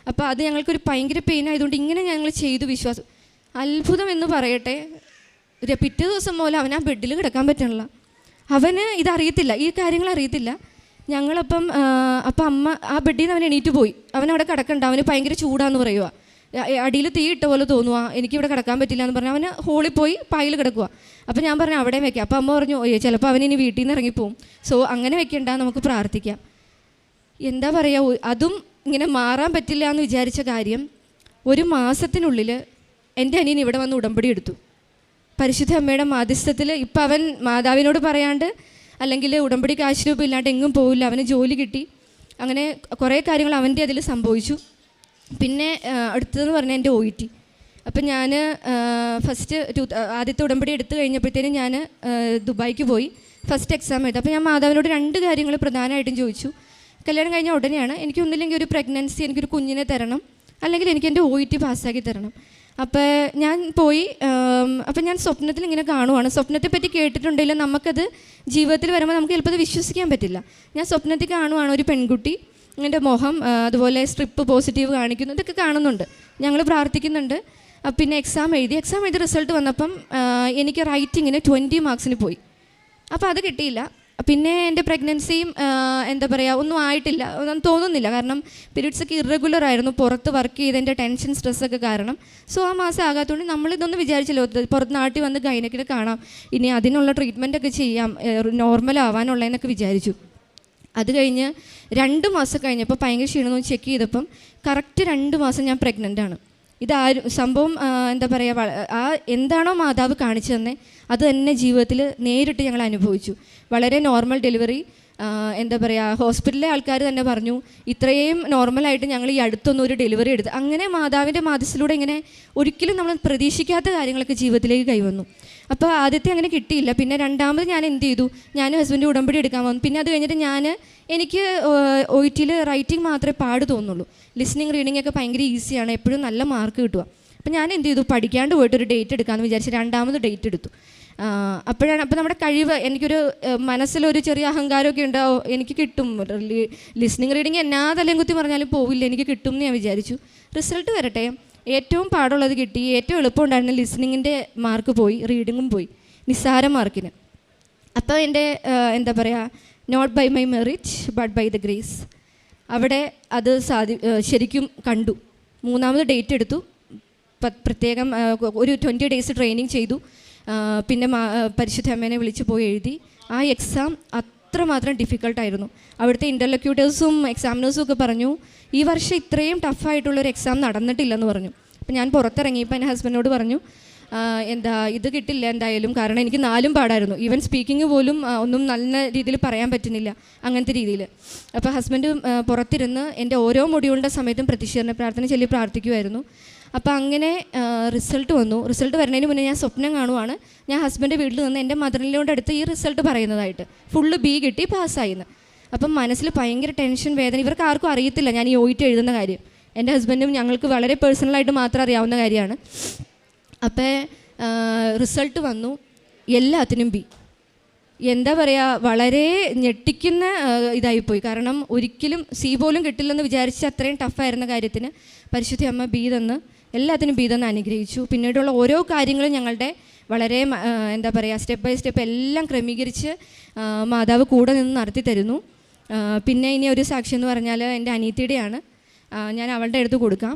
അപ്പോൾ അത് ഞങ്ങൾക്കൊരു ഭയങ്കര പെയിൻ ആയതുകൊണ്ട് ഇങ്ങനെ ഞങ്ങൾ ചെയ്തു. വിശ്വാസം അത്ഭുതം എന്ന് പറയട്ടെ, പിറ്റേ ദിവസം പോലെ അവൻ ആ ബെഡിൽ കിടക്കാൻ പറ്റണില്ല. അവന് ഇതറിയത്തില്ല, ഈ കാര്യങ്ങൾ അറിയത്തില്ല. ഞങ്ങളപ്പം അമ്മ ആ ബെഡിൽ നിന്ന് അവൻ എണീറ്റ് പോയി. അവനവിടെ കിടക്കണ്ട, അവന് ഭയങ്കര ചൂടാന്ന് പറയുക. അടിയിൽ തീ ഇട്ട പോലെ തോന്നുക, എനിക്കിവിടെ കിടക്കാൻ പറ്റില്ല എന്ന് പറഞ്ഞാൽ അവന് ഹോളിൽ പോയി പായിൽ കിടക്കുക. അപ്പോൾ ഞാൻ പറഞ്ഞു അവിടെ വെക്കാം. അപ്പോൾ അമ്മ പറഞ്ഞു, ചിലപ്പോൾ അവൻ ഇനി വീട്ടിൽ നിന്ന് ഇറങ്ങിപ്പോവും, സോ അങ്ങനെ വെക്കണ്ട, നമുക്ക് പ്രാർത്ഥിക്കാം. എന്താ പറയുക, അതും ഇങ്ങനെ മാറാൻ പറ്റില്ല എന്ന് വിചാരിച്ച കാര്യം 1 മാസത്തിനുള്ളിൽ എൻ്റെ അനിയൻ ഇവിടെ വന്ന് ഉടമ്പടി എടുത്തു. പരിശുദ്ധ അമ്മയുടെ മാധ്യസ്ഥത്തിൽ. ഇപ്പം അവൻ മാതാവിനോട് പറയാണ്ട് അല്ലെങ്കിൽ ഉടമ്പടി കാശ് രൂപം ഇല്ലാണ്ട് എങ്ങും പോവില്ല. അവന് ജോലി കിട്ടി. അങ്ങനെ കുറേ കാര്യങ്ങൾ അവൻ്റെ അതിൽ സംഭവിച്ചു. പിന്നെ അടുത്തതെന്ന് പറഞ്ഞാൽ എൻ്റെ OET. അപ്പം ഞാൻ ആദ്യത്തെ ഉടമ്പടി എടുത്തു കഴിഞ്ഞപ്പോഴത്തേനും ഞാൻ ദുബായിക്ക് പോയി ഫസ്റ്റ് എക്സാം എഴുതി. അപ്പോൾ ഞാൻ മാതാവിനോട് 2 കാര്യങ്ങൾ പ്രധാനമായിട്ടും ചോദിച്ചു. കല്യാണം കഴിഞ്ഞ ഉടനെയാണ്, എനിക്ക് ഒന്നില്ലെങ്കിൽ ഒരു പ്രഗ്നൻസി, എനിക്കൊരു കുഞ്ഞിനെ തരണം, അല്ലെങ്കിൽ എനിക്ക് എൻ്റെ OET പാസ്സാക്കി തരണം. അപ്പോൾ ഞാൻ പോയി. അപ്പം ഞാൻ സ്വപ്നത്തിൽ ഇങ്ങനെ കാണുവാണ്. സ്വപ്നത്തെ പറ്റി കേട്ടിട്ടുണ്ടെങ്കിലും നമുക്കത് ജീവിതത്തിൽ വരുമ്പോൾ നമുക്ക് ചിലപ്പോൾ അത് വിശ്വസിക്കാൻ പറ്റില്ല. ഞാൻ സ്വപ്നത്തിൽ കാണുവാണ് ഒരു പെൺകുട്ടി, എൻ്റെ മുഖം അതുപോലെ സ്ട്രിപ്പ് പോസിറ്റീവ് കാണിക്കുന്നു, ഇതൊക്കെ കാണുന്നുണ്ട്. ഞങ്ങൾ പ്രാർത്ഥിക്കുന്നുണ്ട്. പിന്നെ എക്സാം എഴുതി റിസൾട്ട് വന്നപ്പം എനിക്ക് റൈറ്റിങ്ങിന് 20 മാർക്സിന് പോയി. അപ്പോൾ അത് കിട്ടിയില്ല. പിന്നെ എൻ്റെ പ്രഗ്നൻസിയും എന്താ പറയുക ഒന്നും ആയിട്ടില്ല, ഒന്നും തോന്നുന്നില്ല. കാരണം പീരീഡ്സൊക്കെ ഇറഗുലർ ആയിരുന്നു, പുറത്ത് വർക്ക് ചെയ്തതിൻ്റെ ടെൻഷൻ സ്ട്രെസ്സൊക്കെ കാരണം. സോ ആ മാസം ആകാത്തതുകൊണ്ട് നമ്മളിതൊന്നും വിചാരിച്ചല്ലോ, പുറത്ത് നാട്ടിൽ വന്ന് ഗൈനക്കിനെ കാണാം, ഇനി അതിനുള്ള ട്രീറ്റ്മെൻറ്റൊക്കെ ചെയ്യാം, നോർമൽ ആവാനുള്ളതെന്നൊക്കെ വിചാരിച്ചു. അത് കഴിഞ്ഞ് 2 മാസം കഴിഞ്ഞപ്പോൾ ഭയങ്കര ക്ഷീണമെന്ന് ചെക്ക് ചെയ്തപ്പം കറക്റ്റ് 2 മാസം ഞാൻ പ്രഗ്നൻ്റാണ്. സംഭവം എന്താ പറയുക, എന്താണോ മാതാവ് കാണിച്ചു തന്നെ അത് തന്നെ ജീവിതത്തിൽ നേരിട്ട് ഞങ്ങൾ അനുഭവിച്ചു. വളരെ നോർമൽ ഡെലിവറി. എന്താ പറയുക, ഹോസ്പിറ്റലിലെ ആൾക്കാർ തന്നെ പറഞ്ഞു ഇത്രയും നോർമലായിട്ട് ഞങ്ങൾ ഈ അടുത്തൊന്നും ഒരു ഡെലിവറി എടുത്ത്. അങ്ങനെ മാതാവിൻ്റെ മാധ്യസ്ഥയിലൂടെ ഇങ്ങനെ ഒരിക്കലും നമ്മൾ പ്രതീക്ഷിക്കാത്ത കാര്യങ്ങളൊക്കെ ജീവിതത്തിലേക്ക് കൈവന്നു. അപ്പോൾ ആദ്യത്തെ അങ്ങനെ കിട്ടിയില്ല. പിന്നെ രണ്ടാമത് ഞാൻ എന്ത് ചെയ്തു, ഞാൻ ഹസ്ബൻഡ് ഉടമ്പടി എടുക്കാൻ വന്നു. പിന്നെ അത് കഴിഞ്ഞിട്ട് എനിക്ക് OETയിൽ റൈറ്റിംഗ് മാത്രമേ പാട് തോന്നുള്ളൂ, ലിസ്ണിങ് റീഡിംഗ് ഒക്കെ ഭയങ്കര ഈസിയാണ്, എപ്പോഴും നല്ല മാർക്ക് കിട്ടുക. അപ്പം ഞാൻ എന്ത് ചെയ്തു, പഠിക്കാണ്ട് പോയിട്ടൊരു ഡേറ്റ് എടുക്കാമെന്ന് വിചാരിച്ച് 2ാമത് ഡേറ്റ് എടുത്തു. അപ്പോൾ നമ്മുടെ കഴിവ്, എനിക്കൊരു മനസ്സിലൊരു ചെറിയ അഹങ്കാരമൊക്കെ ഉണ്ടാവും, എനിക്ക് കിട്ടും, ലിസ്ണിങ് റീഡിങ് എന്നാ തലയും കുത്തി പറഞ്ഞാലും പോവില്ല, എനിക്ക് കിട്ടും എന്ന് ഞാൻ വിചാരിച്ചു. റിസൾട്ട് വരട്ടെ, ഏറ്റവും പാടുള്ളത് കിട്ടി, ഏറ്റവും എളുപ്പമുണ്ടായിരുന്ന ലിസ്ണിങ്ങിൻ്റെ മാർക്ക് പോയി, റീഡിങ്ങും പോയി, നിസ്സാര മാർക്കിന്. അപ്പോൾ എൻ്റെ എന്താ പറയുക, not by my merit but by the grace, അവിടെ അത് ശരിക്കും കണ്ടു. 3ാമത് ഡേറ്റ് എടുത്തു, പ്രത്യേകം ഒരു 20 ഡേയ്സ് ട്രെയിനിങ് ചെയ്തു. പിന്നെ പരിശുദ്ധ അമ്മേനെ വിളിച്ച് പോയി എഴുതി. ആ എക്സാം അത്രമാത്രം ഡിഫിക്കൽട്ടായിരുന്നു. അവിടുത്തെ ഇൻ്റർലോക്യൂട്ടേഴ്സും എക്സാമിനേഴ്സും ഒക്കെ പറഞ്ഞു ഈ വർഷം ഇത്രയും ടഫായിട്ടുള്ളൊരു എക്സാം നടന്നിട്ടില്ലെന്ന് പറഞ്ഞു. അപ്പം ഞാൻ പുറത്തിറങ്ങിയപ്പോൾ എൻ്റെ ഹസ്ബൻഡിനോട് പറഞ്ഞു ഇത് കിട്ടില്ല എന്തായാലും, കാരണം എനിക്ക് 4ഉം പാടായിരുന്നു. ഈവൻ സ്പീക്കിംഗ് പോലും ഒന്നും നല്ല രീതിയിൽ പറയാൻ പറ്റുന്നില്ല, അങ്ങനത്തെ രീതിയിൽ. അപ്പോൾ ഹസ്ബൻഡ് പുറത്തിരുന്ന് എൻ്റെ ഓരോ മൊഡ്യൂളിൻ്റെ സമയത്തും പ്രതിഷേധന പ്രാർത്ഥന ചൊല്ലി പ്രാർത്ഥിക്കുമായിരുന്നു. അപ്പോൾ അങ്ങനെ റിസൾട്ട് വന്നു. റിസൾട്ട് വരുന്നതിന് മുന്നേ ഞാൻ സ്വപ്നം കാണുവാണ്, ഞാൻ ഹസ്ബൻഡ് വീട്ടിൽ നിന്ന് എൻ്റെ മദറിൻ്റെ അടുത്ത് ഈ റിസൾട്ട് പറയുന്നതായിട്ട്, ഫുള്ള് B കിട്ടി, പാസ്സായിന്ന്. അപ്പം മനസ്സിൽ ഭയങ്കര ടെൻഷൻ, വേദന. ഇവർക്ക് ആർക്കും അറിയത്തില്ല ഞാൻ ഈ OET എഴുതുന്ന കാര്യം. എൻ്റെ ഹസ്ബൻഡും ഞങ്ങൾക്ക് വളരെ പേഴ്സണലായിട്ട് മാത്രം അറിയാവുന്ന കാര്യമാണ്. അപ്പോൾ റിസൾട്ട് വന്നു, എല്ലാത്തിനും B. എന്താ പറയുക, വളരെ ഞെട്ടിക്കുന്ന ഇതായിപ്പോയി. കാരണം ഒരിക്കലും C പോലും കിട്ടില്ലെന്ന് വിചാരിച്ച് അത്രയും ടഫായിരുന്ന കാര്യത്തിന് പരിശുദ്ധ അമ്മ B തന്ന്, എല്ലാത്തിനും B തന്ന് അനുഗ്രഹിച്ചു. പിന്നീടുള്ള ഓരോ കാര്യങ്ങളും ഞങ്ങളുടെ വളരെ എന്താ പറയുക, സ്റ്റെപ്പ് ബൈ സ്റ്റെപ്പ് എല്ലാം ക്രമീകരിച്ച് മാതാവ് കൂടെ നിന്ന് നടത്തി തരുന്നു. പിന്നെ ഇനി ഒരു സാക്ഷി എന്ന് പറഞ്ഞാൽ എൻ്റെ അനിയത്തിയുടെയാണ്, ഞാൻ അവളുടെ അടുത്ത് കൊടുക്കാം.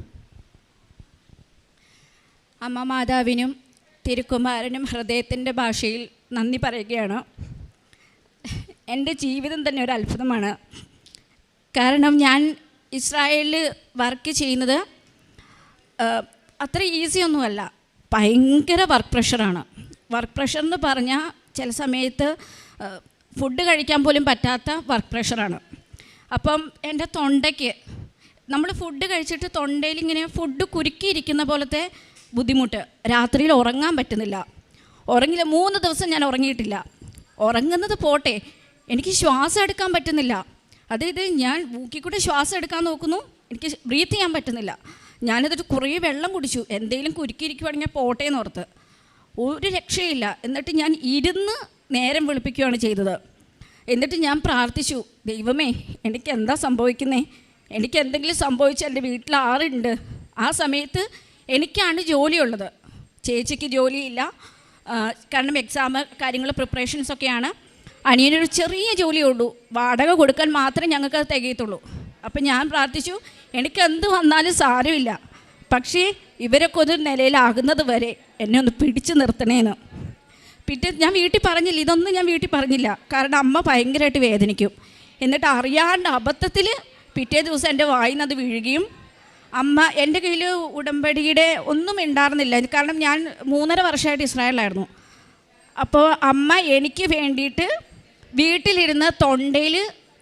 അമ്മ മാതാവിനും തിരുക്കുമാരനും ഹൃദയത്തിൻ്റെ ഭാഷയിൽ നന്ദി പറയുകയാണ്. എൻ്റെ ജീവിതം തന്നെ ഒരു അത്ഭുതമാണ്. കാരണം ഞാൻ ഇസ്രായേലിൽ വർക്ക് ചെയ്യുന്നത് അത്ര ഈസിയൊന്നുമല്ല, ഭയങ്കര വർക്ക് പ്രഷറാണ്. വർക്ക് പ്രഷർ എന്ന് പറഞ്ഞാൽ ചില സമയത്ത് ഫുഡ് കഴിക്കാൻ പോലും പറ്റാത്ത വർക്ക് പ്രഷറാണ്. അപ്പം എൻ്റെ തൊണ്ടയ്ക്ക്, നമ്മൾ ഫുഡ് കഴിച്ചിട്ട് തൊണ്ടയിൽ ഇങ്ങനെ ഫുഡ് കുരുക്കിയിരിക്കുന്ന പോലത്തെ ബുദ്ധിമുട്ട്, രാത്രിയിൽ ഉറങ്ങാൻ പറ്റുന്നില്ല. 3 ദിവസം ഞാൻ ഉറങ്ങിയിട്ടില്ല. ഉറങ്ങുന്നത് പോട്ടെ, എനിക്ക് ശ്വാസം എടുക്കാൻ പറ്റുന്നില്ല. അതായത് ഞാൻ മൂക്കിക്കൂടെ ശ്വാസം എടുക്കാൻ നോക്കുന്നു, എനിക്ക് ബ്രീത്ത് ചെയ്യാൻ പറ്റുന്നില്ല. ഞാനതൊരു കുറേ വെള്ളം കുടിച്ചു, എന്തെങ്കിലും കുരുക്കിയിരിക്കുവാണെങ്കിൽ പോട്ടെ എന്ന് ഓർത്ത്. ഒരു രക്ഷയില്ല. എന്നിട്ട് ഞാൻ ഇരുന്ന് നേരം വെളുപ്പിക്കുകയാണ് ചെയ്തത്. എന്നിട്ട് ഞാൻ പ്രാർത്ഥിച്ചു, ദൈവമേ എനിക്ക് എന്താ സംഭവിക്കുന്നേ, എനിക്ക് എന്തെങ്കിലും സംഭവിച്ചാൽ എൻ്റെ വീട്ടിൽ ആരുണ്ട്. ആ സമയത്ത് എനിക്കാണ് ജോലിയുള്ളത്, ചേച്ചിക്ക് ജോലിയില്ല. കാരണം എക്സാം കാര്യങ്ങൾ പ്രിപ്പറേഷൻസൊക്കെയാണ്. അനിയനൊരു ചെറിയ ജോലിയേ ഉള്ളൂ, വാടക കൊടുക്കാൻ മാത്രമേ ഞങ്ങൾക്ക് അത് തികയത്തുള്ളൂ. അപ്പം ഞാൻ പ്രാർത്ഥിച്ചു, എനിക്കെന്ത് വന്നാലും സാരമില്ല, പക്ഷേ ഇവരൊക്കെ ഒരു നിലയിലാകുന്നത് വരെ എന്നെ ഒന്ന് പിടിച്ചു നിർത്തണേന്ന്. ഞാൻ വീട്ടിൽ പറഞ്ഞില്ല, ഇതൊന്നും ഞാൻ വീട്ടിൽ പറഞ്ഞില്ല. കാരണം അമ്മ ഭയങ്കരമായിട്ട് വേദനിക്കും. എന്നിട്ട് അറിയാണ്ട് അബദ്ധത്തിൽ പിറ്റേ ദിവസം എൻ്റെ വായിൽ നിന്ന് അത് വീഴുകയും, അമ്മ എൻ്റെ കയ്യിൽ ഉടമ്പടിയുടെ ഒന്നും ഉണ്ടായിരുന്നില്ല. കാരണം ഞാൻ 3.5 വർഷമായിട്ട് ഇസ്രായേലിലായിരുന്നു. അപ്പോൾ അമ്മ എനിക്ക് വേണ്ടിയിട്ട് വീട്ടിലിരുന്ന് തൊണ്ടയിൽ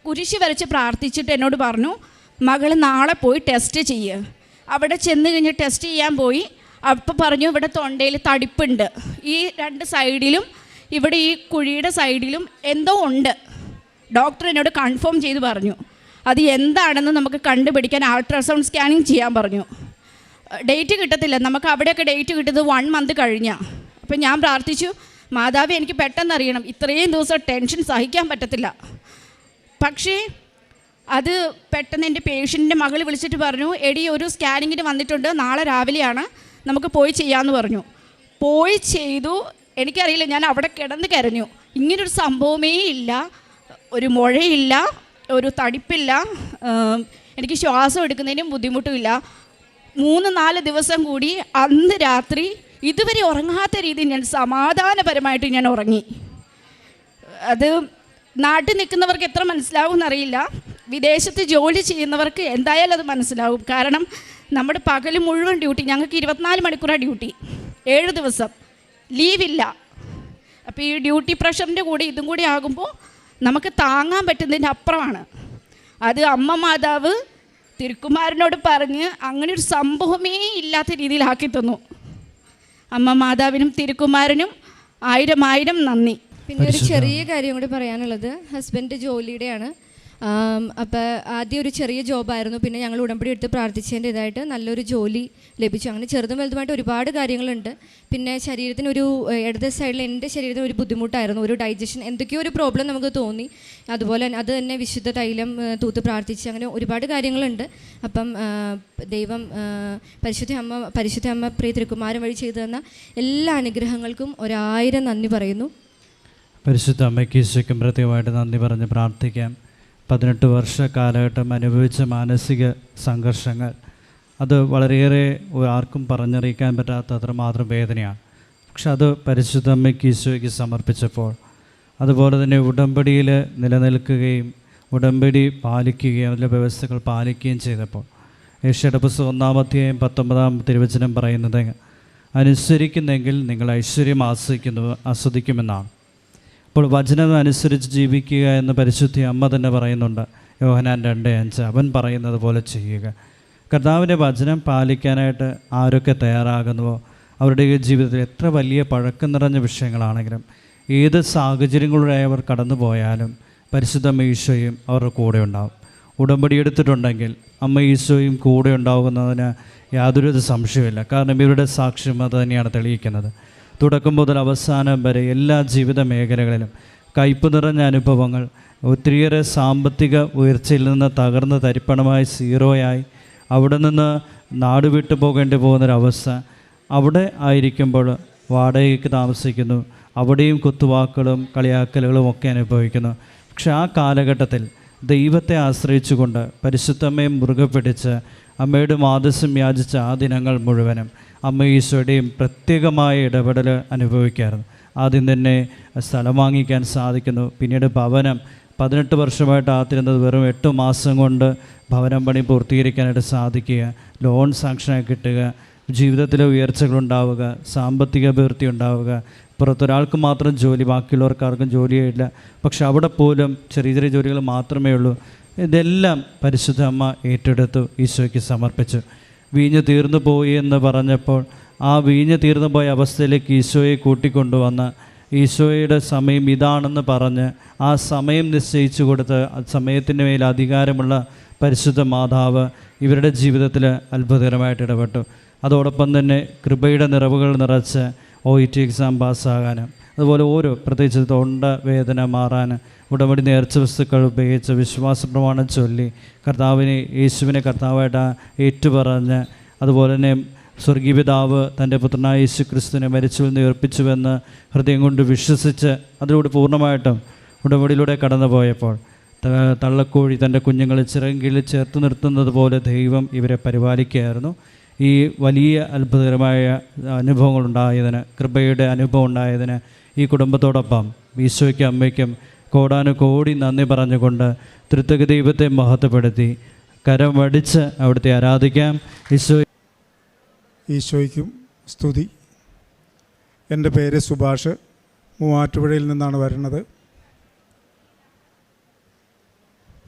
കുരിശ് വരച്ച് പ്രാർത്ഥിച്ചിട്ട് എന്നോട് പറഞ്ഞു, മകൾ നാളെ പോയി ടെസ്റ്റ് ചെയ്യുക. അവിടെ ചെന്ന് കഴിഞ്ഞ് ടെസ്റ്റ് ചെയ്യാൻ പോയി. അപ്പോൾ പറഞ്ഞു, ഇവിടെ തൊണ്ടയിൽ തടിപ്പുണ്ട്, ഈ 2 സൈഡിലും ഇവിടെ ഈ കുഴിയുടെ സൈഡിലും എന്തോ ഉണ്ട്. ഡോക്ടർ എന്നോട് കൺഫേം ചെയ്ത് പറഞ്ഞു, അത് എന്താണെന്ന് നമുക്ക് കണ്ടുപിടിക്കാൻ അൾട്രാസൗണ്ട് സ്കാനിങ് ചെയ്യാൻ പറഞ്ഞു. ഡേറ്റ് കിട്ടത്തില്ല, നമുക്ക് അവിടെയൊക്കെ ഡേറ്റ് കിട്ടുന്നത് 1 മന്ത് കഴിഞ്ഞാൽ. അപ്പം ഞാൻ പ്രാർത്ഥിച്ചു, മാതാവേ എനിക്ക് പെട്ടെന്ന് അറിയണം, ഇത്രയും ദിവസം ടെൻഷൻ സഹിക്കാൻ പറ്റത്തില്ല. പക്ഷേ അത് പെട്ടെന്ന് എൻ്റെ പേഷ്യൻറ്റിൻ്റെ മകൾ വിളിച്ചിട്ട് പറഞ്ഞു, എടി ഒരു സ്കാനിങ്ങിന് വന്നിട്ടുണ്ട്, നാളെ രാവിലെയാണ്, നമുക്ക് പോയി ചെയ്യാമെന്ന് പറഞ്ഞു. പോയി ചെയ്തു. എനിക്കറിയില്ല, ഞാൻ അവിടെ കിടന്ന് കരഞ്ഞു. ഇങ്ങനൊരു സംഭവമേ ഇല്ല, ഒരു മുഴയില്ല, ഒരു തടിപ്പില്ല, എനിക്ക് ശ്വാസം എടുക്കുന്നതിനും ബുദ്ധിമുട്ടുമില്ല. 3-4 ദിവസം കൂടി അന്ന് രാത്രി ഇതുവരെ ഉറങ്ങാത്ത രീതിയിൽ ഞാൻ സമാധാനപരമായിട്ട് ഞാൻ ഉറങ്ങി. അത് നാട്ടിൽ നിൽക്കുന്നവർക്ക് എത്ര മനസ്സിലാവും എന്നറിയില്ല, വിദേശത്ത് ജോലി ചെയ്യുന്നവർക്ക് എന്തായാലും അത് മനസ്സിലാവും. കാരണം നമ്മുടെ പകൽ മുഴുവൻ ഡ്യൂട്ടി, ഞങ്ങൾക്ക് 24 മണിക്കൂറാണ് ഡ്യൂട്ടി, 7 ദിവസം ലീവില്ല. അപ്പോൾ ഈ ഡ്യൂട്ടി പ്രഷറിൻ്റെ കൂടെ ഇതും കൂടി ആകുമ്പോൾ നമുക്ക് താങ്ങാൻ പറ്റുന്നതിൻ്റെ അപ്പുറമാണ്. അത് അമ്മ മാതാവ് തിരുക്കുമാരനോട് പറഞ്ഞ് അങ്ങനെ ഒരു സംഭവമേ ഇല്ലാത്ത രീതിയിലാക്കി തന്നു. അമ്മ മാതാവിനും തിരുക്കുമാരനും 1000 നന്ദി. പിന്നെ ഒരു ചെറിയ കാര്യം കൂടി പറയാനുള്ളത്, ഹസ്ബൻഡ് ജോലിയുടെയാണ്. അപ്പോൾ ആദ്യം ഒരു ചെറിയ ജോബായിരുന്നു, പിന്നെ ഞങ്ങൾ ഉടമ്പടി എടുത്ത് പ്രാർത്ഥിച്ചതിൻ്റെ ഇതായിട്ട് നല്ലൊരു ജോലി ലഭിച്ചു. അങ്ങനെ ചെറുതും വലുതുമായിട്ട് ഒരുപാട് കാര്യങ്ങളുണ്ട്. പിന്നെ ശരീരത്തിനൊരു ഇടത് സൈഡിൽ എൻ്റെ ശരീരത്തിന് ഒരു ബുദ്ധിമുട്ടായിരുന്നു, ഒരു ഡൈജഷൻ എന്തൊക്കെയോ ഒരു പ്രോബ്ലം നമുക്ക് തോന്നി. അതുപോലെ അത് തന്നെ വിശുദ്ധ തൈലം തൂത്ത് പ്രാർത്ഥിച്ച് അങ്ങനെ ഒരുപാട് കാര്യങ്ങളുണ്ട്. അപ്പം ദൈവം പരിശുദ്ധ അമ്മ പ്രിയ തിരുക്കുമാരൻ വഴി ചെയ്തു തന്ന എല്ലാ അനുഗ്രഹങ്ങൾക്കും 1000 നന്ദി പറയുന്നു. പരിശുദ്ധ അമ്മയ്ക്ക് ഈശോയ്ക്കും പ്രത്യേകമായിട്ട് നന്ദി പറഞ്ഞ് പ്രാർത്ഥിക്കാം. 18 വർഷ കാലഘട്ടം അനുഭവിച്ച മാനസിക സംഘർഷങ്ങൾ അത് വളരെയേറെ ആർക്കും പറഞ്ഞറിയിക്കാൻ പറ്റാത്ത അത്രമാത്രം വേദനയാണ്. പക്ഷെ അത് പരിശുദ്ധ അമ്മയ്ക്ക് ഈശോയ്ക്ക് സമർപ്പിച്ചപ്പോൾ, അതുപോലെ തന്നെ ഉടമ്പടിയിൽ നിലനിൽക്കുകയും ഉടമ്പടി പാലിക്കുകയും അതിലെ വ്യവസ്ഥകൾ പാലിക്കുകയും ചെയ്തപ്പോൾ, ഏഷ്യായുടെ പുസ്തകം 1-ാം അധ്യായം 19-ാം തിരുവചനം പറയുന്നത്, അനുസരിക്കുന്നെങ്കിൽ നിങ്ങൾ ഐശ്വര്യം ആസ്വദിക്കുമെന്നാണ്. അപ്പോൾ വചനം അനുസരിച്ച് ജീവിക്കുക എന്ന് പരിശുദ്ധ അമ്മ തന്നെ പറയുന്നുണ്ട്. യോഹന്നാൻ 2:5 അവൻ പറയുന്നത് പോലെ ചെയ്യുക. കർത്താവിൻ്റെ വചനം പാലിക്കാനായിട്ട് ആരൊക്കെ തയ്യാറാകുന്നുവോ അവരുടെ ജീവിതത്തിൽ എത്ര വലിയ പഴക്കം നിറഞ്ഞ വിഷയങ്ങളാണെങ്കിലും ഏത് സാഹചര്യങ്ങളിലൂടെ അവർ കടന്നു പോയാലും പരിശുദ്ധ അമ്മ ഈശോയും അവരുടെ കൂടെ ഉണ്ടാവും. ഉടമ്പടി എടുത്തിട്ടുണ്ടെങ്കിൽ അമ്മ ഈശോയും കൂടെ ഉണ്ടാകുന്നതിന് യാതൊരു സംശയമില്ല. കാരണം ഇവരുടെ സാക്ഷ്യം അത് തന്നെയാണ് തെളിയിക്കുന്നത്. തുടക്കം മുതൽ അവസാനം വരെ എല്ലാ ജീവിത മേഖലകളിലും കയ്പ് നിറഞ്ഞ അനുഭവങ്ങൾ, ഒത്തിരിയേറെ സാമ്പത്തിക ഉയർച്ചയിൽ നിന്ന് തകർന്ന് തരിപ്പണമായി സീറോയായി അവിടെ നിന്ന് നാട് വിട്ടു പോകേണ്ടി പോകുന്നൊരവസ്ഥ, അവിടെ ആയിരിക്കുമ്പോൾ വാടകയ്ക്ക് താമസിക്കുന്നു, അവിടെയും കുത്തുവാക്കുകളും കളിയാക്കലുകളും ഒക്കെ അനുഭവിക്കുന്നു. പക്ഷെ ആ കാലഘട്ടത്തിൽ ദൈവത്തെ ആശ്രയിച്ചുകൊണ്ട് പരിശുദ്ധമ്മയെ മുറുകെ പിടിച്ച് അമ്മയുടെ മാധ്യസ്ഥം യാചിച്ച ആ ദിനങ്ങൾ മുഴുവനും അമ്മ ഈശോയുടെയും പ്രത്യേകമായ ഇടപെടൽ അനുഭവിക്കാറുണ്ട്. ആദ്യം തന്നെ സ്ഥലം വാങ്ങിക്കാൻ സാധിക്കുന്നു. പിന്നീട് ഭവനം 18 വർഷമായിട്ട് ആത്തിരുന്നത് വെറും 8 മാസം കൊണ്ട് ഭവനം പണി പൂർത്തീകരിക്കാനായിട്ട് സാധിക്കുക, ലോൺ സാങ്ഷനായി കിട്ടുക, ജീവിതത്തിലെ ഉയർച്ചകളുണ്ടാവുക, സാമ്പത്തിക അഭിവൃദ്ധി ഉണ്ടാവുക. പുറത്തൊരാൾക്ക് മാത്രം ജോലി, ബാക്കിയുള്ളവർക്കാർക്കും ജോലിയില്ല. പക്ഷെ അവിടെ പോലും ചെറിയ ചെറിയ ജോലികൾ മാത്രമേ ഉള്ളൂ. ഇതെല്ലാം പരിശുദ്ധ അമ്മ ഏറ്റെടുത്തു ഈശോയ്ക്ക് സമർപ്പിച്ചു. വീഞ്ഞ് തീർന്നു പോയി എന്ന് പറഞ്ഞപ്പോൾ ആ വീഞ്ഞ് തീർന്നു പോയ അവസ്ഥയിലേക്ക് ഈശോയെ കൂട്ടിക്കൊണ്ടുവന്ന് ഈശോയുടെ സമയം ഇതാണെന്ന് പറഞ്ഞ് ആ സമയം നിശ്ചയിച്ചു കൊടുത്ത് സമയത്തിൻ്റെ മേൽ അധികാരമുള്ള പരിശുദ്ധ മാതാവ് ഇവരുടെ ജീവിതത്തിൽ അത്ഭുതകരമായിട്ട് ഇടപെട്ടു. അതോടൊപ്പം തന്നെ കൃപയുടെ നിറവുകൾ നിറച്ച് OET എക്സാം പാസ്സാകാനും, അതുപോലെ പ്രത്യേകിച്ച് തൊണ്ട വേദന മാറാൻ ഉടമ്പടി നേർച്ച വസ്തുക്കൾ ഉപയോഗിച്ച് വിശ്വാസ പ്രമാണം ചൊല്ലി കർത്താവിനെ യേശുവിനെ കർത്താവായിട്ട് ഏറ്റുപറഞ്ഞ്, അതുപോലെ തന്നെ സ്വർഗീയ പിതാവ് തൻ്റെ പുത്രനായ യേശു ക്രിസ്തുവിനെ മരിച്ചുവിൽ നിന്ന് ഉയർപ്പിച്ചുവെന്ന് ഹൃദയം കൊണ്ട് വിശ്വസിച്ച് അതിലൂടെ പൂർണ്ണമായിട്ടും ഉടമ്പടിയിലൂടെ കടന്നു പോയപ്പോൾ തള്ളക്കോഴി തൻ്റെ കുഞ്ഞുങ്ങളെ ചിറകിൽ ചേർത്ത് നിർത്തുന്നത് പോലെ ദൈവം ഇവരെ പരിപാലിക്കുകയായിരുന്നു. ഈ വലിയ അത്ഭുതകരമായ അനുഭവങ്ങളുണ്ടായതിന്, കൃപയുടെ അനുഭവം ഉണ്ടായതിന് ഈ കുടുംബത്തോടൊപ്പം ഈശോയ്ക്കും അമ്മയ്ക്കും കോടാനുകോടി നന്ദി പറഞ്ഞുകൊണ്ട് തൃത്വക ദൈവത്തെ മഹത്വപ്പെടുത്തി കരമടിച്ച് അവിടുത്തെ ആരാധിക്കാം. ഈശോയ്ക്കും സ്തുതി. എൻ്റെ പേര് സുഭാഷ്, മൂവാറ്റുപുഴയിൽ നിന്നാണ് വരുന്നത്.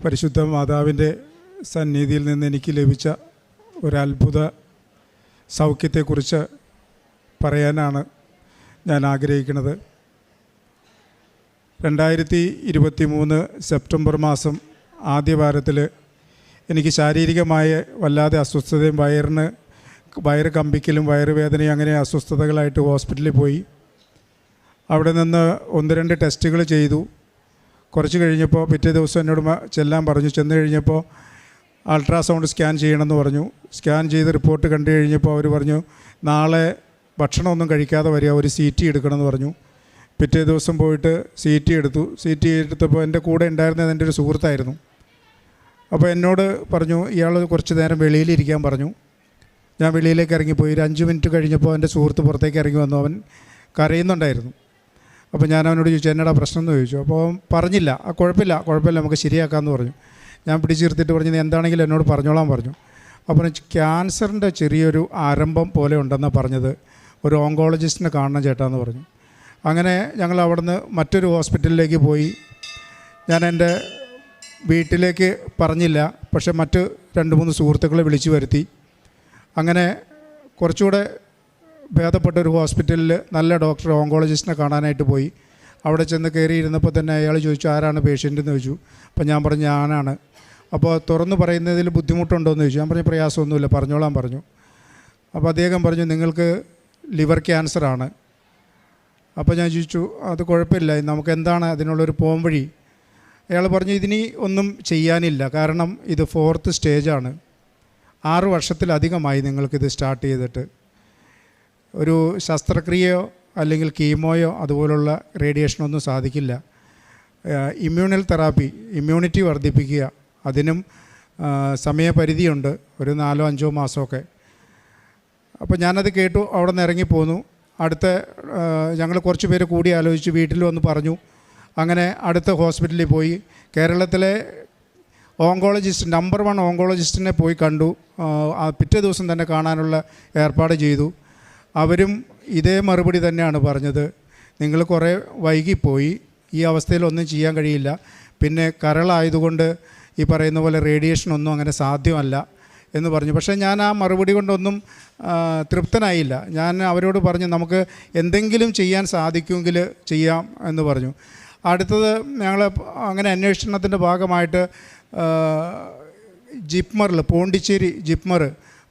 പരിശുദ്ധ മാതാവിൻ്റെ സന്നിധിയിൽ നിന്ന് എനിക്ക് ലഭിച്ച ഒരത്ഭുത സൗഖ്യത്തെക്കുറിച്ച് പറയാനാണ് ഞാൻ ആഗ്രഹിക്കുന്നത്. 2023 സെപ്റ്റംബർ മാസം ആദ്യ വാരത്തിൽ എനിക്ക് ശാരീരികമായ വല്ലാതെ അസ്വസ്ഥതയും വയറ് കമ്പിക്കലും വയറുവേദനയും അങ്ങനെ അസ്വസ്ഥതകളായിട്ട് ഹോസ്പിറ്റലിൽ പോയി. അവിടെ നിന്ന് 1-2 ടെസ്റ്റുകൾ ചെയ്തു. കുറച്ച് കഴിഞ്ഞപ്പോൾ പിറ്റേ ദിവസം എന്നോട് ചെല്ലാൻ പറഞ്ഞു. ചെന്ന് കഴിഞ്ഞപ്പോൾ അൾട്രാസൗണ്ട് സ്കാൻ ചെയ്യണമെന്ന് പറഞ്ഞു. സ്കാൻ ചെയ്ത് റിപ്പോർട്ട് കണ്ടു കഴിഞ്ഞപ്പോൾ അവർ പറഞ്ഞു നാളെ ഭക്ഷണമൊന്നും കഴിക്കാതെ വരിക, ഒരു CT എടുക്കണമെന്ന് പറഞ്ഞു. പിറ്റേ ദിവസം പോയിട്ട് CT എടുത്തു. CT എടുത്തപ്പോൾ എൻ്റെ കൂടെ ഉണ്ടായിരുന്നത് എൻ്റെ ഒരു സുഹൃത്തായിരുന്നു. അപ്പോൾ എന്നോട് പറഞ്ഞു ഇയാൾ കുറച്ച് നേരം വെളിയിലിരിക്കാൻ പറഞ്ഞു. ഞാൻ വെളിയിലേക്ക് ഇറങ്ങിപ്പോയി. ഒരു 5 മിനിറ്റ് കഴിഞ്ഞപ്പോൾ എൻ്റെ സുഹൃത്ത് പുറത്തേക്ക് ഇറങ്ങി വന്നു. അവൻ കരയുന്നുണ്ടായിരുന്നു. അപ്പോൾ ഞാൻ അവനോട് ചോദിച്ചു എന്നടാ പ്രശ്നം എന്ന് ചോദിച്ചു. അപ്പോൾ അവൻ പറഞ്ഞില്ല. കുഴപ്പമില്ല നമുക്ക് ശരിയാക്കാമെന്ന് പറഞ്ഞു. ഞാൻ പിടിച്ചിരുത്തിയിട്ട് പറഞ്ഞു എന്താണെങ്കിലും എന്നോട് പറഞ്ഞോളാൻ പറഞ്ഞു. അപ്പോൾ ക്യാൻസറിൻ്റെ ചെറിയൊരു ആരംഭം പോലെ ഉണ്ടെന്നാണ് പറഞ്ഞത്, ഒരു ഓങ്കോളജിസ്റ്റിനെ കാണണം ചേട്ടാന്ന് പറഞ്ഞു. അങ്ങനെ ഞങ്ങൾ അവിടുന്ന് മറ്റൊരു ഹോസ്പിറ്റലിലേക്ക് പോയി. ഞാൻ എൻ്റെ വീട്ടിലേക്ക് പറഞ്ഞില്ല, പക്ഷെ മറ്റ് 2-3 സുഹൃത്തുക്കളെ വിളിച്ചു വരുത്തി. അങ്ങനെ കുറച്ചുകൂടെ ഭേദപ്പെട്ട ഒരു ഹോസ്പിറ്റലിൽ നല്ല ഡോക്ടർ ഓങ്കോളജിസ്റ്റിനെ കാണാനായിട്ട് പോയി. അവിടെ ചെന്ന് കയറിയിരുന്നപ്പോൾ തന്നെ അയാൾ ചോദിച്ചു ആരാണ് പേഷ്യൻ്റ് എന്ന് ചോദിച്ചു. അപ്പോൾ ഞാൻ പറഞ്ഞു ഞാനാണ്. അപ്പോൾ തുറന്ന് പറയുന്നതിൽ ബുദ്ധിമുട്ടുണ്ടോ എന്ന് ചോദിച്ചു. ഞാൻ പറഞ്ഞു പ്രയാസമൊന്നുമില്ല പറഞ്ഞോളാൻ പറഞ്ഞു. അപ്പോൾ അദ്ദേഹം പറഞ്ഞു നിങ്ങൾക്ക് ലിവർ ക്യാൻസറാണ്. അപ്പോൾ ഞാൻ ചോദിച്ചു അത് കുഴപ്പമില്ല, നമുക്ക് എന്താണ് അതിനുള്ളൊരു പോംവഴി? അയാൾ പറഞ്ഞു ഇതിനി ഒന്നും ചെയ്യാനില്ല, കാരണം ഇത് 4th സ്റ്റേജാണ്. 6 വർഷത്തിലധികമായി നിങ്ങൾക്കിത് സ്റ്റാർട്ട് ചെയ്തിട്ട്. ഒരു ശസ്ത്രക്രിയയോ അല്ലെങ്കിൽ കീമോയോ അതുപോലുള്ള റേഡിയേഷനൊന്നും സാധിക്കില്ല. ഇമ്മ്യൂണൽ തെറാപ്പി, ഇമ്മ്യൂണിറ്റി വർദ്ധിപ്പിക്കുക, അതിനും സമയപരിധിയുണ്ട്, ഒരു 4-5 മാസമൊക്കെ. അപ്പോൾ ഞാനത് കേട്ടു, അവിടെ നിന്ന് ഇറങ്ങിപ്പോന്നു. അടുത്ത ഞങ്ങൾ കുറച്ച് പേര് കൂടി ആലോചിച്ച് വീട്ടിൽ വന്ന് പറഞ്ഞു. അങ്ങനെ അടുത്ത ഹോസ്പിറ്റലിൽ പോയി. കേരളത്തിലെ ഓങ്കോളജിസ്റ്റ് നമ്പർ 1 ഓങ്കോളജിസ്റ്റിനെ പോയി കണ്ടു. പിറ്റേ ദിവസം തന്നെ കാണാനുള്ള ഏർപ്പാട് ചെയ്തു. അവരും ഇതേ മറുപടി തന്നെയാണ് പറഞ്ഞത്, നിങ്ങൾ കുറേ വൈകിപ്പോയി, ഈ അവസ്ഥയിൽ ഒന്നും ചെയ്യാൻ കഴിയില്ല, പിന്നെ കരളായതുകൊണ്ട് ഈ പറയുന്ന പോലെ റേഡിയേഷനൊന്നും അങ്ങനെ സാധ്യമല്ല എന്ന് പറഞ്ഞു. പക്ഷേ ഞാൻ ആ മറുപടി കൊണ്ടൊന്നും തൃപ്തനായില്ല. ഞാൻ അവരോട് പറഞ്ഞു നമുക്ക് എന്തെങ്കിലും ചെയ്യാൻ സാധിക്കുമെങ്കിൽ ചെയ്യാം എന്ന് പറഞ്ഞു. അടുത്തത് ഞങ്ങൾ അങ്ങനെ അന്വേഷണത്തിൻ്റെ ഭാഗമായിട്ട് ജിപ്മറിൽ, പോണ്ടിച്ചേരി ജിപ്മർ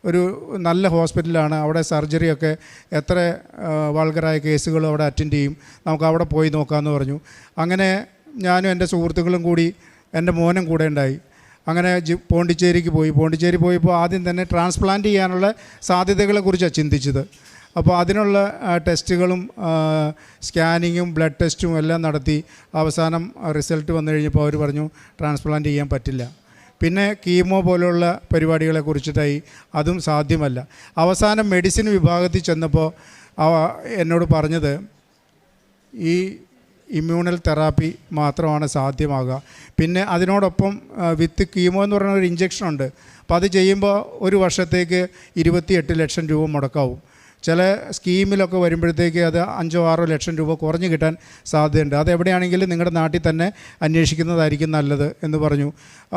ഒരു നല്ല ഹോസ്പിറ്റലാണ്. അവിടെ സർജറിയൊക്കെ എത്ര വൾഗറായ കേസുകളും അവിടെ അറ്റൻഡ് ചെയ്യും, നമുക്ക് അവിടെ പോയി നോക്കാമെന്ന് പറഞ്ഞു. അങ്ങനെ ഞാനും എൻ്റെ സുഹൃത്തുക്കളും കൂടി, എൻ്റെ മോനും കൂടെ ഉണ്ടായി. അങ്ങനെ പോണ്ടിച്ചേരിക്ക് പോയി. പോണ്ടിച്ചേരി പോയപ്പോൾ ആദ്യം തന്നെ ട്രാൻസ്പ്ലാന്റ് ചെയ്യാനുള്ള സാധ്യതകളെക്കുറിച്ചാണ് ചിന്തിച്ചത്. അപ്പോൾ അതിനുള്ള ടെസ്റ്റുകളും സ്കാനിങ്ങും ബ്ലഡ് ടെസ്റ്റും എല്ലാം നടത്തി അവസാനം റിസൾട്ട് വന്നു കഴിഞ്ഞപ്പോൾ അവർ പറഞ്ഞു ട്രാൻസ്പ്ലാന്റ് ചെയ്യാൻ പറ്റില്ല. പിന്നെ കീമോ പോലുള്ള പരിപാടികളെ കുറിച്ചിട്ടായി, അതും സാധ്യമല്ല. അവസാനം മെഡിസിൻ വിഭാഗത്തിൽ ചെന്നപ്പോൾ എന്നോട് പറഞ്ഞത് ഈ ഇമ്മ്യൂണൽ തെറാപ്പി മാത്രമാണ് സാധ്യമാകുക. പിന്നെ അതിനോടൊപ്പം വിത്ത് കീമോ എന്ന് പറയുന്ന ഒരു ഇഞ്ചക്ഷനുണ്ട്. അപ്പോൾ അത് ചെയ്യുമ്പോൾ ഒരു വർഷത്തേക്ക് 28 ലക്ഷം രൂപ മുടക്കാവും. ചില സ്കീമിലൊക്കെ വരുമ്പോഴത്തേക്ക് അത് 5-6 ലക്ഷം രൂപ കുറഞ്ഞ് കിട്ടാൻ സാധ്യതയുണ്ട്. അതെവിടെയാണെങ്കിലും നിങ്ങളുടെ നാട്ടിൽ തന്നെ അന്വേഷിക്കുന്നതായിരിക്കും നല്ലത് എന്ന് പറഞ്ഞു.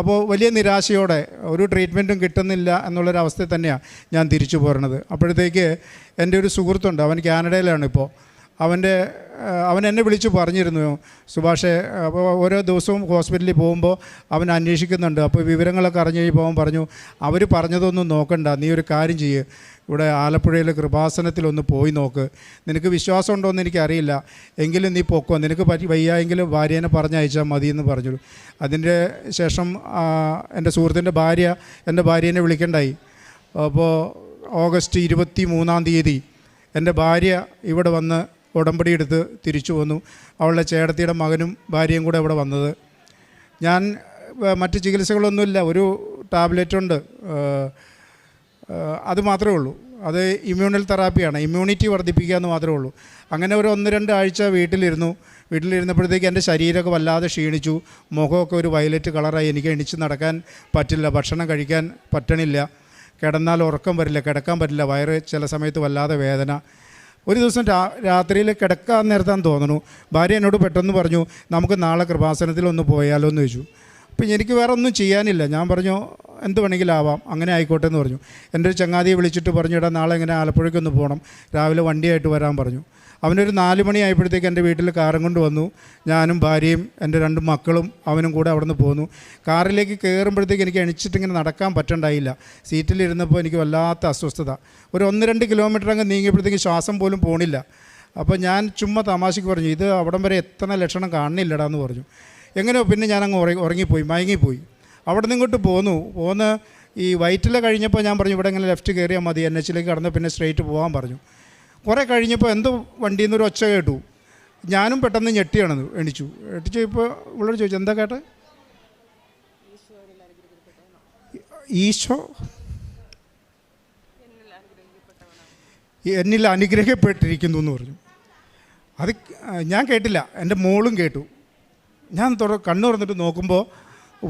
അപ്പോൾ വലിയ നിരാശയോടെ ഒരു ട്രീറ്റ്മെൻറ്റും കിട്ടുന്നില്ല എന്നുള്ളൊരവസ്ഥയിൽ തന്നെയാണ് ഞാൻ തിരിച്ചു പോരണത്. അപ്പോഴത്തേക്ക് എൻ്റെ ഒരു സുഹൃത്തുണ്ട്, അവൻ കാനഡയിലാണ് ഇപ്പോൾ. അവൻ എന്നെ വിളിച്ച് പറഞ്ഞിരുന്നു സുഭാഷേ, അപ്പോൾ ഓരോ ദിവസവും ഹോസ്പിറ്റലിൽ പോകുമ്പോൾ അവൻ അന്വേഷിക്കുന്നുണ്ട്. അപ്പോൾ വിവരങ്ങളൊക്കെ അറിഞ്ഞു കഴിഞ്ഞപ്പോൾ അവൻ പറഞ്ഞു അവർ പറഞ്ഞതൊന്നും നോക്കണ്ട, നീ ഒരു കാര്യം ചെയ്യ്, ഇവിടെ ആലപ്പുഴയിൽ കൃപാസനത്തിലൊന്ന് പോയി നോക്ക്, നിനക്ക് വിശ്വാസം ഉണ്ടോ എന്ന് എനിക്കറിയില്ല, എങ്കിലും നീ പൊക്കോ, നിനക്ക് വയ്യായെങ്കിലും ഭാര്യേനെ പറഞ്ഞയച്ചാൽ മതി എന്ന് പറഞ്ഞു. അതിൻ്റെ ശേഷം എൻ്റെ സുഹൃത്തിൻ്റെ ഭാര്യ എൻ്റെ ഭാര്യേനെ വിളിക്കണ്ടായി. അപ്പോൾ ഓഗസ്റ്റ് 23 എൻ്റെ ഭാര്യ ഇവിടെ വന്ന് ഉടമ്പടി എടുത്ത് തിരിച്ചു വന്നു. അവളുടെ ചേട്ടത്തിയുടെ മകനും ഭാര്യയും കൂടെ ഇവിടെ വന്നത്. ഞാൻ മറ്റ് ചികിത്സകളൊന്നുമില്ല, ഒരു ടാബ്ലറ്റുണ്ട്, അത് മാത്രമേ ഉള്ളൂ. അത് ഇമ്മ്യൂണൽ തെറാപ്പിയാണ്, ഇമ്മ്യൂണിറ്റി വർദ്ധിപ്പിക്കുക എന്ന് മാത്രമേ ഉള്ളൂ. അങ്ങനെ ഒരു 1-2 ആഴ്ച വീട്ടിലിരുന്നപ്പോഴത്തേക്ക് എൻ്റെ ശരീരമൊക്കെ വല്ലാതെ ക്ഷീണിച്ചു. മുഖമൊക്കെ ഒരു വയലറ്റ് കളറായി. എനിക്ക് എണിച്ച് നടക്കാൻ പറ്റില്ല, ഭക്ഷണം കഴിക്കാൻ പറ്റണില്ല, കിടന്നാൽ ഉറക്കം വരില്ല, കിടക്കാൻ പറ്റില്ല, വയറ് ചില സമയത്ത് വല്ലാതെ വേദന. ഒരു ദിവസം രാത്രിയിൽ കിടക്കാൻ നേരത്താന്ന് തോന്നുന്നു, ഭാര്യ എന്നോട് പെട്ടെന്ന് പറഞ്ഞു നമുക്ക് നാളെ കൃപാസനത്തിലൊന്ന് പോയാലോ എന്ന് ചോദിച്ചു. ഇപ്പം എനിക്ക് വേറെ ഒന്നും ചെയ്യാനില്ല. ഞാൻ പറഞ്ഞു എന്ത് വേണമെങ്കിലും ആവാം, അങ്ങനെ ആയിക്കോട്ടെ എന്ന് പറഞ്ഞു. എൻ്റെ ഒരു ചങ്ങാതിയെ വിളിച്ചിട്ട് പറഞ്ഞു, ഇടാ നാളെ ഇങ്ങനെ ആലപ്പുഴയ്ക്കൊന്ന് പോകണം, രാവിലെ വണ്ടിയായിട്ട് വരാൻ പറഞ്ഞു. അവനൊരു 4 മണി ആയപ്പോഴത്തേക്ക് എൻ്റെ വീട്ടിൽ കാറും കൊണ്ട് വന്നു. ഞാനും ഭാര്യയും എൻ്റെ 2 മക്കളും അവനും കൂടെ അവിടെ നിന്ന് പോന്നു. കാറിലേക്ക് കയറുമ്പോഴത്തേക്ക് എനിക്ക് എണിച്ചിട്ടിങ്ങനെ നടക്കാൻ പറ്റണ്ടായില്ല. സീറ്റിലിരുന്നപ്പോൾ എനിക്ക് വല്ലാത്ത അസ്വസ്ഥത. ഒരു 1-2 കിലോമീറ്റർ അങ്ങ് നീങ്ങിയപ്പോഴത്തേക്ക് ശ്വാസം പോലും പോണില്ല. അപ്പോൾ ഞാൻ ചുമ്മാ തമാശയ്ക്ക് പറഞ്ഞു, ഇത് അവിടം വരെ എത്തണ ലക്ഷണം കാണുന്നില്ലടാ എന്ന് പറഞ്ഞു. എങ്ങനെയോ പിന്നെ ഞാനങ്ങ് മയങ്ങിപ്പോയി. അവിടെ നിന്ന് ഇങ്ങോട്ട് പോന്ന് ഈ വൈറ്റില കഴിഞ്ഞപ്പോൾ ഞാൻ പറഞ്ഞു, ഇവിടെ ഇങ്ങനെ ലെഫ്റ്റ് കയറിയാൽ മതി, NH-ലേക്ക് കടന്ന് പിന്നെ സ്ട്രെയിറ്റ് പോകാൻ പറഞ്ഞു. കുറേ കഴിഞ്ഞപ്പോൾ എന്തോ വണ്ടിയിൽ നിന്നൊരു ഒച്ച കേട്ടു. ഞാനും പെട്ടെന്ന് എണിച്ചു ഇപ്പോൾ ഇവളോട് ചോദിച്ചു, എന്താ കേട്ടെ? ഈശോ എന്നിൽ അനുഗ്രഹിക്കപ്പെട്ടിരിക്കുന്നു എന്ന് പറഞ്ഞു. അത് ഞാൻ കേട്ടില്ല, എൻ്റെ മോളും കേട്ടു. ഞാൻ കണ്ണു തുറന്നിട്ട് നോക്കുമ്പോൾ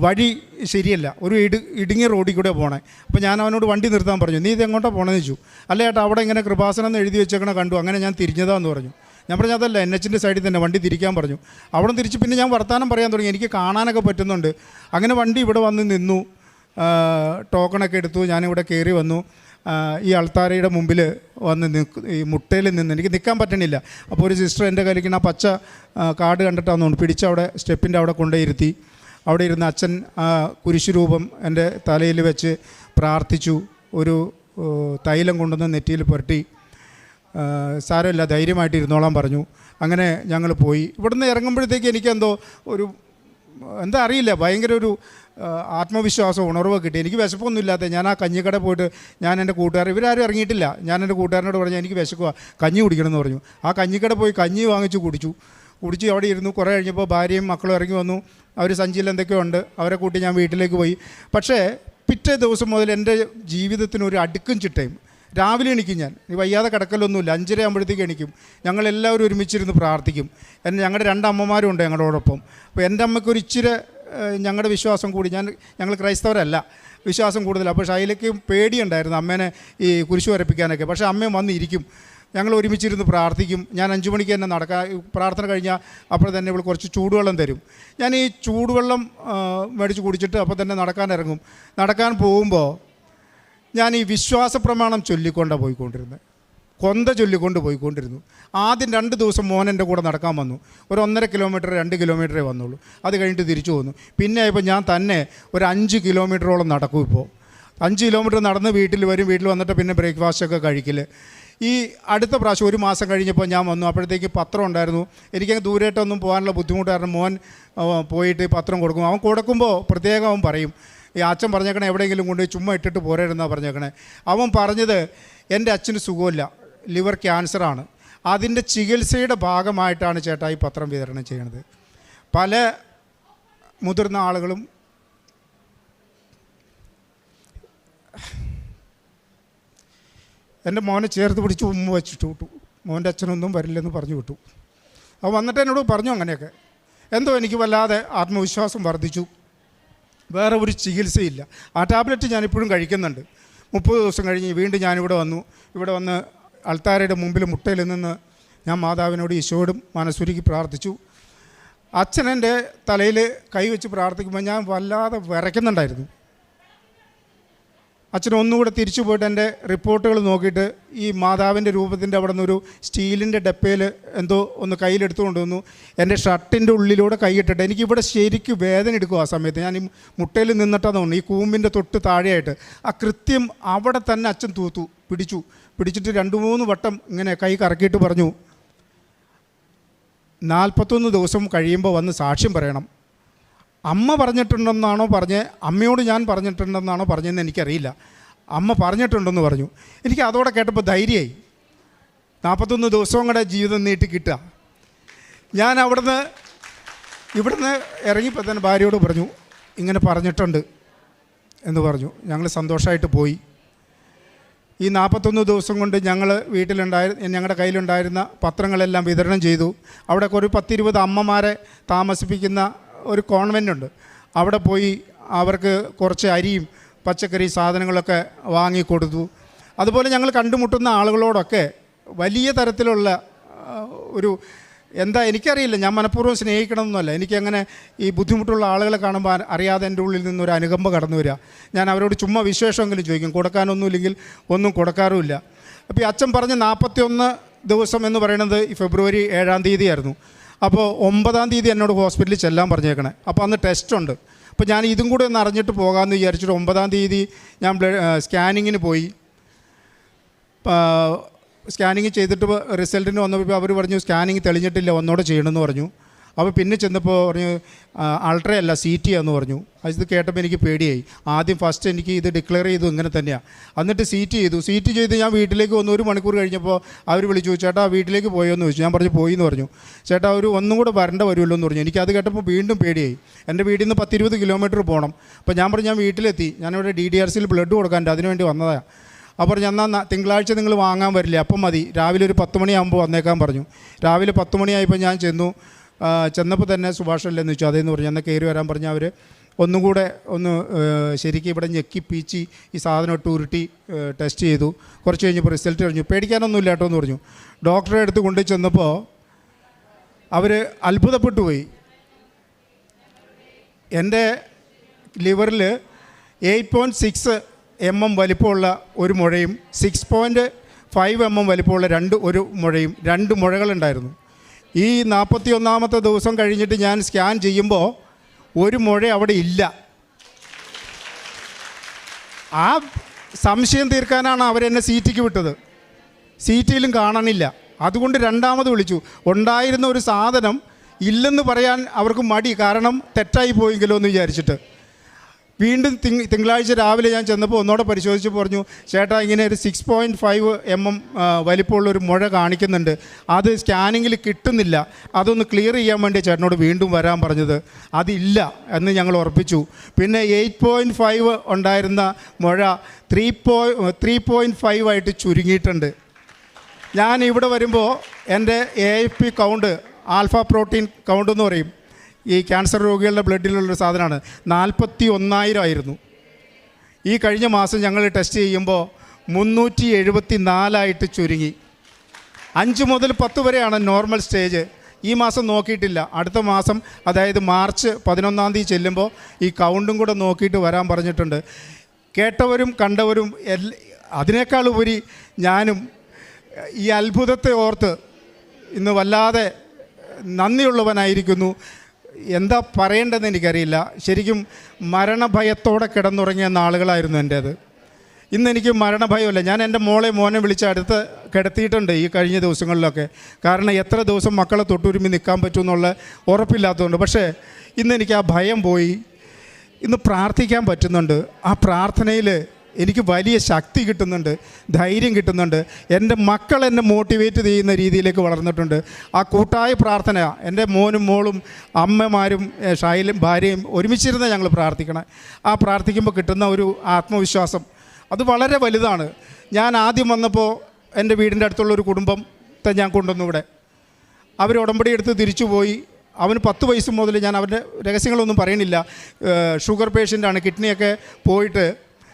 വഴി ശരിയല്ല, ഒരു ഇടുങ്ങിയ റോഡിൽ കൂടെ പോകണേ. അപ്പോൾ ഞാൻ അവനോട് വണ്ടി നിർത്താൻ പറഞ്ഞു. നീ ഇത് എങ്ങോട്ടാണ് പോകണമെന്ന് ചോദിച്ചു. അല്ല ചേട്ടാ, അവിടെ ഇങ്ങനെ കൃപാസനം എന്ന് എഴുതി വെച്ചേക്കണ കണ്ടു, അങ്ങനെ ഞാൻ തിരിഞ്ഞതാന്ന് പറഞ്ഞു. ഞാൻ പറഞ്ഞു അതല്ല, NH-ൻ്റെ സൈഡിൽ തന്നെ വണ്ടി തിരിക്കാൻ പറഞ്ഞു. അവിടെ തിരിച്ച് പിന്നെ ഞാൻ വർത്താനം പറയാൻ തുടങ്ങി, എനിക്ക് കാണാനൊക്കെ പറ്റുന്നുണ്ട്. അങ്ങനെ വണ്ടി ഇവിടെ വന്ന് നിന്നു, ടോക്കണൊക്കെ എടുത്തു. ഞാനിവിടെ കയറി വന്നു. ഈ അൾത്താരയുടെ മുമ്പിൽ വന്ന് ഈ മുട്ടയിൽ നിന്ന് എനിക്ക് നിൽക്കാൻ പറ്റണില്ല. അപ്പോൾ ഒരു സിസ്റ്റർ എൻ്റെ കയ്യിലിരിക്കുന്ന ആ പച്ച കാർഡ് കണ്ടിട്ടാന്ന് തോന്നുന്നു, പിടിച്ചവിടെ സ്റ്റെപ്പിൻ്റെ അവിടെ കൊണ്ടുപോയിരുത്തി. അവിടെ ഇരുന്ന് അച്ഛൻ കുരിശുരൂപം എൻ്റെ തലയിൽ വെച്ച് പ്രാർത്ഥിച്ചു. ഒരു തൈലം കൊണ്ടുവന്ന് നെറ്റിയിൽ പുരട്ടി. സാരമില്ല, ധൈര്യമായിട്ട് ഇരുന്നോളാൻ പറഞ്ഞു. അങ്ങനെ ഞങ്ങൾ പോയി. ഇവിടുന്ന് ഇറങ്ങുമ്പോഴത്തേക്ക് എനിക്കെന്തോ എന്താ അറിയില്ല, ഭയങ്കര ഒരു ആത്മവിശ്വാസം, ഉണർവ് കിട്ടി. എനിക്ക് വിശപ്പൊന്നും ഇല്ലാത്ത ഞാൻ ആ കഞ്ഞിക്കട പോയിട്ട് ഞാൻ എൻ്റെ കൂട്ടുകാർ, ഇവരാരും ഇറങ്ങിയിട്ടില്ല, ഞാൻ എൻ്റെ കൂട്ടുകാരനോട് പറഞ്ഞു എനിക്ക് വിശക്കുക, കഞ്ഞി കുടിക്കണമെന്ന് പറഞ്ഞു. ആ കഞ്ഞിക്കട പോയി കഞ്ഞി വാങ്ങിച്ച് കുടിച്ചു അവിടെ ഇരുന്നു. കുറേ കഴിഞ്ഞപ്പോൾ ഭാര്യയും മക്കളും ഇറങ്ങി വന്നു. അവർ സഞ്ചിയിൽ എന്തൊക്കെയോ ഉണ്ട്, അവരെ കൂട്ടി ഞാൻ വീട്ടിലേക്ക് പോയി. പക്ഷേ പിറ്റേ ദിവസം മുതൽ എൻ്റെ ജീവിതത്തിനൊരു അടുക്കും ചിട്ടയും. രാവിലെ എണിക്കും ഞാൻ, വയ്യാതെ കിടക്കലൊന്നുമില്ല, 5:30 ആകുമ്പോഴത്തേക്ക് എണിക്കും. ഞങ്ങളെല്ലാവരും ഒരുമിച്ചിരുന്ന് പ്രാർത്ഥിക്കും. ഞങ്ങളുടെ 2 അമ്മമാരും ഉണ്ട് ഞങ്ങളോടൊപ്പം. അപ്പോൾ എൻ്റെ അമ്മയ്ക്കൊരു ഇച്ചിരി ഞങ്ങളുടെ വിശ്വാസം കൂടി, ഞങ്ങൾ ക്രൈസ്തവരല്ല, വിശ്വാസം കൂടുതലാണ്. അപ്പോൾ ഷൈലയ്ക്ക് പേടിയുണ്ടായിരുന്നു അമ്മേനെ ഈ കുരിശ് വരപ്പിക്കാനൊക്കെ. പക്ഷേ അമ്മയും വന്നിരിക്കും, ഞങ്ങൾ ഒരുമിച്ചിരുന്ന് പ്രാർത്ഥിക്കും. ഞാൻ 5 മണിക്ക് തന്നെ പ്രാർത്ഥന കഴിഞ്ഞാൽ അപ്പോൾ തന്നെ ഇവൾ കുറച്ച് ചൂടുവെള്ളം തരും. ഞാൻ ഈ ചൂടുവെള്ളം മേടിച്ച് കുടിച്ചിട്ട് അപ്പോൾ തന്നെ നടക്കാൻ പോകുമ്പോൾ ഞാൻ ഈ വിശ്വാസ പ്രമാണം ചൊല്ലിക്കൊണ്ടാണ് പോയിക്കൊണ്ടിരുന്നത്, കൊന്ത ചൊല്ലിക്കൊണ്ട് പോയിക്കൊണ്ടിരുന്നു. ആദ്യം 2 ദിവസം മോൻ എൻ്റെ കൂടെ നടക്കാൻ വന്നു. ഒരു 1.5 കിലോമീറ്റർ 2 കിലോമീറ്ററേ വന്നുള്ളൂ. അത് കഴിഞ്ഞിട്ട് തിരിച്ചു പോന്നു. പിന്നെ ഇപ്പോൾ ഞാൻ തന്നെ ഒരു 5 കിലോമീറ്ററോളം നടക്കും. ഇപ്പോൾ 5 കിലോമീറ്റർ നടന്ന് വീട്ടിൽ വരും. വീട്ടിൽ വന്നിട്ട് പിന്നെ ബ്രേക്ക്ഫാസ്റ്റൊക്കെ കഴിക്കൽ. ഈ അടുത്ത പ്രാവശ്യം 1 മാസം കഴിഞ്ഞപ്പോൾ ഞാൻ വന്നു. അപ്പോഴത്തേക്ക് പത്രം ഉണ്ടായിരുന്നു. എനിക്കങ്ങ് ദൂരേട്ടൊന്നും പോകാനുള്ള ബുദ്ധിമുട്ട് കാരണം മോൻ പോയിട്ട് പത്രം കൊടുക്കും. അവൻ കൊടുക്കുമ്പോൾ പ്രത്യേകം അവൻ പറയും, ഈ അച്ഛൻ പറഞ്ഞേക്കണേ എവിടെയെങ്കിലും കൊണ്ട് ചുമ്മാ ഇട്ടിട്ട് പോരായിരുന്നാണ് പറഞ്ഞേക്കണേ. അവൻ പറഞ്ഞത് എൻ്റെ അച്ഛന് സുഖമില്ല, ലിവർ ക്യാൻസറാണ്, അതിൻ്റെ ചികിത്സയുടെ ഭാഗമായിട്ടാണ് ചേട്ടാ ഈ പത്രം വിതരണം ചെയ്യണത്. പല മുതിർന്ന ആളുകളും എൻ്റെ മോനെ ചേർത്ത് പിടിച്ച് ഉമ്മ വെച്ചിട്ട് വിട്ടു. മോൻ്റെ അച്ഛനൊന്നും വരില്ലെന്ന് പറഞ്ഞു വിട്ടു. അവൻ വന്നിട്ട് എന്നോട് പറഞ്ഞു അങ്ങനെയൊക്കെ. എന്തോ എനിക്ക് വല്ലാതെ ആത്മവിശ്വാസം വർദ്ധിച്ചു. വേറെ ഒരു ചികിത്സയില്ല. ആ ടാബ്ലറ്റ് ഞാനിപ്പോഴും കഴിക്കുന്നുണ്ട്. 30 ദിവസം കഴിഞ്ഞ് വീണ്ടും ഞാനിവിടെ വന്നു. ഇവിടെ വന്ന് അൾത്താരയുടെ മുമ്പിൽ മുട്ടയിൽ നിന്ന് ഞാൻ മാതാവിനോട് ഈശോയോടും മനസ്സുരുക്കി പ്രാർത്ഥിച്ചു. അച്ഛൻ എൻ്റെ തലയിൽ കൈവച്ച് പ്രാർത്ഥിക്കുമ്പോൾ ഞാൻ വല്ലാതെ വിറയ്ക്കുന്നുണ്ടായിരുന്നു. അച്ഛൻ ഒന്നുകൂടെ തിരിച്ചു പോയിട്ട് എൻ്റെ റിപ്പോർട്ടുകൾ നോക്കിയിട്ട് ഈ മാതാവിൻ്റെ രൂപത്തിൻ്റെ അവിടെ നിന്നൊരു സ്റ്റീലിൻ്റെ ഡപ്പയിൽ എന്തോ ഒന്ന് കയ്യിലെടുത്തു കൊണ്ടുവന്നു. എൻ്റെ ഷർട്ടിൻ്റെ ഉള്ളിലൂടെ കൈയിട്ടിട്ട് എനിക്കിവിടെ ശരിക്കും വേദന എടുക്കും. ആ സമയത്ത് ഞാൻ ഈ മുട്ടയിൽ നിന്നിട്ടാന്ന് തോന്നുന്നു, ഈ കൂമ്പിൻ്റെ തൊട്ട് താഴെയായിട്ട് ആ കൃത്യം അവിടെ തന്നെ അച്ഛൻ പിടിച്ചിട്ട് 2-3 വട്ടം ഇങ്ങനെ കൈ കറക്കിയിട്ട് പറഞ്ഞു, 41 ദിവസം കഴിയുമ്പോൾ വന്ന് സാക്ഷ്യം പറയണം. അമ്മ പറഞ്ഞിട്ടുണ്ടെന്നാണോ അമ്മയോട് ഞാൻ പറഞ്ഞിട്ടുണ്ടെന്നാണോ പറഞ്ഞതെന്ന് എനിക്കറിയില്ല. അമ്മ പറഞ്ഞിട്ടുണ്ടെന്ന് പറഞ്ഞു. എനിക്ക് അതോടെ കേട്ടപ്പോൾ ധൈര്യമായി. 41 ദിവസവും കൂടെ ജീവിതം നീട്ടി കിട്ടുക. ഞാൻ ഇവിടുന്ന് ഇറങ്ങിയപ്പോൾ തന്നെ ഭാര്യയോട് പറഞ്ഞു, ഇങ്ങനെ പറഞ്ഞിട്ടുണ്ട് എന്ന് പറഞ്ഞു. ഞങ്ങൾ സന്തോഷമായിട്ട് പോയി. ഈ 41 ദിവസം കൊണ്ട് ഞങ്ങൾ ഞങ്ങളുടെ കയ്യിലുണ്ടായിരുന്ന പത്രങ്ങളെല്ലാം വിതരണം ചെയ്തു. അവിടെ ഒരു 10-20 അമ്മമാരെ താമസിപ്പിക്കുന്ന ഒരു കോൺവെൻ്റ് ഉണ്ട്. അവിടെ പോയി അവർക്ക് കുറച്ച് അരിയും പച്ചക്കറി സാധനങ്ങളൊക്കെ വാങ്ങിക്കൊടുത്തു. അതുപോലെ ഞങ്ങൾ കണ്ടുമുട്ടുന്ന ആളുകളോടൊക്കെ വലിയ തരത്തിലുള്ള ഒരു എന്താ എനിക്കറിയില്ല, ഞാൻ മനഃപൂർവ്വം സ്നേഹിക്കണമെന്നല്ല, എനിക്കങ്ങനെ ഈ ബുദ്ധിമുട്ടുള്ള ആളുകളെ കാണുമ്പോൾ അറിയാതെ എൻ്റെ ഉള്ളിൽ നിന്നൊരു അനുകമ്പ കടന്നു വരിക. ഞാൻ അവരോട് ചുമ്മാ വിശേഷമെങ്കിലും ചോദിക്കും, കൊടുക്കാനൊന്നുമില്ലെങ്കിൽ ഒന്നും കൊടുക്കാറുമില്ല. അപ്പോൾ ഈ അച്ഛൻ പറഞ്ഞ 41 ദിവസം എന്ന് പറയുന്നത് ഈ ഫെബ്രുവരി 7-ാം തീയതി ആയിരുന്നു. അപ്പോൾ 9-ാം തീയതി എന്നോട് ഹോസ്പിറ്റലിൽ ചെല്ലാൻ പറഞ്ഞേക്കണേ. അപ്പോൾ അന്ന് ടെസ്റ്റുണ്ട്. അപ്പോൾ ഞാൻ ഇതും കൂടെ ഒന്ന് അറിഞ്ഞിട്ട് പോകാമെന്ന് വിചാരിച്ചിട്ട് 9-ാം തീയതി ഞാൻ സ്കാനിങ്ങിന് പോയി. സ്കാനിങ് ചെയ്തിട്ട് റിസൾട്ടിന് വന്നപ്പോൾ അവർ പറഞ്ഞു സ്കാനിങ് തെളിഞ്ഞിട്ടില്ല, ഒന്നോടെ ചെയ്യണമെന്ന് പറഞ്ഞു. അപ്പോൾ പിന്നെ ചെന്നപ്പോൾ പറഞ്ഞു അൾട്രാ അല്ല CT ആണെന്ന് പറഞ്ഞു. അത് കേട്ടപ്പോൾ എനിക്ക് പേടിയായി. ആദ്യം ഫസ്റ്റ് എനിക്ക് ഇത് ഡിക്ലെയർ ചെയ്തു ഇങ്ങനെ തന്നെയാണ്. എന്നിട്ട് CT ചെയ്ത് ഞാൻ വീട്ടിലേക്ക് വന്നു. 1 മണിക്കൂർ കഴിഞ്ഞപ്പോൾ അവർ വിളിച്ചു, ചേട്ടാ വീട്ടിലേക്ക് പോയോ എന്ന് ചോദിച്ചു. ഞാൻ പറഞ്ഞു പോയി എന്ന് പറഞ്ഞു. ചേട്ടാ ഒന്നും കൂടെ വരേണ്ട വരുമല്ലോ എന്ന് പറഞ്ഞു. എനിക്കത് കേട്ടപ്പോൾ വീണ്ടും പേടിയായി. എൻ്റെ വീട്ടിൽ നിന്ന് 10-20 കിലോമീറ്റർ പോകണം. അപ്പോൾ ഞാൻ പറഞ്ഞു ഞാൻ വീട്ടിലെത്തി, ഞാനിവിടെ DDRCയിൽ ബ്ലഡ് കൊടുക്കാനുണ്ട്, അതിനുവേണ്ടി വന്നതാണ്. അപ്പോൾ എന്നാൽ തിങ്കളാഴ്ച നിങ്ങൾ വാങ്ങാൻ വരില്ലേ, അപ്പം മതി, രാവിലെ ഒരു 10 മണിയാകുമ്പോൾ വന്നേക്കാൻ പറഞ്ഞു. രാവിലെ 10 മണിയായപ്പോൾ ഞാൻ ചെന്നപ്പോൾ തന്നെ സുഭാഷ് അല്ലെന്ന് വെച്ചു. അതേന്ന് പറഞ്ഞു. എന്നാൽ കയറി വരാൻ പറഞ്ഞാൽ അവർ ഒന്നും കൂടെ ശരിക്കും ഇവിടെ ഞെക്കി പീച്ചി ഈ സാധനം ഇട്ട് ഉരുട്ടി ടെസ്റ്റ് ചെയ്തു. കുറച്ച് കഴിഞ്ഞപ്പോൾ റിസൾട്ട് കഴിഞ്ഞു. പേടിക്കാനൊന്നുമില്ല കേട്ടോ എന്ന് പറഞ്ഞു. ഡോക്ടറെ അടുത്ത് കൊണ്ടു ചെന്നപ്പോൾ അവർ അത്ഭുതപ്പെട്ടു പോയി. എൻ്റെ ലിവറിൽ 8.6 mm വലിപ്പമുള്ള ഒരു മുഴയും 6.5 mm വലിപ്പമുള്ള ഒരു മുഴയും 2 മുഴകളുണ്ടായിരുന്നു. ഈ 41-ാമത്തെ ദിവസം കഴിഞ്ഞിട്ട് ഞാൻ സ്കാൻ ചെയ്യുമ്പോൾ ഒരു മുഴ അവിടെ ഇല്ല. ആ സംശയം തീർക്കാനാണ് അവരെന്നെ CTക്ക് വിട്ടത്. CTയിലും കാണണില്ല. അതുകൊണ്ട് 2ാമത് വിളിച്ചു. ഉണ്ടായിരുന്ന ഒരു സാധനം ഇല്ലെന്ന് പറയാൻ അവർക്ക് മടി, കാരണം തെറ്റായി പോയെങ്കിലോ എന്ന് വിചാരിച്ചിട്ട്. വീണ്ടും തിങ്കളാഴ്ച രാവിലെ ഞാൻ ചെന്നപ്പോൾ ഒന്നോടെ പരിശോധിച്ച് പറഞ്ഞു, ചേട്ടാ ഇങ്ങനെ ഒരു 6.5 mm വലിപ്പമുള്ളൊരു മുഴ കാണിക്കുന്നുണ്ട്, അത് സ്കാനിങ്ങിൽ കിട്ടുന്നില്ല, അതൊന്ന് ക്ലിയർ ചെയ്യാൻ വേണ്ടി ചേട്ടനോട് വീണ്ടും വരാൻ പറഞ്ഞത്. അതില്ല എന്ന് ഞങ്ങൾ ഉറപ്പിച്ചു. പിന്നെ 8.5 ഉണ്ടായിരുന്ന മുഴ 3.5 ആയിട്ട് ചുരുങ്ങിയിട്ടുണ്ട്. ഞാൻ ഇവിടെ വരുമ്പോൾ എൻ്റെ AFP count, alpha protein count എന്ന് പറയും, ഈ ക്യാൻസർ രോഗികളുടെ ബ്ലഡിലുള്ളൊരു സാധനമാണ്, 41,000 ആയിരുന്നു. ഈ കഴിഞ്ഞ മാസം ഞങ്ങൾ ടെസ്റ്റ് ചെയ്യുമ്പോൾ 374 ചുരുങ്ങി. 5 മുതൽ 10 വരെയാണ് നോർമൽ സ്റ്റേജ്. ഈ മാസം നോക്കിയിട്ടില്ല. അടുത്ത മാസം, അതായത് മാർച്ച് 11-ാം തീയതി ചെല്ലുമ്പോൾ ഈ കൗണ്ടും കൂടെ നോക്കിയിട്ട് വരാൻ പറഞ്ഞിട്ടുണ്ട്. കേട്ടവരും കണ്ടവരും അതിനേക്കാൾ ഉപരി ഞാനും ഈ അത്ഭുതത്തെ ഓർത്ത് ഇന്ന് വല്ലാതെ നന്ദിയുള്ളവനായിരിക്കുന്നു. എന്താ പറയേണ്ടതെന്ന് എനിക്കറിയില്ല. ശരിക്കും മരണഭയത്തോടെ കിടന്നുറങ്ങിയ നാളുകളായിരുന്നു എൻ്റേത്. ഇന്നെനിക്ക് മരണഭയമില്ല. ഞാൻ എൻ്റെ മോനെ വിളിച്ച് അടുത്ത് കിടത്തിയിട്ടുണ്ട് ഈ കഴിഞ്ഞ ദിവസങ്ങളിലൊക്കെ. കാരണം എത്ര ദിവസം മക്കളെ തൊട്ടുരുമ്മി നിൽക്കാൻ പറ്റുമെന്നുള്ള ഉറപ്പില്ലാത്തതുകൊണ്ട്. പക്ഷേ ഇന്നെനിക്ക് ആ ഭയം പോയി. ഇന്ന് പ്രാർത്ഥിക്കാൻ പറ്റുന്നുണ്ട്. ആ പ്രാർത്ഥനയിൽ എനിക്ക് വലിയ ശക്തി കിട്ടുന്നുണ്ട്, ധൈര്യം കിട്ടുന്നുണ്ട്. എൻ്റെ മക്കൾ എന്നെ മോട്ടിവേറ്റ് ചെയ്യുന്ന രീതിയിലേക്ക് വളർന്നിട്ടുണ്ട്. ആ കൂട്ടായ പ്രാർത്ഥന, എൻ്റെ മോനും മോളും അമ്മമാരും ഷൈലും ഭാര്യയും ഒരുമിച്ചിരുന്ന് ഞങ്ങൾ പ്രാർത്ഥിക്കണം. ആ പ്രാർത്ഥിക്കുമ്പോൾ കിട്ടുന്ന ഒരു ആത്മവിശ്വാസം അത് വളരെ വലുതാണ്. ഞാൻ ആദ്യം വന്നപ്പോൾ എൻ്റെ വീടിൻ്റെ അടുത്തുള്ളൊരു കുടുംബത്തെ ഞാൻ കൊണ്ടുവന്നു ഇവിടെ. അവർ ഉടമ്പടി എടുത്ത് തിരിച്ചു പോയി. അവന് 10 വയസ്സ് മുതൽ, ഞാൻ അവൻ്റെ രഹസ്യങ്ങളൊന്നും പറയണില്ല, ഷുഗർ പേഷ്യൻ്റാണ്. കിഡ്നിയൊക്കെ പോയിട്ട്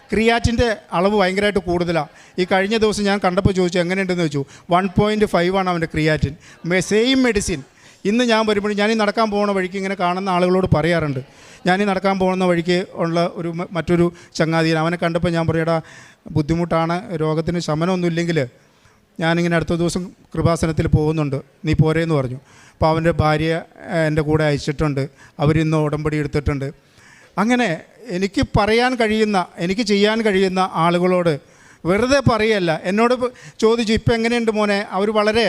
ക്രിയാറ്റിൻ്റെ അളവ് ഭയങ്കരമായിട്ട് കൂടുതലാണ്. ഈ കഴിഞ്ഞ ദിവസം ഞാൻ കണ്ടപ്പോൾ ചോദിച്ചു എങ്ങനെയുണ്ടെന്ന് ചോദിച്ചു. 1.5 ആണ് അവൻ്റെ ക്രിയാറ്റിൻ. Same medicine. ഇന്ന് ഞാൻ വരുമ്പോഴും ഞാനീ നടക്കാൻ പോകുന്ന വഴിക്ക് ഇങ്ങനെ കാണുന്ന ആളുകളോട് പറയാറുണ്ട്. ഞാനീ നടക്കാൻ പോകുന്ന വഴിക്ക് ഉള്ള മറ്റൊരു ചങ്ങാതിയെ അവനെ കണ്ടപ്പോൾ ഞാൻ പറയടാ, ബുദ്ധിമുട്ടാണ്, രോഗത്തിന് ശമനമൊന്നുമില്ലെങ്കിൽ ഞാനിങ്ങനെ അടുത്ത ദിവസം കൃപാസനത്തിൽ പോകുന്നുണ്ട്, നീ പോരേന്ന് പറഞ്ഞു. അപ്പോൾ അവൻ്റെ ഭാര്യ എൻ്റെ കൂടെ അയച്ചിട്ടുണ്ട്. അവരിന്ന് ഉടമ്പടി എടുത്തിട്ടുണ്ട്. അങ്ങനെ എനിക്ക് പറയാൻ കഴിയുന്ന, എനിക്ക് ചെയ്യാൻ കഴിയുന്ന ആളുകളോട് വെറുതെ പറയല്ല. എന്നോട് ചോദിച്ചു ഇപ്പം എങ്ങനെയുണ്ട് മോനെ. അവർ വളരെ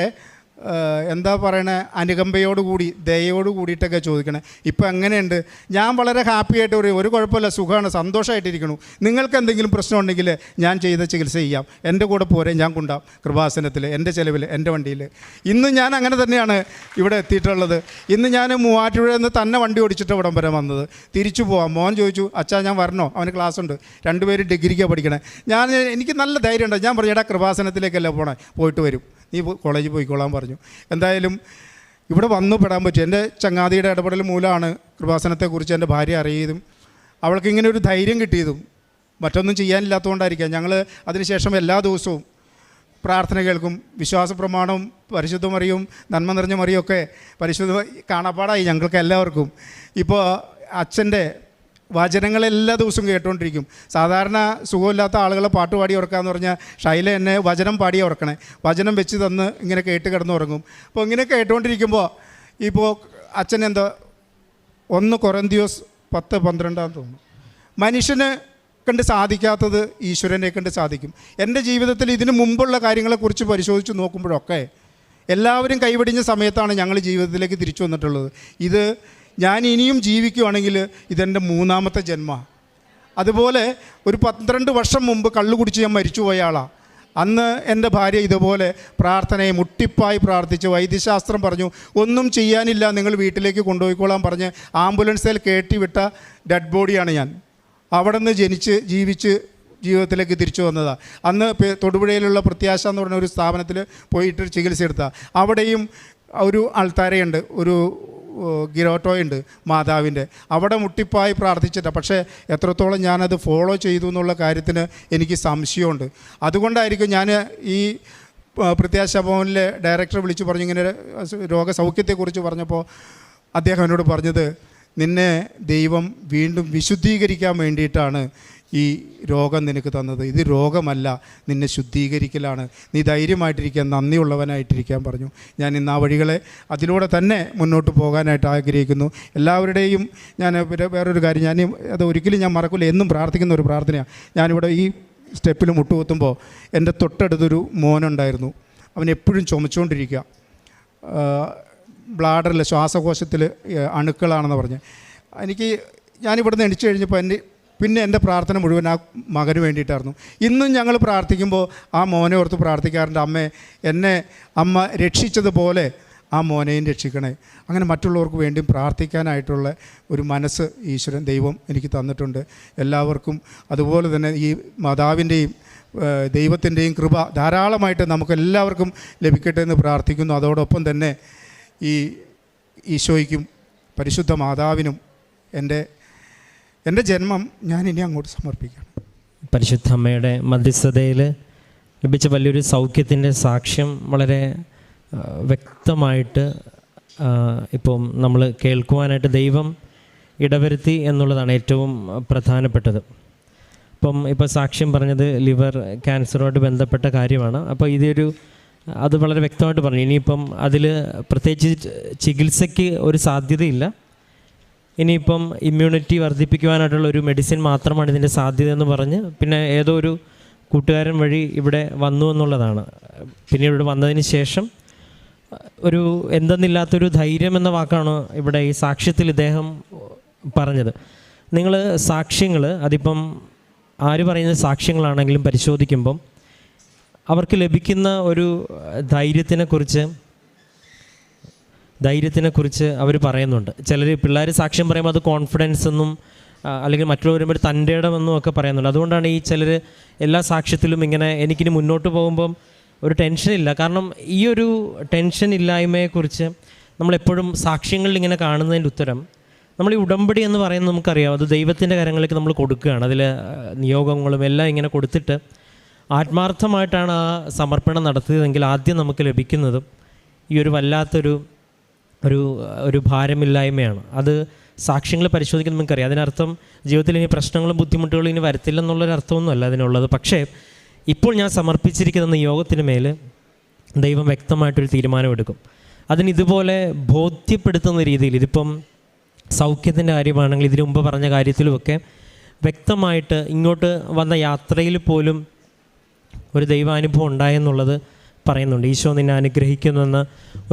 എന്താ പറയണേ, അനുകമ്പയോടുകൂടി ദയയോട് കൂടിയിട്ടൊക്കെ ചോദിക്കണേ ഇപ്പം എങ്ങനെയുണ്ട്. ഞാൻ വളരെ ഹാപ്പി ആയിട്ട് ഒരു കുഴപ്പമില്ല, സുഖമാണ്, സന്തോഷമായിട്ടിരിക്കണു. നിങ്ങൾക്ക് എന്തെങ്കിലും പ്രശ്നം ഉണ്ടെങ്കിൽ ഞാൻ ചെയ്ത ചികിത്സ ചെയ്യാം, എൻ്റെ കൂടെ പോരെ, ഞാൻ കൊണ്ടാം കൃപാസനത്തിൽ, എൻ്റെ ചിലവിൽ, എൻ്റെ വണ്ടിയിൽ. ഇന്ന് ഞാൻ അങ്ങനെ തന്നെയാണ് ഇവിടെ എത്തിയിട്ടുള്ളത്. ഇന്ന് ഞാൻ മൂവാറ്റുപുഴയിൽ നിന്ന് തന്നെ വണ്ടി ഓടിച്ചിട്ട് ഇവിടം വരെ വന്നത്. തിരിച്ചു പോവാം. മോൻ ചോദിച്ചു അച്ഛാ ഞാൻ വരണോ, അവന് ക്ലാസ് ഉണ്ട്, 2 പേര് ഡിഗ്രിക്കാണ് പഠിക്കണേ. എനിക്ക് നല്ല ധൈര്യമുണ്ട്. ഞാൻ പറഞ്ഞു എടാ കൃപാസനത്തിലേക്കല്ലേ പോയിട്ട് വരും, നീ കോളേജിൽ പോയിക്കോളാൻ പറഞ്ഞു. എന്തായാലും ഇവിടെ വന്നു പെടാൻ പറ്റും. എൻ്റെ ചങ്ങാതിയുടെ ഇടപെടൽ മൂലമാണ് കൃപാസനത്തെക്കുറിച്ച് എൻ്റെ ഭാര്യ അറിയതും അവൾക്ക് ഇങ്ങനെ ഒരു ധൈര്യം കിട്ടിയതും. മറ്റൊന്നും ചെയ്യാനില്ലാത്തതുകൊണ്ടായിരിക്കാം. ഞങ്ങൾ അതിനുശേഷം എല്ലാ ദിവസവും പ്രാർത്ഥന കേൾക്കും. വിശ്വാസ പ്രമാണവും പരിശുദ്ധ മറിയും നന്മ നിറഞ്ഞ മറിയൊക്കെ പരിശുദ്ധ കാണാപ്പാടായി ഞങ്ങൾക്ക് എല്ലാവർക്കും. ഇപ്പോൾ അച്ഛൻ്റെ വചനങ്ങൾ എല്ലാ ദിവസവും കേട്ടുകൊണ്ടിരിക്കും. സാധാരണ സുഖമില്ലാത്ത ആളുകളെ പാട്ട് പാടി ഉറക്കാന്ന് പറഞ്ഞാൽ ഷൈല എന്നെ വചനം പാടി ഉറക്കണേ, വചനം വെച്ച് തന്ന് ഇങ്ങനെ കേട്ട് കിടന്ന് ഉറങ്ങും. അപ്പോൾ ഇങ്ങനെ കേട്ടുകൊണ്ടിരിക്കുമ്പോൾ ഇപ്പോൾ അച്ഛൻ എന്താ 1 കൊറിന്ത്യസ് 10:12 തോന്നുന്നു, മനുഷ്യന് കണ്ട് സാധിക്കാത്തത് ഈശ്വരനെ കണ്ട് സാധിക്കും. എൻ്റെ ജീവിതത്തിൽ ഇതിനു മുമ്പുള്ള കാര്യങ്ങളെക്കുറിച്ച് പരിശോധിച്ച് നോക്കുമ്പോഴൊക്കെ എല്ലാവരും കൈവടിഞ്ഞ സമയത്താണ് ഞങ്ങൾ ജീവിതത്തിലേക്ക് തിരിച്ചു വന്നിട്ടുള്ളത്. ഇത് ഞാൻ ഇനിയും ജീവിക്കുകയാണെങ്കിൽ ഇതെൻ്റെ 3ാമത്തെ ജന്മമാണ്. അതുപോലെ ഒരു 12 വർഷം മുമ്പ് കള്ളു കുടിച്ച് ഞാൻ മരിച്ചുപോയ ആളാണ്. അന്ന് എൻ്റെ ഭാര്യ ഇതുപോലെ പ്രാർത്ഥനയെ മുട്ടിപ്പായി പ്രാർത്ഥിച്ച് വൈദ്യശാസ്ത്രം പറഞ്ഞു ഒന്നും ചെയ്യാനില്ല, നിങ്ങൾ വീട്ടിലേക്ക് കൊണ്ടുപോയിക്കോളാൻ പറഞ്ഞ് ആംബുലൻസിൽ കയറ്റിവിട്ട ഡെഡ് ബോഡിയാണ് ഞാൻ. അവിടെ നിന്ന് ജനിച്ച് ജീവിച്ച് ജീവിതത്തിലേക്ക് തിരിച്ചു വന്നതാണ്. അന്ന് തൊടുപുഴയിലുള്ള പ്രത്യാശ എന്ന് പറഞ്ഞ ഒരു സ്ഥാപനത്തിൽ പോയിട്ട് ചികിത്സ എടുത്താൽ അവിടെയും ഒരു അൾത്താരയുണ്ട്, ഒരു ഗിരോട്ടോയുണ്ട് മാതാവിൻ്റെ. അവിടെ മുട്ടിപ്പായി പ്രാർത്ഥിച്ചിട്ടാണ്. പക്ഷേ എത്രത്തോളം ഞാനത് ഫോളോ ചെയ്തു എന്നുള്ള കാര്യത്തിന് എനിക്ക് സംശയമുണ്ട്. അതുകൊണ്ടായിരിക്കും ഞാൻ ഈ പ്രത്യാശ ഭവനിലെ ഡയറക്ടറെ വിളിച്ച് പറഞ്ഞു ഇങ്ങനെ രോഗസൗഖ്യത്തെക്കുറിച്ച് പറഞ്ഞപ്പോൾ അദ്ദേഹം എന്നോട് പറഞ്ഞത്, നിന്നെ ദൈവം വീണ്ടും വിശുദ്ധീകരിക്കാൻ വേണ്ടിയിട്ടാണ് ഈ രോഗം നിനക്ക് തന്നത്. ഇത് രോഗമല്ല, നിന്നെ ശുദ്ധീകരിക്കലാണ്. നീ ധൈര്യമായിട്ടിരിക്കാൻ, നന്ദിയുള്ളവനായിട്ടിരിക്കാൻ പറഞ്ഞു. ഞാൻ ഇന്ന് ആ വഴികളെ അതിലൂടെ തന്നെ മുന്നോട്ട് പോകാനായിട്ട് ആഗ്രഹിക്കുന്നു. എല്ലാവരുടെയും ഞാൻ വേറൊരു കാര്യം, അത് ഒരിക്കലും ഞാൻ മറക്കില്ല, എന്നും പ്രാർത്ഥിക്കുന്ന ഒരു പ്രാർത്ഥനയാണ്. ഞാനിവിടെ ഈ സ്റ്റെപ്പിൽ മുട്ടുകുത്തുമ്പോൾ എൻ്റെ തൊട്ടടുത്തൊരു മോനുണ്ടായിരുന്നു. അവൻ എപ്പോഴും ചുമച്ചുകൊണ്ടിരിക്കുക, ബ്ലാഡറിൽ ശ്വാസകോശത്തിൽ അണുക്കളാണെന്ന് പറഞ്ഞ്. ഞാനിവിടുന്ന് എണിച്ചു കഴിഞ്ഞപ്പോൾ പിന്നെ എൻ്റെ പ്രാർത്ഥന മുഴുവൻ ആ മകന് വേണ്ടിയിട്ടായിരുന്നു. ഇന്നും ഞങ്ങൾ പ്രാർത്ഥിക്കുമ്പോൾ ആ മോനെ ഓർത്ത് പ്രാർത്ഥിക്കാറുണ്ട്, എന്നെ അമ്മ രക്ഷിച്ചതുപോലെ ആ മോനെയും രക്ഷിക്കണേ. അങ്ങനെ മറ്റുള്ളവർക്ക് വേണ്ടിയും പ്രാർത്ഥിക്കാനായിട്ടുള്ള ഒരു മനസ്സ് ഈശ്വരൻ ദൈവം എനിക്ക് തന്നിട്ടുണ്ട്. എല്ലാവർക്കും അതുപോലെ തന്നെ ഈ മാതാവിൻ്റെയും ദൈവത്തിൻ്റെയും കൃപ ധാരാളമായിട്ട് നമുക്കെല്ലാവർക്കും ലഭിക്കട്ടെ എന്ന് പ്രാർത്ഥിക്കുന്നു. അതോടൊപ്പം തന്നെ ഈ ഈശോയ്ക്കും പരിശുദ്ധ മാതാവിനും എൻ്റെ ജന്മം ഞാൻ ഇനി അങ്ങോട്ട് സമർപ്പിക്കണം. പരിശുദ്ധ അമ്മയുടെ മധ്യസ്ഥതയിൽ ലഭിച്ച വലിയൊരു സൗഖ്യത്തിൻ്റെ സാക്ഷ്യം വളരെ വ്യക്തമായിട്ട് ഇപ്പം നമ്മൾ കേൾക്കുവാനായിട്ട് ദൈവം ഇടവരുത്തി എന്നുള്ളതാണ് ഏറ്റവും പ്രധാനപ്പെട്ടത്. ഇപ്പോൾ സാക്ഷ്യം പറഞ്ഞത് ലിവർ ക്യാൻസറുമായിട്ട് ബന്ധപ്പെട്ട കാര്യമാണ്. അപ്പോൾ അത് വളരെ വ്യക്തമായിട്ട് പറഞ്ഞു. ഇനിയിപ്പം അതിൽ പ്രത്യേകിച്ച് ചികിത്സയ്ക്ക് ഒരു സാധ്യതയില്ല. ഇനിയിപ്പം ഇമ്മ്യൂണിറ്റി വർദ്ധിപ്പിക്കുവാനായിട്ടുള്ള ഒരു മെഡിസിൻ മാത്രമാണ് ഇതിൻ്റെ സാധ്യത എന്ന് പറഞ്ഞ് പിന്നെ ഏതോ ഒരു കൂട്ടുകാരൻ വഴി ഇവിടെ വന്നു എന്നുള്ളതാണ്. പിന്നെ ഇവിടെ വന്നതിന് ശേഷം ഒരു എന്തെന്നില്ലാത്തൊരു ധൈര്യം എന്ന വാക്കാണ് ഇവിടെ ഈ സാക്ഷ്യത്തിൽ ഇദ്ദേഹം പറഞ്ഞത്. നിങ്ങൾ സാക്ഷ്യങ്ങൾ അതിപ്പം ആര് പറയുന്ന സാക്ഷ്യങ്ങളാണെങ്കിലും പരിശോധിക്കുമ്പം അവർക്ക് ലഭിക്കുന്ന ഒരു ധൈര്യത്തിനെക്കുറിച്ച് അവർ പറയുന്നുണ്ട്. ചിലർ പിള്ളേർ സാക്ഷ്യം പറയുമ്പോൾ അത് കോൺഫിഡൻസ് എന്നും അല്ലെങ്കിൽ മറ്റുള്ളവർ വരുമ്പോൾ തൻ്റെ ഇടമെന്നും ഒക്കെ പറയുന്നുണ്ട്. അതുകൊണ്ടാണ് ഈ ചിലർ എല്ലാ സാക്ഷ്യത്തിലും ഇങ്ങനെ എനിക്കിനി മുന്നോട്ട് പോകുമ്പം ഒരു ടെൻഷനില്ല. കാരണം ഈ ഒരു ടെൻഷൻ ഇല്ലായ്മയെക്കുറിച്ച് നമ്മളെപ്പോഴും സാക്ഷ്യങ്ങളിൽ ഇങ്ങനെ കാണുന്നതിൻ്റെ ഉത്തരം നമ്മൾ ഈ ഉടമ്പടി എന്ന് പറയുന്നത് നമുക്കറിയാം, അത് ദൈവത്തിൻ്റെ കരങ്ങളിലേക്ക് നമ്മൾ കൊടുക്കുകയാണ്. അതിൽ നിയോഗങ്ങളും എല്ലാം ഇങ്ങനെ കൊടുത്തിട്ട് ആത്മാർത്ഥമായിട്ടാണ് ആ സമർപ്പണം നടത്തിയതെങ്കിൽ ആദ്യം നമുക്ക് ലഭിക്കുന്നതും ഈ ഒരു വല്ലാത്തൊരു ഒരു ഭാരമില്ലായ്മയാണ്. അത് സാക്ഷ്യങ്ങൾ പരിശോധിക്കുന്നത് നമുക്കറിയാം. അതിനർത്ഥം ജീവിതത്തിൽ ഇനി പ്രശ്നങ്ങളും ബുദ്ധിമുട്ടുകളും ഇനി വരത്തില്ലെന്നുള്ളൊരു അർത്ഥമൊന്നുമല്ല അതിനുള്ളത്. പക്ഷേ ഇപ്പോൾ ഞാൻ സമർപ്പിച്ചിരിക്കുന്ന യോഗത്തിന് മേൽ ദൈവം വ്യക്തമായിട്ടൊരു തീരുമാനമെടുക്കും. അതിനിതുപോലെ ബോധ്യപ്പെടുത്തുന്ന രീതിയിൽ ഇതിപ്പം സൗഖ്യത്തിൻ്റെ കാര്യമാണെങ്കിൽ ഇതിനു മുമ്പ് പറഞ്ഞ കാര്യത്തിലുമൊക്കെ വ്യക്തമായിട്ട് ഇങ്ങോട്ട് വന്ന യാത്രയിൽ പോലും ഒരു ദൈവാനുഭവം ഉണ്ടായെന്നുള്ളത് പറയുന്നുണ്ട്. ഈശോ നിന്നെ അനുഗ്രഹിക്കുന്നെന്ന്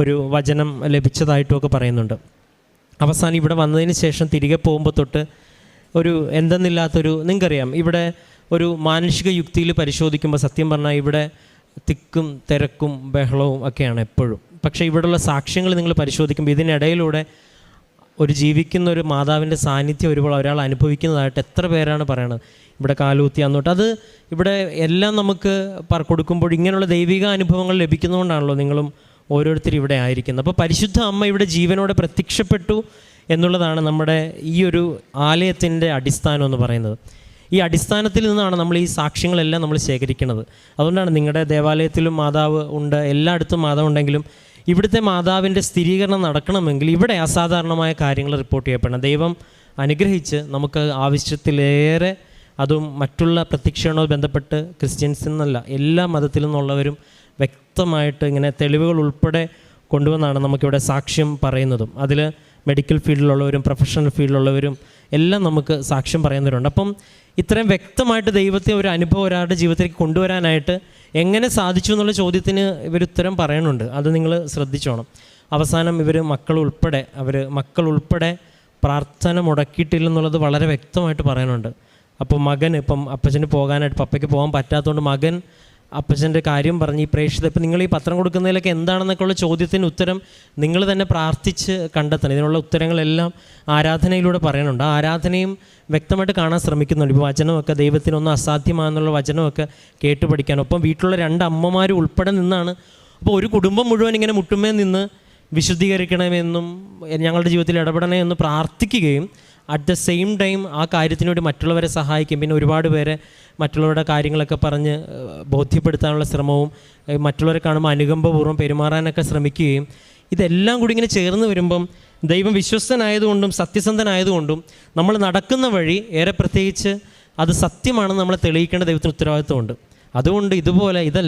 ഒരു വചനം ലഭിച്ചതായിട്ടുമൊക്കെ പറയുന്നുണ്ട്. അവസാനം ഇവിടെ വന്നതിന് ശേഷം തിരികെ പോകുമ്പോൾ തൊട്ട് ഒരു എന്തെന്നില്ലാത്തൊരു, നിങ്ങൾക്കറിയാം ഇവിടെ ഒരു മാനുഷിക യുക്തിയിൽ പരിശോധിക്കുമ്പോൾ സത്യം പറഞ്ഞാൽ ഇവിടെ തിക്കും തിരക്കും ബഹളവും ഒക്കെയാണ് എപ്പോഴും. പക്ഷേ ഇവിടെയുള്ള സാക്ഷ്യങ്ങൾ നിങ്ങൾ പരിശോധിക്കുമ്പോൾ ഇതിനിടയിലൂടെ ഒരു ജീവിക്കുന്ന ഒരു മാതാവിൻ്റെ സാന്നിധ്യം ഒരാൾ അനുഭവിക്കുന്നതായിട്ട് എത്ര പേരാണ് പറയണത്. ഇവിടെ കാലൂത്തി അന്നോട്ട് അത് ഇവിടെ എല്ലാം നമുക്ക് കൊടുക്കുമ്പോൾ ഇങ്ങനെയുള്ള ദൈവിക അനുഭവങ്ങൾ ലഭിക്കുന്നതുകൊണ്ടാണല്ലോ നിങ്ങളും ഓരോരുത്തരും ഇവിടെ ആയിരിക്കുന്നത്. അപ്പോൾ പരിശുദ്ധ അമ്മ ഇവിടെ ജീവനോടെ പ്രത്യക്ഷപ്പെട്ടു എന്നുള്ളതാണ് നമ്മുടെ ഈ ഒരു ആലയത്തിൻ്റെ അടിസ്ഥാനം എന്ന് പറയുന്നത്. ഈ അടിസ്ഥാനത്തിൽ നിന്നാണ് നമ്മൾ ഈ സാക്ഷ്യങ്ങളെല്ലാം നമ്മൾ ശേഖരിക്കുന്നത്. അതുകൊണ്ടാണ് നിങ്ങളുടെ ദേവാലയത്തിലും മാതാവ് ഉണ്ട്, എല്ലായിടത്തും മാതാവ് ഉണ്ടെങ്കിലും ഇവിടുത്തെ മാതാവിൻ്റെ സ്ഥിരീകരണം നടക്കണമെങ്കിൽ ഇവിടെ അസാധാരണമായ കാര്യങ്ങൾ റിപ്പോർട്ട് ചെയ്യപ്പെടണം. ദൈവം അനുഗ്രഹിച്ച് നമുക്ക് ആവശ്യത്തിലേറെ, അതും മറ്റുള്ള പ്രത്യക്ഷയോട് ബന്ധപ്പെട്ട് ക്രിസ്ത്യൻസ് എന്നല്ല എല്ലാ മതത്തിൽ നിന്നുള്ളവരും വ്യക്തമായിട്ട് ഇങ്ങനെ തെളിവുകൾ ഉൾപ്പെടെ കൊണ്ടുവന്നാണ് നമുക്കിവിടെ സാക്ഷ്യം പറയുന്നതും. അതിൽ മെഡിക്കൽ ഫീൽഡിലുള്ളവരും പ്രൊഫഷണൽ ഫീൽഡിലുള്ളവരും എല്ലാം നമുക്ക് സാക്ഷ്യം പറയുന്നവരുണ്ട്. അപ്പം ഇത്രയും വ്യക്തമായിട്ട് ദൈവത്തെ ഒരു അനുഭവം ഒരാളുടെ ജീവിതത്തിലേക്ക് കൊണ്ടുവരാനായിട്ട് എങ്ങനെ സാധിച്ചു എന്നുള്ള ചോദ്യത്തിന് ഇവർ ഉത്തരം പറയുന്നുണ്ട്. അത് നിങ്ങൾ ശ്രദ്ധിച്ചോണം. അവസാനം ഇവർ മക്കൾ ഉൾപ്പെടെ പ്രാർത്ഥന മുടക്കിയിട്ടില്ലെന്നുള്ളത് വളരെ വ്യക്തമായിട്ട് പറയുന്നുണ്ട്. അപ്പോൾ മകൻ ഇപ്പം അപ്പച്ചന് പോകാനായിട്ട്, പപ്പയ്ക്ക് പോകാൻ പറ്റാത്തതുകൊണ്ട് മകൻ അപ്പച്ചൻ്റെ കാര്യം പറഞ്ഞ് ഈ പ്രേക്ഷിത, ഇപ്പം നിങ്ങൾ ഈ പത്രം കൊടുക്കുന്നതിലൊക്കെ എന്താണെന്നൊക്കെ ഉള്ള ചോദ്യത്തിന് ഉത്തരം നിങ്ങൾ തന്നെ പ്രാർത്ഥിച്ച് കണ്ടെത്തണം. ഇതിനുള്ള ഉത്തരങ്ങളെല്ലാം ആരാധനയിലൂടെ പറയുന്നുണ്ട്. ആ ആരാധനയും വ്യക്തമായിട്ട് കാണാൻ ശ്രമിക്കുന്നുണ്ട്. ഇപ്പോൾ വചനമൊക്കെ ദൈവത്തിനൊന്നും അസാധ്യമാണെന്നുള്ള വചനമൊക്കെ കേട്ട് പഠിക്കാനും, ഒപ്പം വീട്ടിലുള്ള 2 അമ്മമാരും ഉൾപ്പെടെ നിന്നാണ്. അപ്പോൾ ഒരു കുടുംബം മുഴുവൻ ഇങ്ങനെ മുട്ടുമേ നിന്ന് വിശുദ്ധീകരിക്കണമെന്നും ഞങ്ങളുടെ ജീവിതത്തിൽ ഇടപെടണമെന്ന് പ്രാർത്ഥിക്കുകയും അറ്റ് ദ സെയിം ടൈം ആ കാര്യത്തിന് വേണ്ടി മറ്റുള്ളവരെ സഹായിക്കും. പിന്നെ ഒരുപാട് പേരെ മറ്റുള്ളവരുടെ കാര്യങ്ങളൊക്കെ പറഞ്ഞ് ബോധ്യപ്പെടുത്താനുള്ള ശ്രമവും, മറ്റുള്ളവരെ കാണുമ്പോൾ അനുകമ്പപൂർവ്വം പെരുമാറാനൊക്കെ ശ്രമിക്കുകയും, ഇതെല്ലാം കൂടി ഇങ്ങനെ ചേർന്ന് വരുമ്പം ദൈവം വിശ്വസ്തനായതുകൊണ്ടും സത്യസന്ധനായതുകൊണ്ടും നമ്മൾ നടക്കുന്ന വഴി ഏറെ പ്രത്യേകിച്ച് അത് സത്യമാണെന്ന് നമ്മളെ തെളിയിക്കേണ്ട ദൈവത്തിന് ഉത്തരവാദിത്വമുണ്ട്. അതുകൊണ്ട്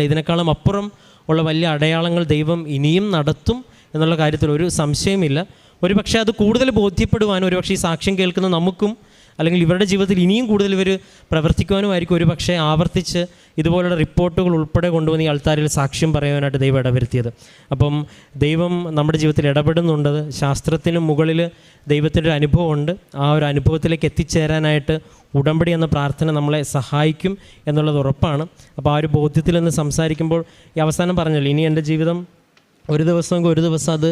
ഇതിനേക്കാളും അപ്പുറം ഉള്ള വലിയ അടയാളങ്ങൾ ദൈവം ഇനിയും നടത്തും എന്നുള്ള കാര്യത്തിൽ ഒരു സംശയമില്ല. ഒരുപക്ഷെ അത് കൂടുതൽ ബോധ്യപ്പെടുവാനും, ഒരുപക്ഷെ ഈ സാക്ഷ്യം കേൾക്കുന്ന നമുക്കും അല്ലെങ്കിൽ ഇവരുടെ ജീവിതത്തിൽ ഇനിയും കൂടുതൽ ഇവർ പ്രവർത്തിക്കുവാനുമായിരിക്കും ഒരുപക്ഷെ ആവർത്തിച്ച് ഇതുപോലുള്ള റിപ്പോർട്ടുകൾ ഉൾപ്പെടെ കൊണ്ടുവന്ന് ഈ ആൾത്താരിൽ സാക്ഷ്യം പറയാനായിട്ട് ദൈവം ഇടവരുത്തിയത്. അപ്പം ദൈവം നമ്മുടെ ജീവിതത്തിൽ ഇടപെടുന്നുണ്ട്. ശാസ്ത്രത്തിന് മുകളിൽ ദൈവത്തിൻ്റെ ഒരു അനുഭവമുണ്ട്. ആ ഒരു അനുഭവത്തിലേക്ക് എത്തിച്ചേരാനായിട്ട് ഉടമ്പടി എന്ന പ്രാർത്ഥന നമ്മളെ സഹായിക്കും എന്നുള്ളത് ഉറപ്പാണ്. അപ്പോൾ ആ ഒരു ബോധ്യത്തിൽ നിന്ന് സംസാരിക്കുമ്പോൾ ഈ അവസാനം പറഞ്ഞല്ലോ, ഇനി എൻ്റെ ജീവിതം ഒരു ദിവസം അത്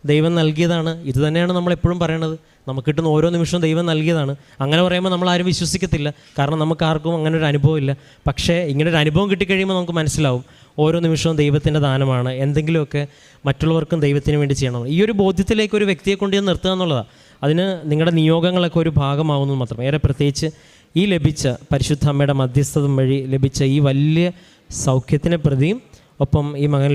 ദൈവം നൽകിയതാണ്. ഇത് തന്നെയാണ് നമ്മളെപ്പോഴും പറയണത്. നമുക്ക് കിട്ടുന്ന ഓരോ നിമിഷവും ദൈവം നൽകിയതാണ്. അങ്ങനെ പറയുമ്പോൾ നമ്മളാരും വിശ്വസിക്കത്തില്ല, കാരണം നമുക്ക് ആർക്കും അങ്ങനെ ഒരു അനുഭവം ഇല്ല. പക്ഷേ ഇങ്ങനെ ഒരു അനുഭവം കിട്ടിക്കഴിയുമ്പോൾ നമുക്ക് മനസ്സിലാവും ഓരോ നിമിഷവും ദൈവത്തിൻ്റെ ദാനമാണ്, എന്തെങ്കിലുമൊക്കെ മറ്റുള്ളവർക്കും ദൈവത്തിന് വേണ്ടി ചെയ്യണം. ഈ ഒരു ബോധ്യത്തിലേക്ക് ഒരു വ്യക്തിയെ കൊണ്ട് നിർത്തുക എന്നുള്ളതാണ്. അതിന് നിങ്ങളുടെ നിയോഗങ്ങളൊക്കെ ഒരു ഭാഗമാവുന്നത് മാത്രം. ഏറെ പ്രത്യേകിച്ച് ഈ ലഭിച്ച പരിശുദ്ധ അമ്മയുടെ മധ്യസ്ഥത വഴി ലഭിച്ച ഈ വലിയ സൗഖ്യത്തിനെ പ്രതിയും, ഒപ്പം ഈ മകൻ